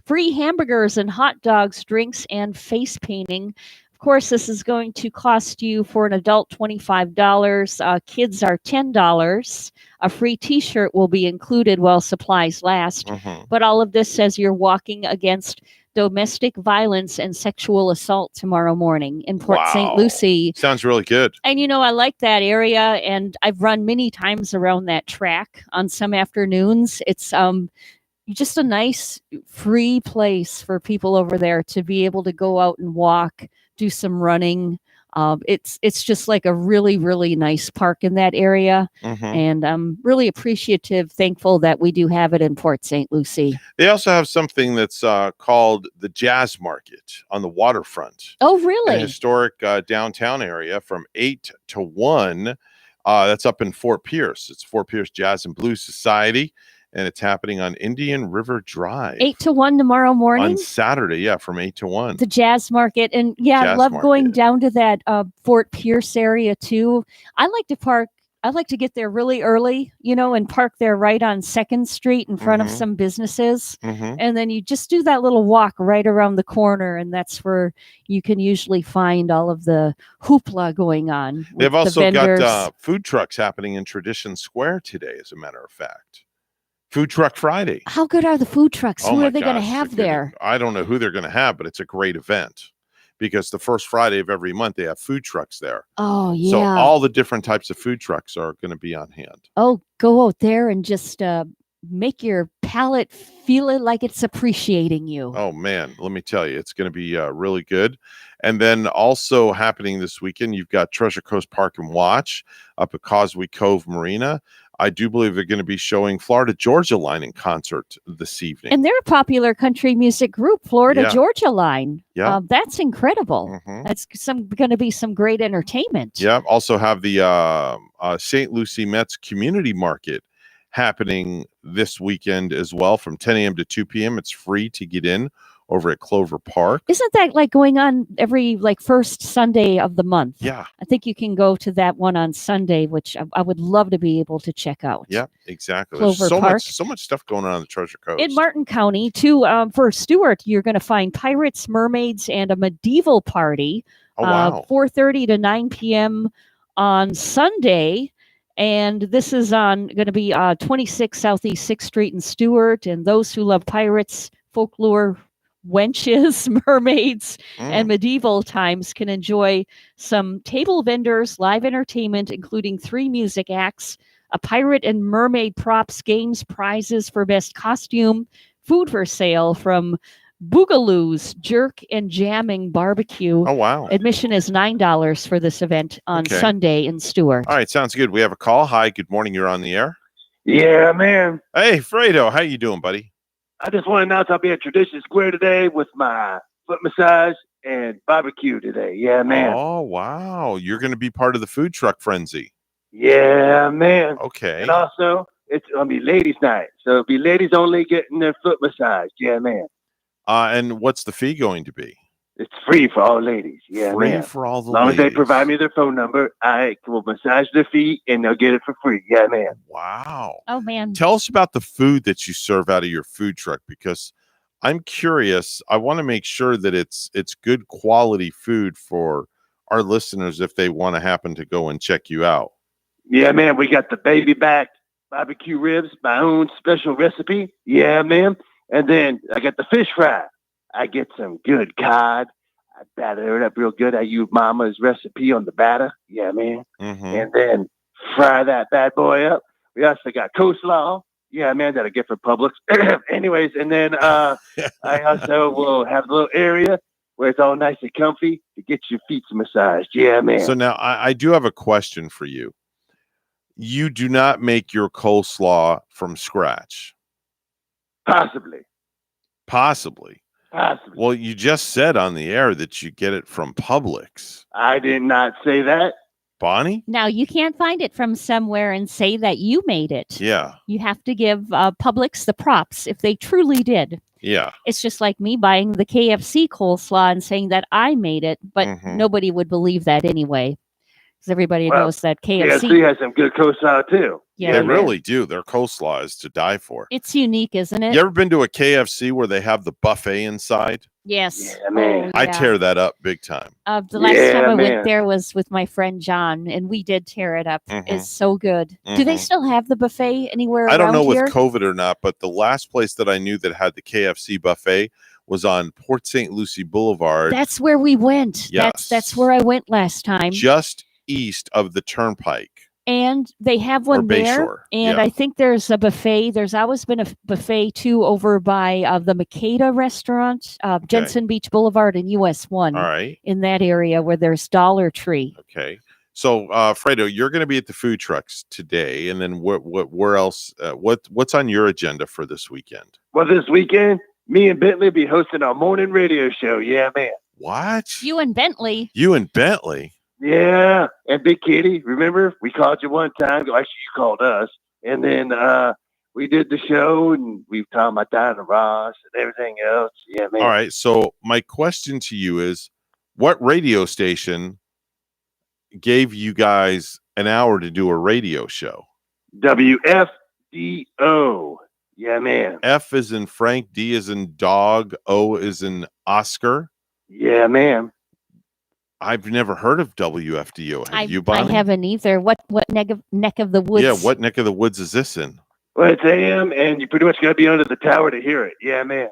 free hamburgers and hot dogs, drinks, and face painting. Of course, this is going to cost you for an adult $25. Kids are $10. A free T-shirt will be included while supplies last. Mm-hmm. But all of this says you're walking against domestic violence and sexual assault tomorrow morning in Port St. Lucie. Sounds really good. And, I like that area, and I've run many times around that track on some afternoons. It's just a nice free place for people over there to be able to go out and walk, do some running. It's just like a really, really nice park in that area. Mhm. And I'm really appreciative, thankful that we do have it in Port St. Lucie. They also have something that's called the Jazz Market on the waterfront. Oh, A really? historic downtown area from 8 to 1. That's up in Fort Pierce. It's Fort Pierce Jazz and Blues Society, and it's happening on Indian River Drive 8 to 1 tomorrow morning. on Saturday. Yeah, from 8 to 1. The Jazz Market. And I Jazz love going Market. down to that Fort Pierce area too. I like to get there really early, and park there right on 2nd Street in front of Mhm. some businesses. Mhm. And then you just do that little walk right around the corner. And that's where you can usually find all of the hoopla going on. with They've the also vendors. got food trucks happening in Tradition Square today, as a matter of fact. Food Truck Friday. How good are the food trucks? Oh Who my are they going to gosh, have they're there? good. I don't know who they're going to have, but it's a great event because the first Friday of every month they have food trucks there. Oh, yeah. So all the different types of food trucks are going to be on hand. Oh, go out there and just make your palate feel it like it's appreciating you. Oh man, let me tell you, it's going to be really good. And then also happening this weekend, you've got Treasure Coast Park and Watch up at Causeway Cove Marina. I do believe they're going to be showing Florida Georgia Line in concert this evening. And they're a popular country music group, Florida Yeah. Georgia Line. Yeah. That's incredible. Mhm. That's going to be some great entertainment. Yeah. Also have the St. Lucie Mets Community Market happening this weekend as well from 10 a.m. to 2 p.m. It's free to get in over at Clover Park. Isn't that like going on every first Sunday of the month? Yeah. I think you can go to that one on Sunday, which I would love to be able to check out. Yeah, exactly. Clover There's Park. so much stuff going on the Treasure Coast. In Martin County, too, for Stewart, you're going to find pirates, mermaids, and a medieval party. Oh, wow. 4:30 to 9 p.m. on Sunday. And this is going to be 26 Southeast 6th Street in Stewart. And those who love pirates, folklore, wenches, mermaids, and medieval times can enjoy some table vendors, live entertainment, including 3 music acts, a pirate and mermaid props, games, prizes for best costume, food for sale from Boogaloo's Jerk and Jamming Barbecue. Oh, wow. Admission is $9 for this event on Sunday in Stewart. All right, sounds good. We have a call. Hi, good morning. You're on the air. Yeah, man. Hey, Fredo, how you doing, buddy? I just want to announce I'll be at Tradition Square today with my foot massage and barbecue today. Yeah, man. Oh, wow. You're going to be part of the food truck frenzy. Yeah, man. Okay. And also, it's going to be ladies' night. So it'll be ladies only getting their foot massage. Yeah, man. And what's the fee going to be? It's free for all ladies. Yeah, Free man. for all the As long as they ladies. provide me their phone number, I will massage their feet and they'll get it for free. Yeah, man. Wow. Oh, man. Tell us about the food that you serve out of your food truck, because I'm curious. I want to make sure that it's good quality food for our listeners if they want to happen to go and check you out. Yeah, man. We got the baby back barbecue ribs, my own special recipe. Yeah, man. And then I got the fish fry. I get some good cod. I batter it up real good. I use Mama's recipe on the batter. Yeah, man. And then fry that bad boy up. We also got coleslaw. Yeah, man, that I get from Publix. Anyways, and then I also will have a little area where it's all nice and comfy to get your feet massaged. Yeah, man. So now I do have a question for you. You do not make your coleslaw from scratch. Possibly. Possibly. Well, you just said on the air that you get it from Publix. I did not say that. Bonnie? Now, you can't find it from somewhere and say that you made it. Yeah. You have to give Publix the props if they truly did. Yeah. It's just like me buying the KFC coleslaw and saying that I made it, but nobody would believe that anyway. Because everybody knows that KFC has some good coleslaw too. Yeah, they man. really do. Their coleslaw is to die for. It's unique, isn't it? You ever been to a KFC where they have the buffet inside? Yes. Yeah, man. I tear that up big time. The last time I went there was with my friend John, and we did tear it up. It's so good. Do they still have the buffet anywhere I don't know around here? with COVID or not, but the last place that I knew that had the KFC buffet was on Port St. Lucie Boulevard. That's where we went. Yes. That's where I went last time. Just east of the Turnpike. And they have one there. Bayshore. And Yeah. I think there's a buffet. There's always been a buffet too over by the Makeda restaurant, Jensen Beach Boulevard and US 1. All right. In that area where there's Dollar Tree. Okay. So, Fredo, you're going to be at the food trucks today, and then where else? What's on your agenda for this weekend? Well, this weekend, me and Bentley be hosting our morning radio show. Yeah, man. What? You and Bentley. You and Bentley? Yeah, and Big Kitty, remember? We called you one time. Actually, you called us. And then we did the show, and we were talking about Diana Ross and everything else. Yeah, man. All right. So my question to you is, what radio station gave you guys an hour to do a radio show? WFDO. Yeah, man. F is in Frank, D is in dog, O is in Oscar. Yeah, man. I've never heard of WFDO. Have you, I Bonnie? haven't either. What neck of the woods? Yeah, what neck of the woods is this in? Well, it's AM, and you pretty much got to be under the tower to hear it. Yeah, man.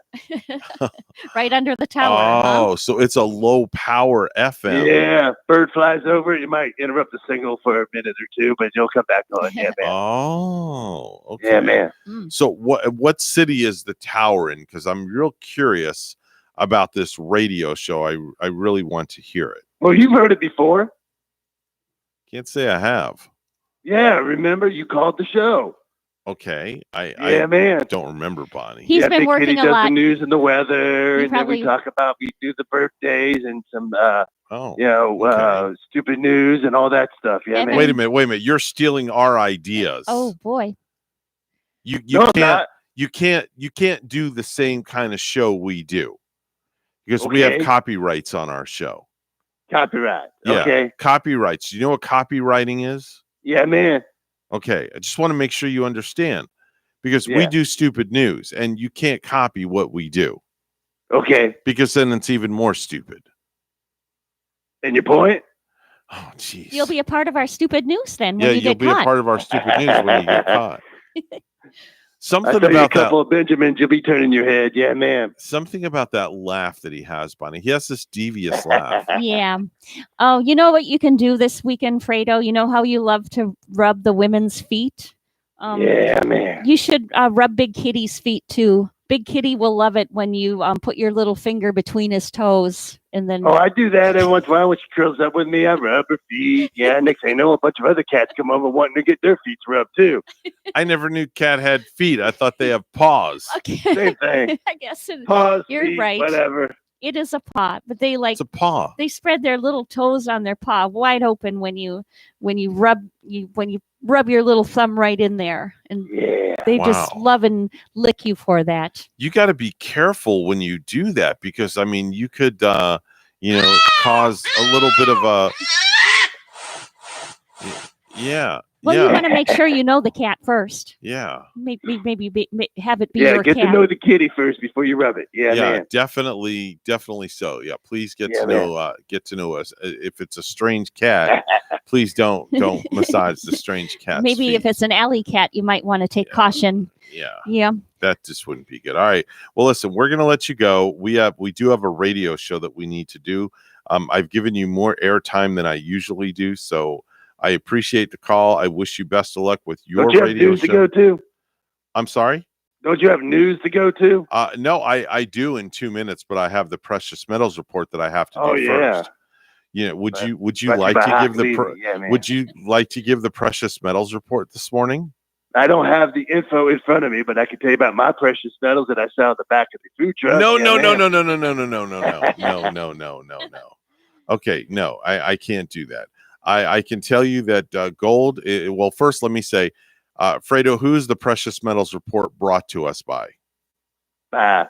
Right under the tower. Oh, so it's a low power FM. Yeah, bird flies over. You might interrupt the signal for a minute or two, but you'll come back on. Yeah, man. Oh, okay. Yeah, man. So what city is the tower in? Because I'm real curious about this radio show. I really want to hear it. Well, you've heard it before. Can't say I have. Yeah, remember you called the show. Okay. Yeah, I man. don't remember, Bonnie. He's been Big working Kitty a does lot. the news and the weather, He and then we probably- talk about we do the birthdays and some okay. stupid news and all that stuff. Yeah, man. Wait a minute. You're stealing our ideas. Oh boy. You No, I'm can't not. you can't do the same kind of show we do. Because we have Okay. copyrights on our show. Copyright. Yeah. Okay. Copyrights. You know what copywriting is? Yeah, man. Okay. I just want to make sure you understand. Because we Yeah. do stupid news and you can't copy what we do. Okay. Because then it's even more stupid. And your point? Oh, jeez. You'll be a part of our stupid news then when Yeah, you you'll get be caught. a part of our stupid news when you get caught. Something I tell you a about that. couple of Benjamins, you'll be turning your head. Yeah, man. Something about that laugh that he has, Bonnie. He has this devious laugh. Yeah. Oh, you know what you can do this weekend, Fredo? You know how you love to rub the women's feet? Yeah, man. You should rub Big Kitty's feet too. Big Kitty will love it when you put your little finger between his toes and then. Oh, I do that every once in a while when she curls up with me. I rub her feet. Yeah, next thing I know, a bunch of other cats come over wanting to get their feet rubbed too. I never knew cat had feet. I thought they have paws. Okay. Same thing. I guess Paws, you're feet, right. whatever. It is a paw, but they like It's a paw. they spread their little toes on their paw wide open when you rub your little thumb right in there, and they just Wow. love and lick you for that. You got to be careful when you do that because, I mean, you could, cause a little bit of a. Yeah. Well, yeah. you want to make sure you know the cat first. Yeah. Maybe have it be Yeah, your get cat. to know the kitty first before you rub it. Yeah, man. definitely so. Yeah, please get Yeah, to know us. If it's a strange cat, please don't massage the strange cat. Maybe if it's an alley cat, you might want to take caution. Yeah. Yeah. That just wouldn't be good. All right. Well, listen, we're gonna let you go. We do have a radio show that we need to do. I've given you more airtime than I usually do, so I appreciate the call. I wish you best of luck with your Don't you have radio news show. to go to? I'm sorry? Don't you have news to go to? No, I do in 2 minutes, but I have the precious metals report that I have to do Oh, yeah. first. You know, would you That's like about to hot give the leaving. Yeah, man. would you like to give the precious metals report this morning? I don't have the info in front of me, but I can tell you about my precious metals that I sell at the back of the food truck. No. Okay, no, I can't do that. I can tell you that gold. Well, first, let me say, Fredo, who is the precious metals report brought to us by? Frank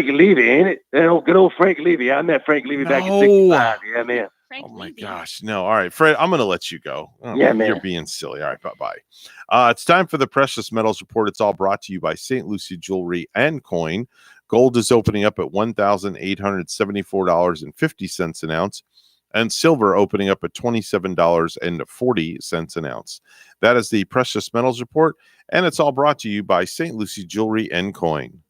Levy, ain't it? Good old Frank Levy. I met Frank Levy back in No. 65. Yeah, man. Oh my gosh, no! All right, Fred, I'm going to let you go. Oh, Yeah, man. You're being silly. All right, bye. It's time for the precious metals report. It's all brought to you by St. Lucie Jewelry and Coin. Gold is opening up at $1,874.50 an ounce, and silver opening up at $27.40 an ounce. That is the precious metals report, and it's all brought to you by St. Lucie Jewelry and Coin.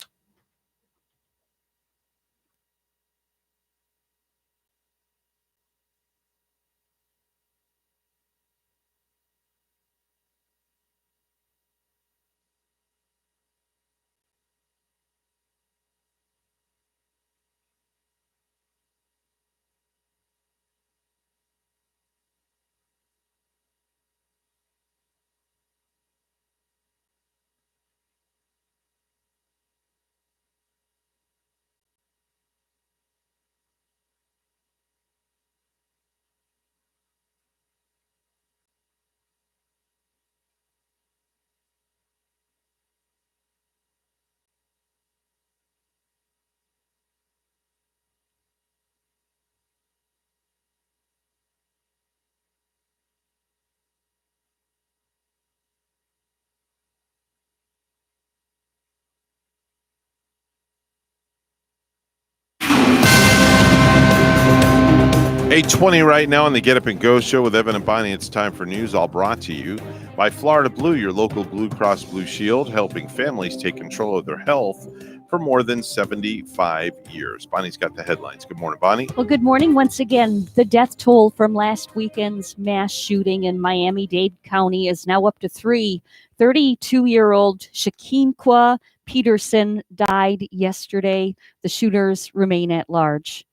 $8:20 right now on the Get Up and Go show with Evan and Bonnie. It's time for news, all brought to you by Florida Blue, your local Blue Cross Blue Shield, helping families take control of their health for more than 75 years. Bonnie's got the headlines. Good morning, Bonnie. Well, good morning once again. The death toll from last weekend's mass shooting in Miami-Dade County is now up to 3. 32-year-old Shaquinqua Peterson died yesterday. The shooters remain at large.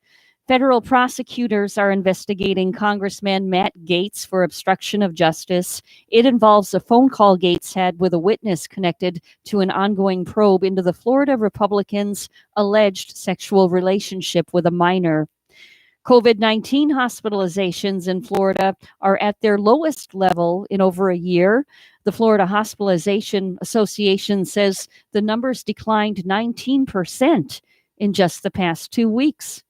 Federal prosecutors are investigating Congressman Matt Gaetz for obstruction of justice. It involves a phone call Gaetz had with a witness connected to an ongoing probe into the Florida Republicans' alleged sexual relationship with a minor. COVID-19 hospitalizations in Florida are at their lowest level in over a year. The Florida Hospitalization Association says the numbers declined 19% in just the past 2 weeks.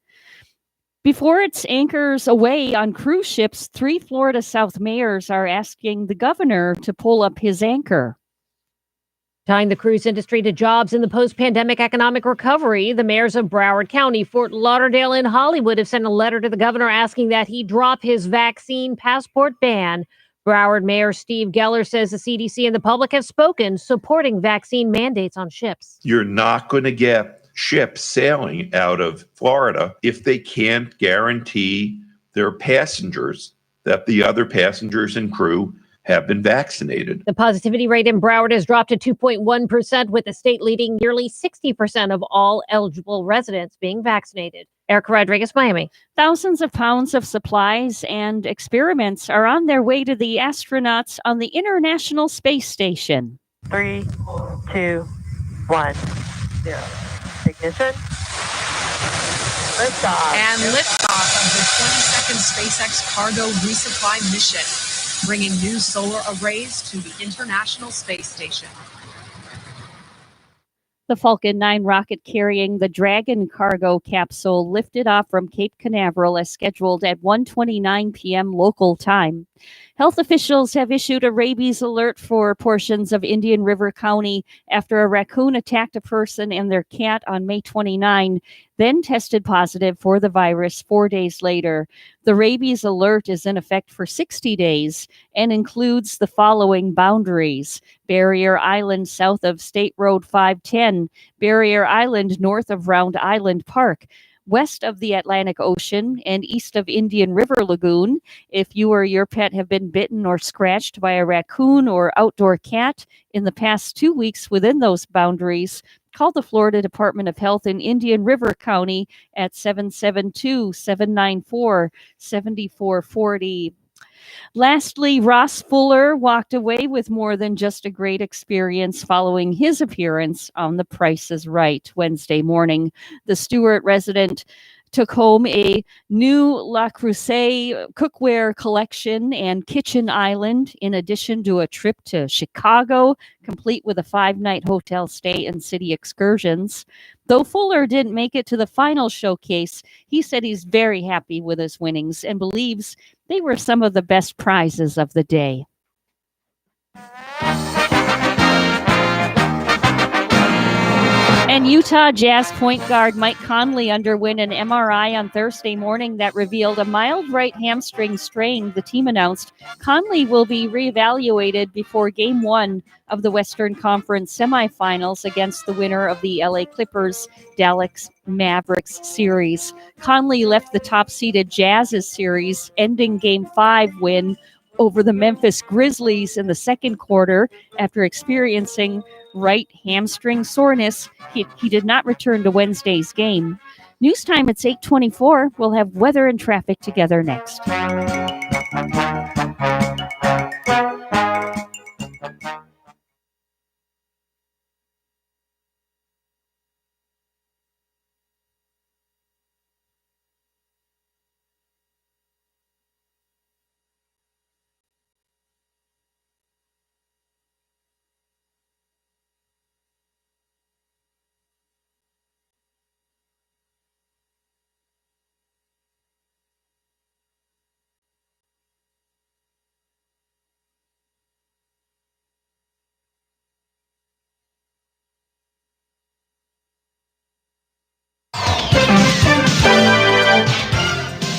Before its anchors away on cruise ships, 3 Florida South mayors are asking the governor to pull up his anchor. Tying the cruise industry to jobs in the post-pandemic economic recovery, the mayors of Broward County, Fort Lauderdale, and Hollywood have sent a letter to the governor asking that he drop his vaccine passport ban. Broward Mayor Steve Geller says the CDC and the public have spoken, supporting vaccine mandates on ships. You're not going to get ships sailing out of Florida if they can't guarantee their passengers that the other passengers and crew have been vaccinated. The positivity rate in Broward has dropped to 2.1%, with the state leading nearly 60% of all eligible residents being vaccinated. Erica Rodriguez, Miami. Thousands of pounds of supplies and experiments are on their way to the astronauts on the International Space Station. 3, 2, 1, 0. Ignition. Liftoff. And liftoff of the 22nd SpaceX cargo resupply mission, bringing new solar arrays to the International Space Station. The Falcon 9 rocket carrying the Dragon cargo capsule lifted off from Cape Canaveral as scheduled at 1:29 p.m. local time. Health officials have issued a rabies alert for portions of Indian River County after a raccoon attacked a person and their cat on May 29, then tested positive for the virus 4 days later. The rabies alert is in effect for 60 days and includes the following boundaries: Barrier Island south of State Road 510, Barrier Island north of Round Island Park, west of the Atlantic Ocean, and east of Indian River Lagoon. If you or your pet have been bitten or scratched by a raccoon or outdoor cat in the past 2 weeks within those boundaries, call the Florida Department of Health in Indian River County at 772-794-7440. Lastly, Ross Fuller walked away with more than just a great experience following his appearance on The Price is Right Wednesday morning. The Stewart resident took home a new Le Creuset cookware collection and kitchen island, in addition to a trip to Chicago, complete with a 5-night hotel stay and city excursions. Though Fuller didn't make it to the final showcase, he said he's very happy with his winnings and believes they were some of the best prizes of the day. And Utah Jazz point guard Mike Conley underwent an MRI on Thursday morning that revealed a mild right hamstring strain. The team announced Conley will be reevaluated before Game 1 of the Western Conference semifinals against the winner of the LA Clippers Dallas Mavericks series. Conley left the top-seeded Jazz's series, ending Game 5 win over the Memphis Grizzlies in the second quarter after experiencing right hamstring soreness. He did not return to Wednesday's game. News time, it's 8:24. We'll have weather and traffic together next.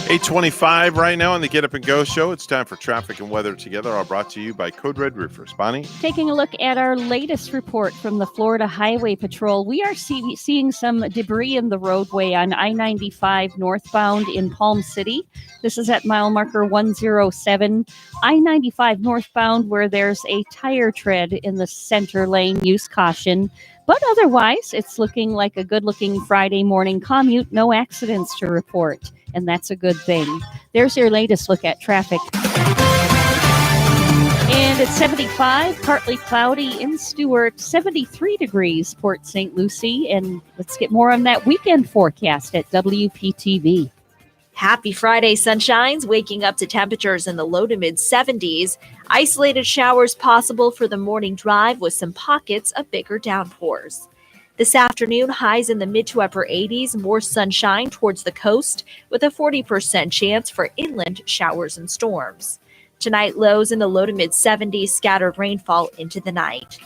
$8:25 right now on the Get Up and Go show. It's time for traffic and weather together, all brought to you by Code Red Roofers. Bonnie? Taking a look at our latest report from the Florida Highway Patrol, we are seeing some debris in the roadway on I-95 northbound in Palm City. This is at mile marker 107. I-95 northbound, where there's a tire tread in the center lane. Use caution. But otherwise, it's looking like a good-looking Friday morning commute. No accidents to report, and that's a good thing. There's your latest look at traffic. And it's 75, partly cloudy in Stewart, 73 degrees, Port St. Lucie. And let's get more on that weekend forecast at WPTV. Happy Friday, sunshines, waking up to temperatures in the low to mid 70s. Isolated showers possible for the morning drive with some pockets of bigger downpours. This afternoon, highs in the mid to upper 80s, more sunshine towards the coast with a 40% chance for inland showers and storms. Tonight, lows in the low to mid 70s, scattered rainfall into the night.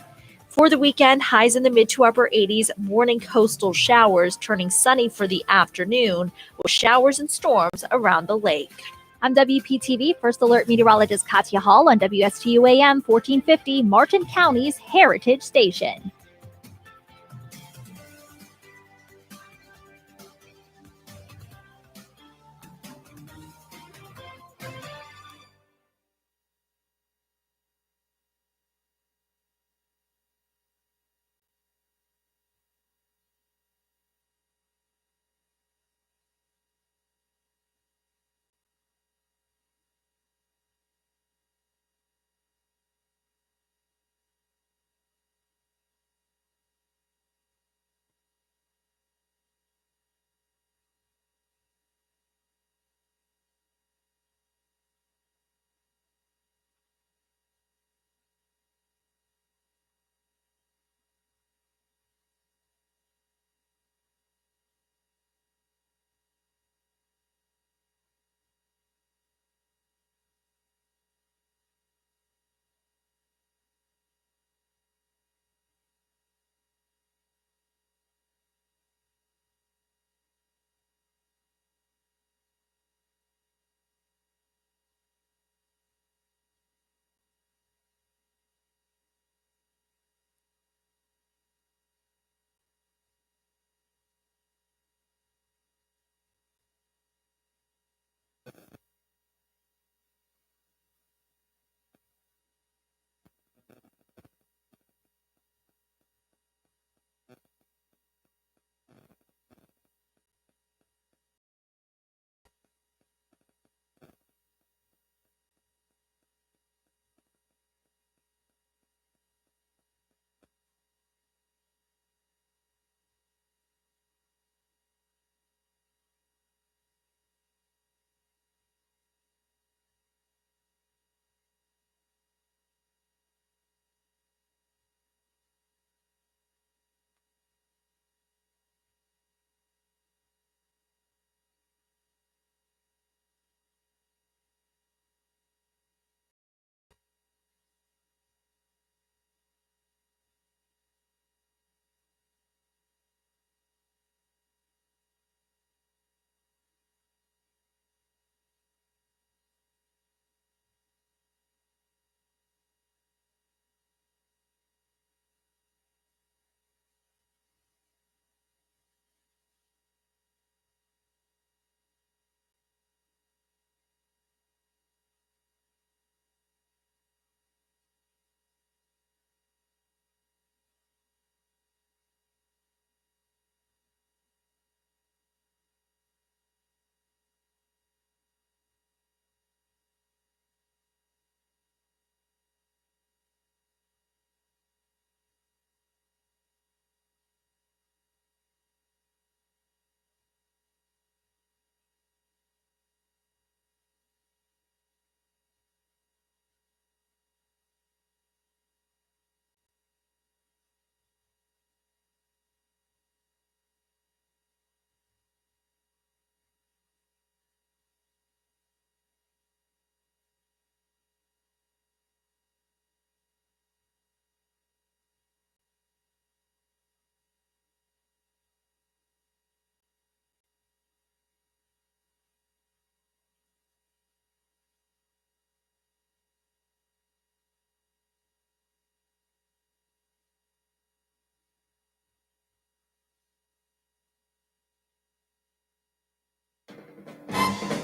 For the weekend, highs in the mid to upper 80s, morning coastal showers turning sunny for the afternoon, with showers and storms around the lake. I'm WPTV First Alert Meteorologist Katya Hall on WSTU AM 1450, Martin County's Heritage Station.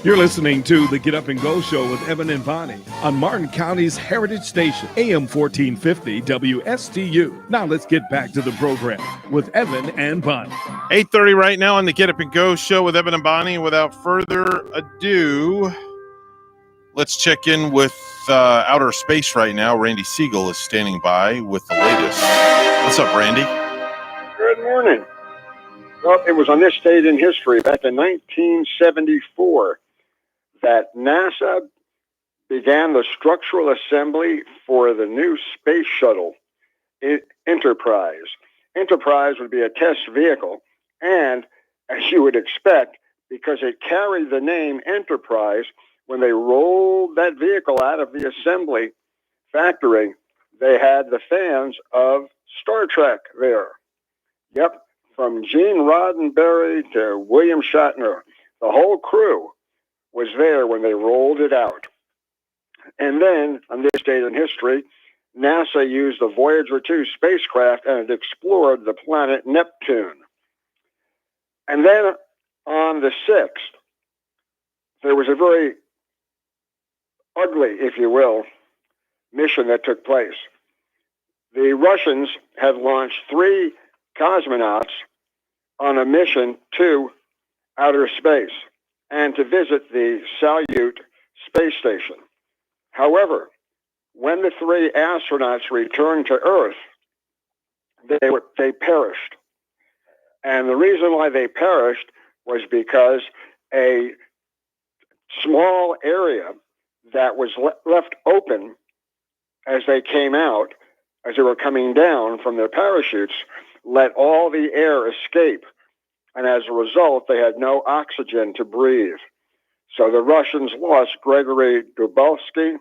You're listening to the Get Up and Go Show with Evan and Bonnie on Martin County's Heritage Station, AM 1450 WSTU. Now let's get back to the program with Evan and Bonnie. 8:30 right now on the Get Up and Go Show with Evan and Bonnie. Without further ado, let's check in with outer space right now. Randy Siegel is standing by with the latest. What's up, Randy? Good morning. Well, it was on this date in history, back in 1974, that NASA began the structural assembly for the new space shuttle, Enterprise. Enterprise would be a test vehicle, and as you would expect, because it carried the name Enterprise, when they rolled that vehicle out of the assembly factory, they had the fans of Star Trek there. Yep, from Gene Roddenberry to William Shatner, the whole crew was there when they rolled it out. And then, on this date in history, NASA used the Voyager 2 spacecraft and it explored the planet Neptune. And then on the 6th, there was a very ugly, if you will, mission that took place. The Russians had launched 3 cosmonauts on a mission to outer space and to visit the Salyut space station. However, when the 3 astronauts returned to Earth, they perished. And the reason why they perished was because a small area that was left open as they came out, as they were coming down from their parachutes, let all the air escape. And as a result, they had no oxygen to breathe. So the Russians lost Gregory Dubovsky,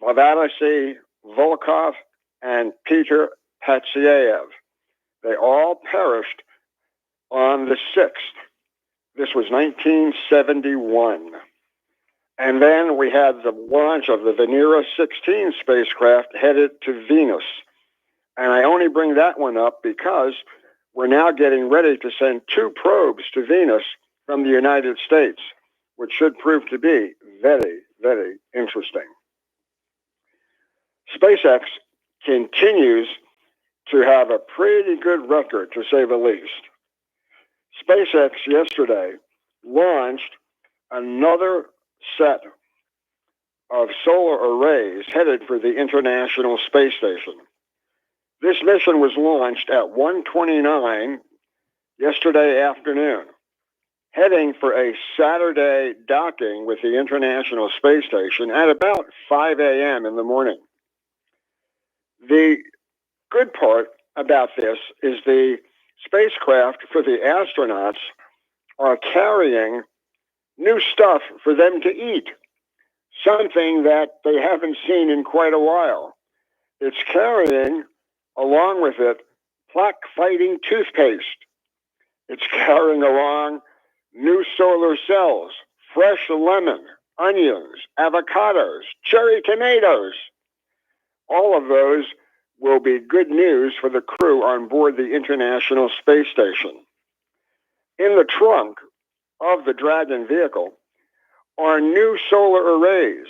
Vladimir Volkov, and Peter Patsayev. They all perished on the 6th. This was 1971. And then we had the launch of the Venera 16 spacecraft headed to Venus. And I only bring that one up because we're now getting ready to send 2 probes to Venus from the United States, which should prove to be very, very interesting. SpaceX continues to have a pretty good record, to say the least. SpaceX yesterday launched another set of solar arrays headed for the International Space Station. This mission was launched at 1:29 yesterday afternoon, heading for a Saturday docking with the International Space Station at about 5 a.m. in the morning. The good part about this is the spacecraft for the astronauts are carrying new stuff for them to eat, something that they haven't seen in quite a while. It's carrying, along with it, plaque-fighting toothpaste. It's carrying along new solar cells, fresh lemon, onions, avocados, cherry tomatoes. All of those will be good news for the crew on board the International Space Station. In the trunk of the Dragon vehicle are new solar arrays,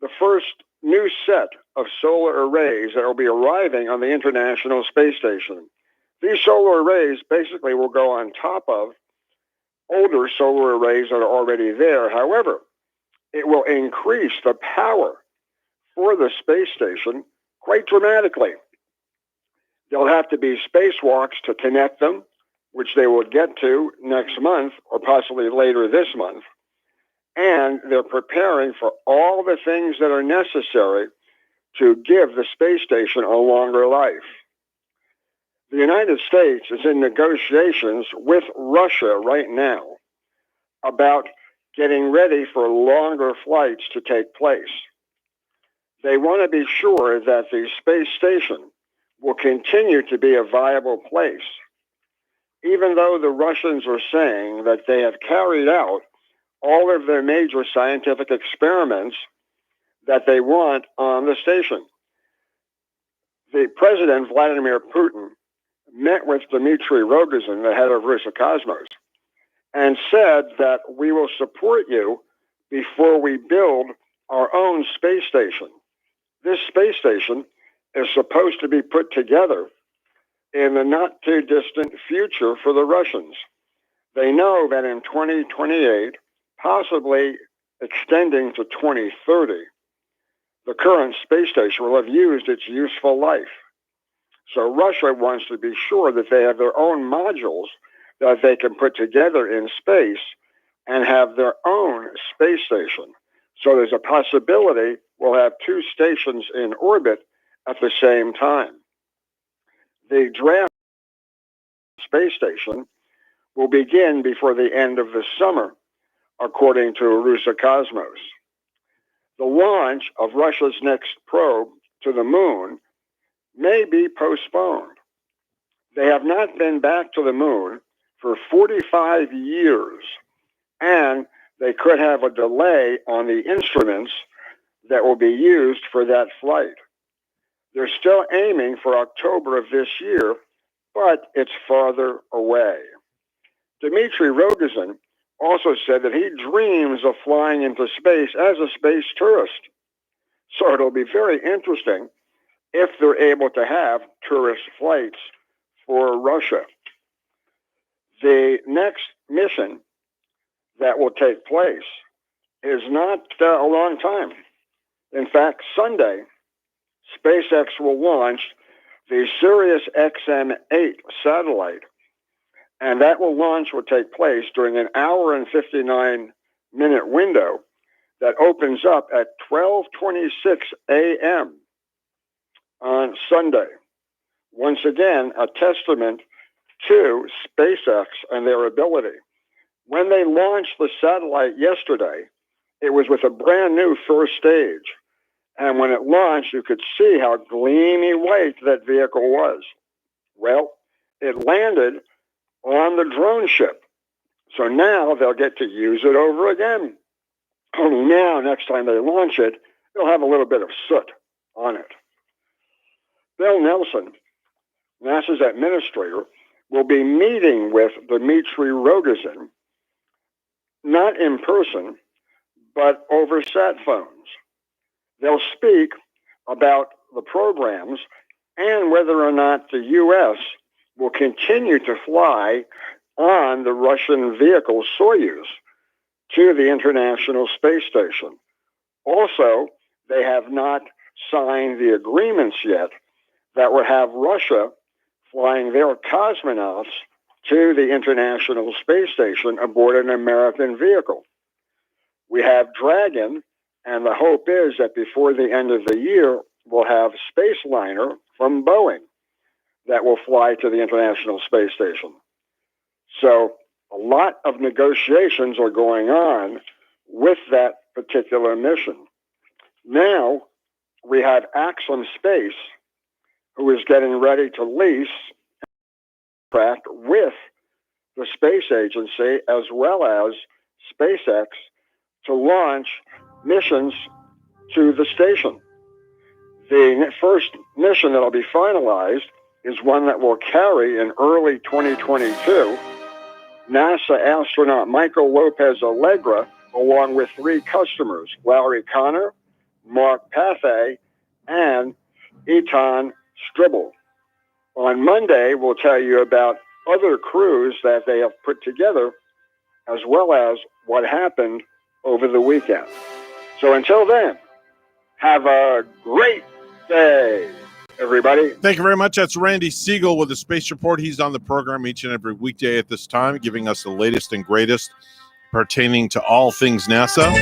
the first new set of solar arrays that will be arriving on the International Space Station. These solar arrays basically will go on top of older solar arrays that are already there. However, it will increase the power for the space station quite dramatically. There'll have to be spacewalks to connect them, which they will get to next month or possibly later this month. And they're preparing for all the things that are necessary to give the space station a longer life. The United States is in negotiations with Russia right now about getting ready for longer flights to take place. They want to be sure that the space station will continue to be a viable place, even though the Russians are saying that they have carried out all of their major scientific experiments that they want on the station. The President, Vladimir Putin, met with Dmitry Rogozin, the head of Roscosmos, and said that we will support you before we build our own space station. This space station is supposed to be put together in the not too distant future for the Russians. They know that in 2028, possibly extending to 2030, the current space station will have used its useful life. So Russia wants to be sure that they have their own modules that they can put together in space and have their own space station. So there's a possibility we'll have 2 stations in orbit at the same time. The draft space station will begin before the end of the summer, according to Roscosmos. The launch of Russia's next probe to the moon may be postponed. They have not been back to the moon for 45 years, and they could have a delay on the instruments that will be used for that flight. They're still aiming for October of this year, but it's farther away. Dmitry Rogozin also said that he dreams of flying into space as a space tourist. So it'll be very interesting if they're able to have tourist flights for Russia. The next mission that will take place is not a long time. In fact, Sunday, SpaceX will launch the Sirius XM-8 satellite, and that launch will take place during an hour and 59-minute window that opens up at 12:26 a.m. on Sunday. Once again, a testament to SpaceX and their ability. When they launched the satellite yesterday, it was with a brand new first stage. And when it launched, you could see how gleamy white that vehicle was. Well, it landed on the drone ship. So now they'll get to use it over again. Only now, next time they launch it, it'll have a little bit of soot on it. Bill Nelson, NASA's administrator, will be meeting with Dmitry Rogozin, not in person, but over sat phones. They'll speak about the programs and whether or not the U.S. will continue to fly on the Russian vehicle Soyuz to the International Space Station. Also, they have not signed the agreements yet that would have Russia flying their cosmonauts to the International Space Station aboard an American vehicle. We have Dragon, and the hope is that before the end of the year, we'll have Spaceliner from Boeing that will fly to the International Space Station. So a lot of negotiations are going on with that particular mission. Now we have Axim Space, who is getting ready to lease a contract with the space agency as well as SpaceX to launch missions to the station. The first mission that will be finalized is one that will carry in early 2022 NASA astronaut Michael Lopez Allegra, along with 3 customers, Larry Connor, Mark Pathé, and Etan Stribble. On Monday, we'll tell you about other crews that they have put together, as well as what happened over the weekend. So until then, have a great day, everybody. Thank you very much. That's Randy Siegel with the Space Report. He's on the program each and every weekday at this time, giving us the latest and greatest pertaining to all things NASA.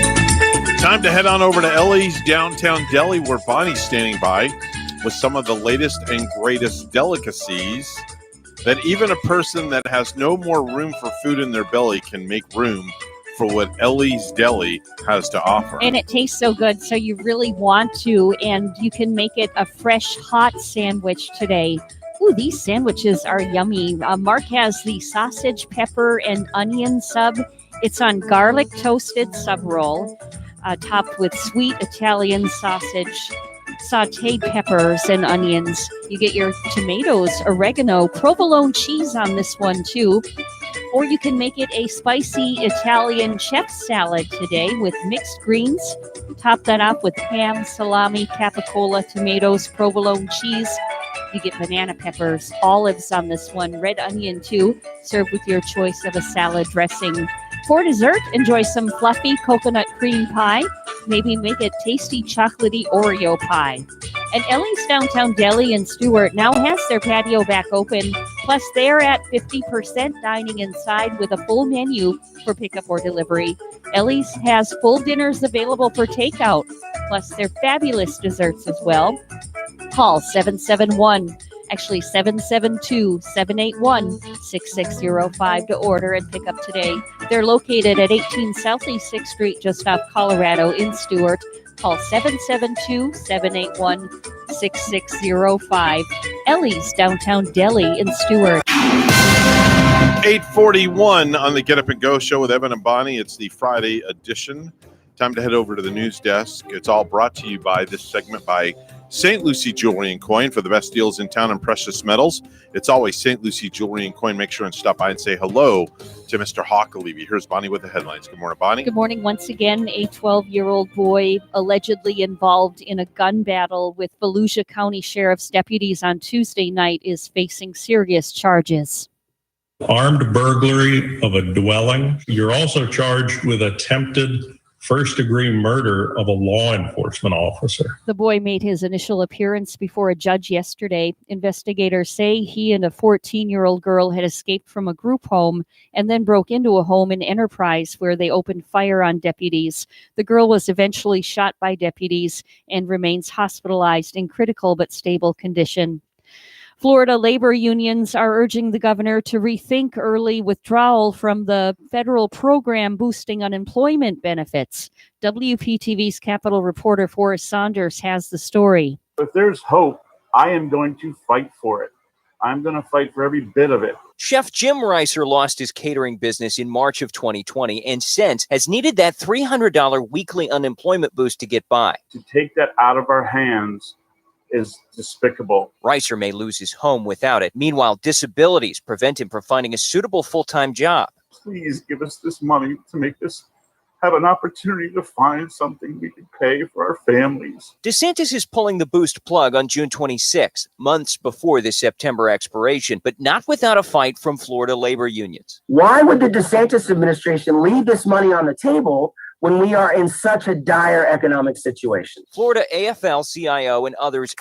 Time to head on over to Ellie's Downtown Deli, where Bonnie's standing by with some of the latest and greatest delicacies that even a person that has no more room for food in their belly can make room for what Ellie's Deli has to offer. And it tastes so good, so you really want to, and you can make it a fresh, hot sandwich today. Ooh, these sandwiches are yummy. Mark has the sausage, pepper, and onion sub. It's on garlic toasted sub roll, topped with sweet Italian sausage, sauteed peppers and onions. You get your tomatoes, oregano, provolone cheese on this one too. Or you can make it a spicy Italian chef salad today with mixed greens. Top that off with ham, salami, capicola, tomatoes, provolone cheese. You get banana peppers, olives on this one, red onion too. Serve with your choice of a salad dressing. For dessert, enjoy some fluffy coconut cream pie. Maybe make a tasty chocolatey Oreo pie. And Ellie's Downtown Deli in Stuart now has their patio back open. Plus, they're at 50% dining inside with a full menu for pickup or delivery. Ellie's has full dinners available for takeout, plus their fabulous desserts as well. Call 772-781-6605 to order and pick up today. They're located at 18 Southeast 6th Street, just off Colorado in Stuart. Call 772-781-6605. Ellie's Downtown Deli in Stewart. 8:41 on the Get Up and Go show with Evan and Bonnie. It's the Friday edition. Time to head over to the news desk. It's all brought to you by this segment by St. Lucie Jewelry and Coin for the best deals in town on precious metals. It's always St. Lucie Jewelry and Coin. Make sure and stop by and say hello to Mr. Hockalevy. Here's Bonnie with the headlines. Good morning, Bonnie. Good morning. Once again, a 12-year-old boy allegedly involved in a gun battle with Volusia County Sheriff's deputies on Tuesday night is facing serious charges. Armed burglary of a dwelling. You're also charged with attempted first-degree murder of a law enforcement officer. The boy made his initial appearance before a judge yesterday. Investigators say he and a 14-year-old girl had escaped from a group home and then broke into a home in Enterprise where they opened fire on deputies. The girl was eventually shot by deputies and remains hospitalized in critical but stable condition. Florida labor unions are urging the governor to rethink early withdrawal from the federal program boosting unemployment benefits. WPTV's Capitol reporter Forrest Saunders has the story. If there's hope, I am going to fight for it. I'm going to fight for every bit of it. Chef Jim Reiser lost his catering business in March of 2020 and since has needed that $300 weekly unemployment boost to get by. To take that out of our hands is despicable. Reiser may lose his home without it. Meanwhile, disabilities prevent him from finding a suitable full-time job. Please give us this money to make this have an opportunity to find something we can pay for our families. DeSantis is pulling the boost plug on June 26, months before the September expiration, but not without a fight from Florida labor unions. Why would the DeSantis administration leave this money on the table when we are in such a dire economic situation? Florida AFL-CIO and others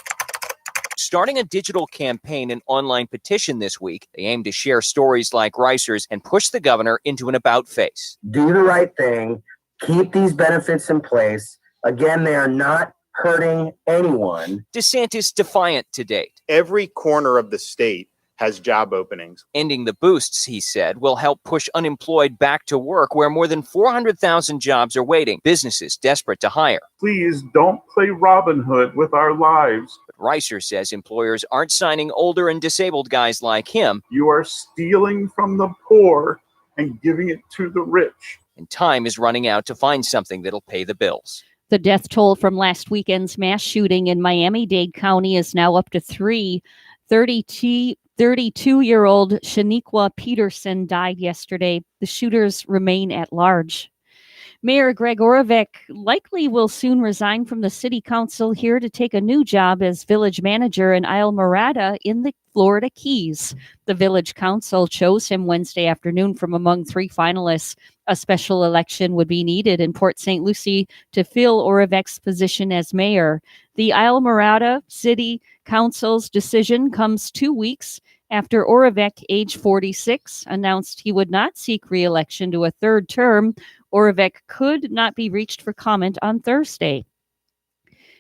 starting a digital campaign and online petition this week. They aim to share stories like Reiser's and push the governor into an about face. Do the right thing. Keep these benefits in place. Again, they are not hurting anyone. DeSantis defiant to date. Every corner of the state has job openings. Ending the boosts, he said, will help push unemployed back to work where more than 400,000 jobs are waiting. Businesses desperate to hire. Please don't play Robin Hood with our lives. But Reiser says employers aren't signing older and disabled guys like him. You are stealing from the poor and giving it to the rich. And time is running out to find something that'll pay the bills. The death toll from last weekend's mass shooting in Miami-Dade County is now up to 3. 32-year-old Shaniqua Peterson died yesterday. The shooters remain at large. Mayor Greg Oravec likely will soon resign from the city council here to take a new job as village manager in Islamorada in the Florida Keys. The village council chose him Wednesday afternoon from among 3 finalists. A special election would be needed in Port St. Lucie to fill Oravec's position as mayor. The Islamorada City Council's decision comes 2 weeks after Oravec, age 46, announced he would not seek re-election to a third term. Oravec could not be reached for comment on Thursday.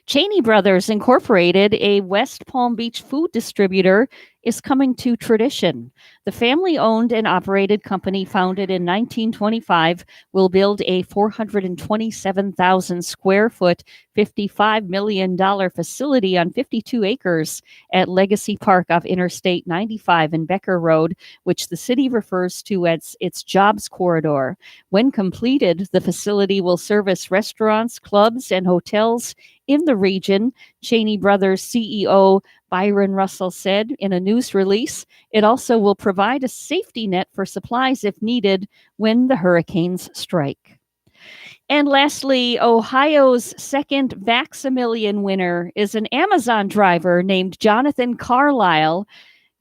Cheney Brothers Incorporated, a West Palm Beach food distributor, is coming to Tradition. The family-owned and operated company founded in 1925 will build a 427,000 square foot, $55 million facility on 52 acres at Legacy Park off Interstate 95 and Becker Road, which the city refers to as its jobs corridor. When completed, the facility will service restaurants, clubs, and hotels in the region, Cheney Brothers CEO Byron Russell said in a news release. It also will provide a safety net for supplies if needed when the hurricanes strike. And lastly, Ohio's second Vax-A-Million winner is an Amazon driver named Jonathan Carlisle.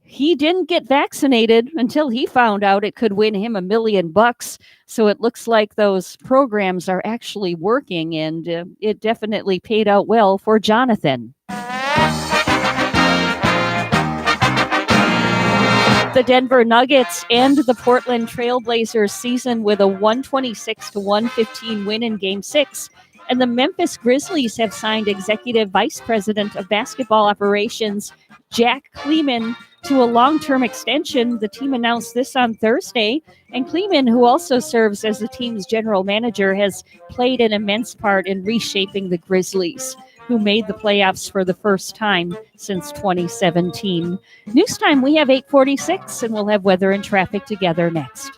He didn't get vaccinated until he found out it could win him $1 million. So it looks like those programs are actually working, and it definitely paid out well for Jonathan. The Denver Nuggets end the Portland Trailblazers season with a 126-115 win in Game 6. And the Memphis Grizzlies have signed Executive Vice President of Basketball Operations Jack Kleeman to a long-term extension. The team announced this on Thursday, and Kleeman, who also serves as the team's general manager, has played an immense part in reshaping the Grizzlies, who made the playoffs for the first time since 2017. News time, we have 8:46, and we'll have weather and traffic together next.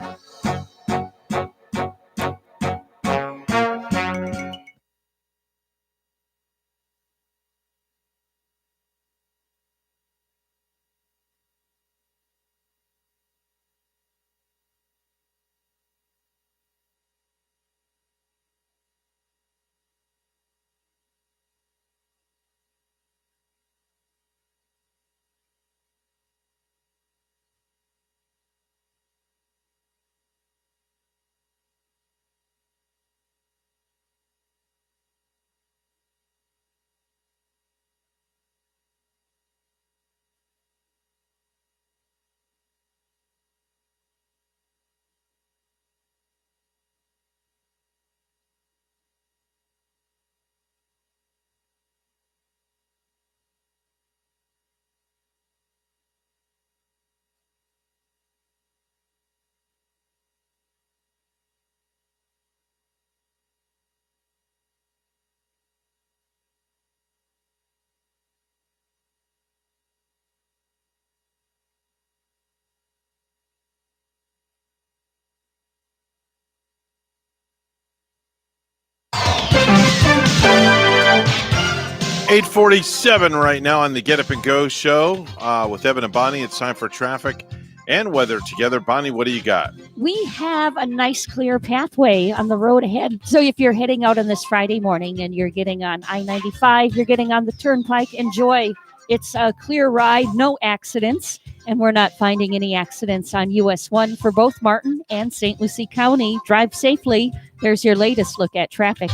$8:47 right now on the Get Up and Go show with Evan and Bonnie. It's time for traffic and weather together. Bonnie, what do you got? We have a nice clear pathway on the road ahead. So if you're heading out on this Friday morning and you're getting on I-95, you're getting on the Turnpike, enjoy. It's a clear ride, no accidents, and we're not finding any accidents on US 1 for both Martin and St. Lucie County. Drive safely. There's your latest look at traffic.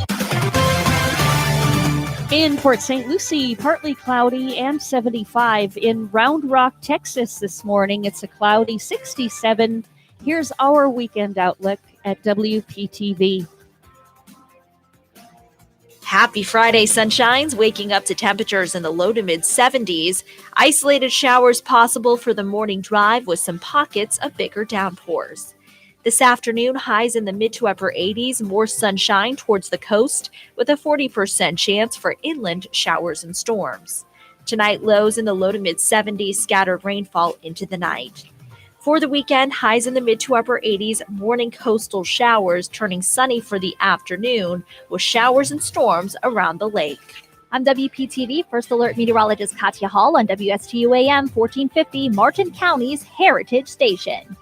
In Port St. Lucie, partly cloudy and 75. In Round Rock, Texas this morning, it's a cloudy 67. Here's our weekend outlook at WPTV. Happy Friday, sunshines, waking up to temperatures in the low to mid 70s. Isolated showers possible for the morning drive with some pockets of bigger downpours. This afternoon, highs in the mid to upper 80s, more sunshine towards the coast with a 40% chance for inland showers and storms. Tonight, lows in the low to mid 70s, scattered rainfall into the night. For the weekend, highs in the mid to upper 80s, morning coastal showers turning sunny for the afternoon with showers and storms around the lake. I'm WPTV First Alert Meteorologist Katya Hall on WSTU AM 1450, Martin County's Heritage Station.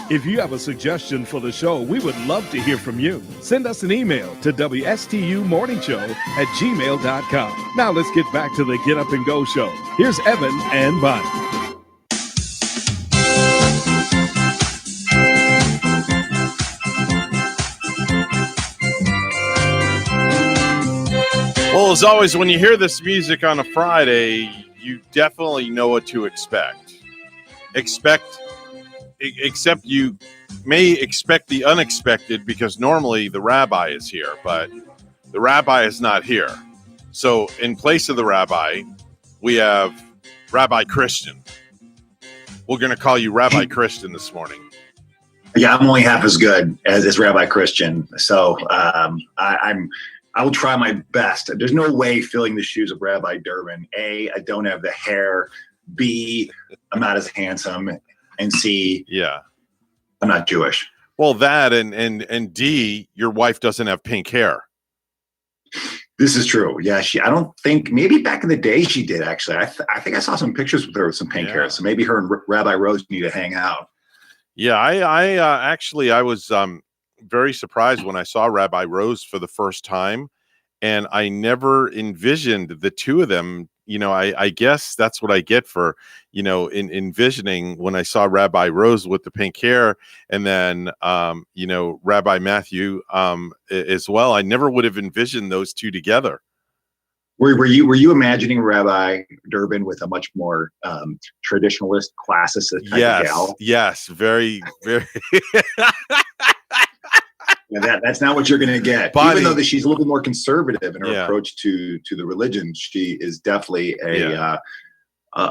If you have a suggestion for the show, we would love to hear from you. Send us an email to WSTUmorningshow@gmail.com. Now let's get back to the Get Up and Go show. Here's Evan and Bonnie. Well, as always, when you hear this music on a Friday, you definitely know what to expect. Except you may expect the unexpected, because normally the rabbi is here, but the rabbi is not here. So in place of the rabbi, we have Rabbi Christian. We're going to call you Rabbi Christian this morning. Yeah, I'm only half as good as Rabbi Christian. So I will try my best. There's no way filling the shoes of Rabbi Durbin. A, I don't have the hair. B, I'm not as handsome. And C, I'm not Jewish. Well, that and D, your wife doesn't have pink hair. This is true. Yeah, I don't think, maybe back in the day she did, actually. I think I saw some pictures with her with some pink hair. So maybe her and Rabbi Rose need to hang out. Yeah, I was very surprised when I saw Rabbi Rose for the first time, and I never envisioned the two of them. You know, I guess that's what I get for, in envisioning when I saw Rabbi Rose with the pink hair, and then, Rabbi Matthew as well. I never would have envisioned those two together. Were you imagining Rabbi Durbin with a much more traditionalist, classicist type of gal? Yes, very, very. That's not what you're going to get. Bonnie, even though she's a little bit more conservative in her approach to the religion, she is definitely a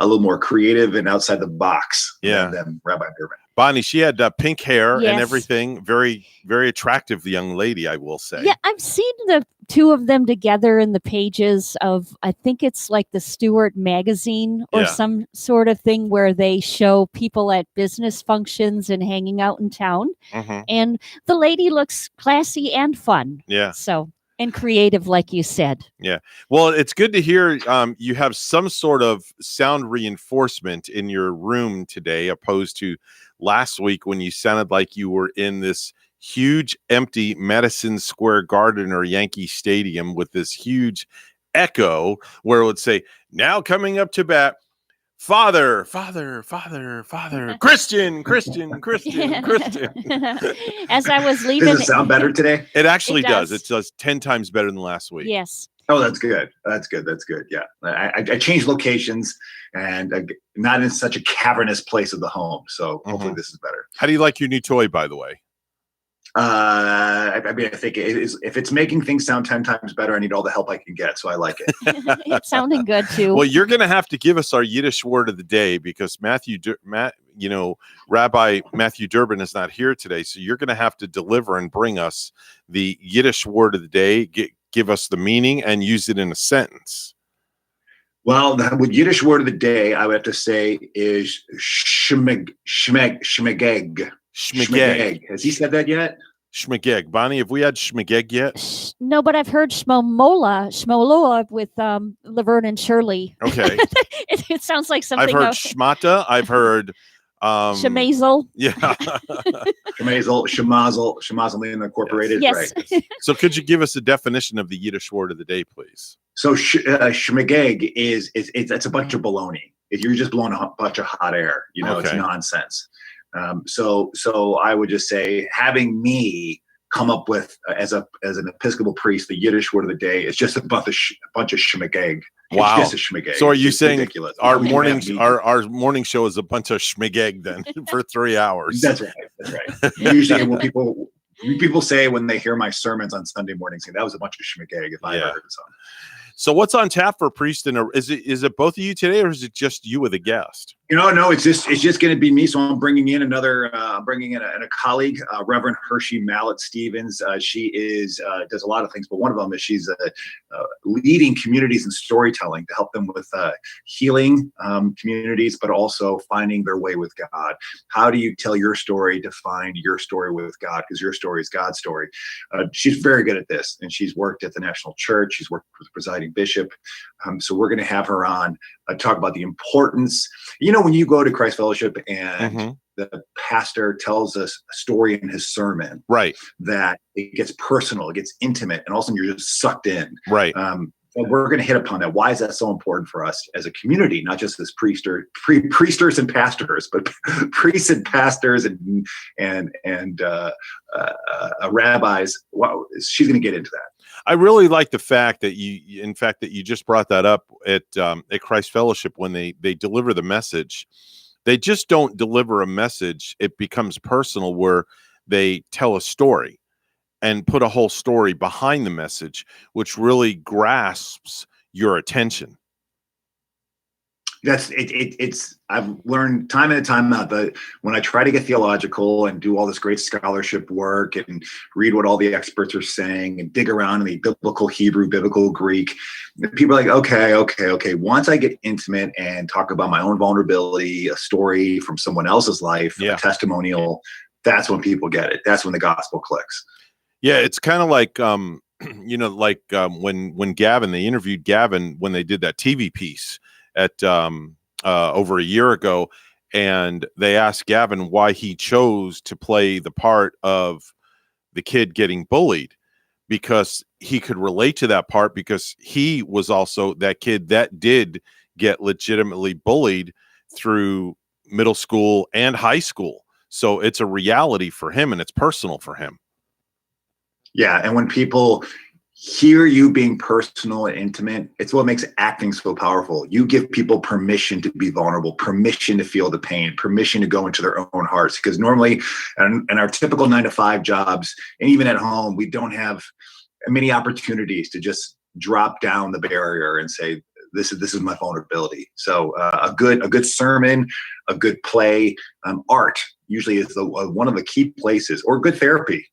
little more creative and outside the box than Rabbi Durbin. Bonnie, she had pink hair and everything. Very, very attractive, the young lady, I will say. Yeah, I've seen the two of them together in the pages of, I think it's like the Stewart magazine or some sort of thing where they show people at business functions and hanging out in town. Mm-hmm. And the lady looks classy and fun. Yeah. So, and creative, like you said. Yeah. Well, it's good to hear you have some sort of sound reinforcement in your room today, opposed to last week when you sounded like you were in this huge empty Madison Square Garden or Yankee Stadium with this huge echo where it would say, now coming up to bat, Father, Christian. As I was leaving. Does it sound better today? It actually does. It does 10 times better than last week. Yes. Oh, that's good. That's good. Yeah. I changed locations and not in such a cavernous place of the home. So hopefully this is better. How do you like your new toy, by the way? I think if it's making things sound 10 times better, I need all the help I can get. So I like it. It's sounding good too. Well, you're going to have to give us our Yiddish word of the day because Rabbi Matthew Durbin is not here today. So you're going to have to deliver and bring us the Yiddish word of the day, give us the meaning and use it in a sentence. Well, the Yiddish word of the day, I would have to say is shmegeg. Shmegeg. Has he said that yet? Shmegeg. Bonnie, have we had shmegeg yet? No, but I've heard shmola with Laverne and Shirley. Okay. it sounds like something. I've heard shmata. I've heard Shemazel. Yeah. Shemazel Incorporated. Yes. Right. So could you give us a definition of the Yiddish word of the day, please? So shmegeg it's a bunch of baloney. If you're just blowing a bunch of hot air, it's nonsense. So I would just say having me come up with as an Episcopal priest, the Yiddish word of the day is just a bunch of shmegeg. Wow. It's just a shmegeg. So are you saying ridiculous. our morning show is a bunch of shmegeg then for 3 hours? That's right. Usually when people say when they hear my sermons on Sunday mornings, that was a bunch of shmegeg if I ever heard some. So what's on tap for Priest? Is it both of you today, or is it just you with a guest? No, it's just going to be me. So I'm bringing in a colleague, Reverend Hershey Mallet Stevens. She does a lot of things, but one of them is she's leading communities in storytelling to help them with healing communities, but also finding their way with God. How do you tell your story to find your story with God? Because your story is God's story. She's very good at this, and she's worked at the National Church. She's worked with the presiding bishop. So we're going to have her on talk about the importance. when you go to Christ Fellowship and Mm-hmm. the pastor tells us a story in his sermon, Right. that it gets personal, it gets intimate, and all of a sudden you're just sucked in. Right. And we're going to hit upon that. Why is that so important for us as a community, not just as priesters and pastors, but priests and pastors and rabbis? Wow, she's going to get into that. I really like the fact that you just brought that up at Christ Fellowship when they deliver the message. They just don't deliver a message. It becomes personal, where they tell a story and put a whole story behind the message, which really grasps your attention. That's it's I've learned time and time out that when I try to get theological and do all this great scholarship work and read what all the experts are saying and dig around in the biblical Hebrew, biblical Greek, people are like, okay. Once I get intimate and talk about my own vulnerability, a story from someone else's life, a testimonial, that's when people get it. That's when the gospel clicks. Yeah, it's kind of like when Gavin, they interviewed Gavin when they did that TV piece at over a year ago, and they asked Gavin why he chose to play the part of the kid getting bullied, because he could relate to that part, because he was also that kid that did get legitimately bullied through middle school and high school. So it's a reality for him, and it's personal for him. Yeah, and when people hear you being personal and intimate, it's what makes acting so powerful. You give people permission to be vulnerable, permission to feel the pain, permission to go into their own hearts. Because normally in our typical 9-to-5 jobs, and even at home, we don't have many opportunities to just drop down the barrier and say, this is my vulnerability. So a good sermon, a good play, art usually is one of the key places, or good therapy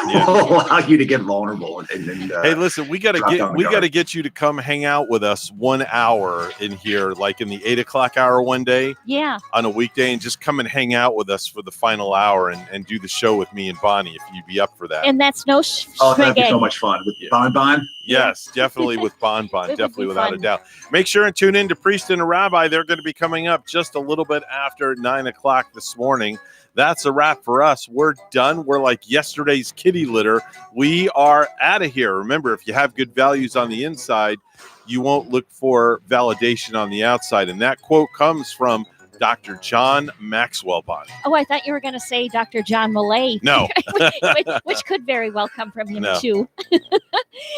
will allow you to get vulnerable. And hey, listen, we got to get you to come hang out with us 1 hour in here, like in the 8:00 hour one day. Yeah. On a weekday, and just come and hang out with us for the final hour and do the show with me and Bonnie, if you'd be up for that. And that's no oh, that'd be so much fun with Bon. Yes, definitely with Bon. It would Definitely, be without fun. a doubt. Make sure and tune in to Priest and a Rabbi. They're going to be coming up just a little bit after 9:00 this morning. That's a wrap for us. We're done. We're like yesterday's kitty litter. We are out of here. Remember, if you have good values on the inside, you won't look for validation on the outside. And that quote comes from Dr. John Maxwell, Bonnie. Oh, I thought you were going to say Dr. John Millay. No. which could very well come from him, No. too.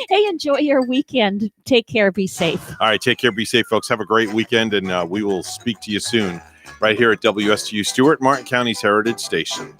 Hey, enjoy your weekend. Take care. Be safe. All right. Take care. Be safe, folks. Have a great weekend, and we will speak to you soon right here at WSTU Stewart, Martin County's Heritage Station.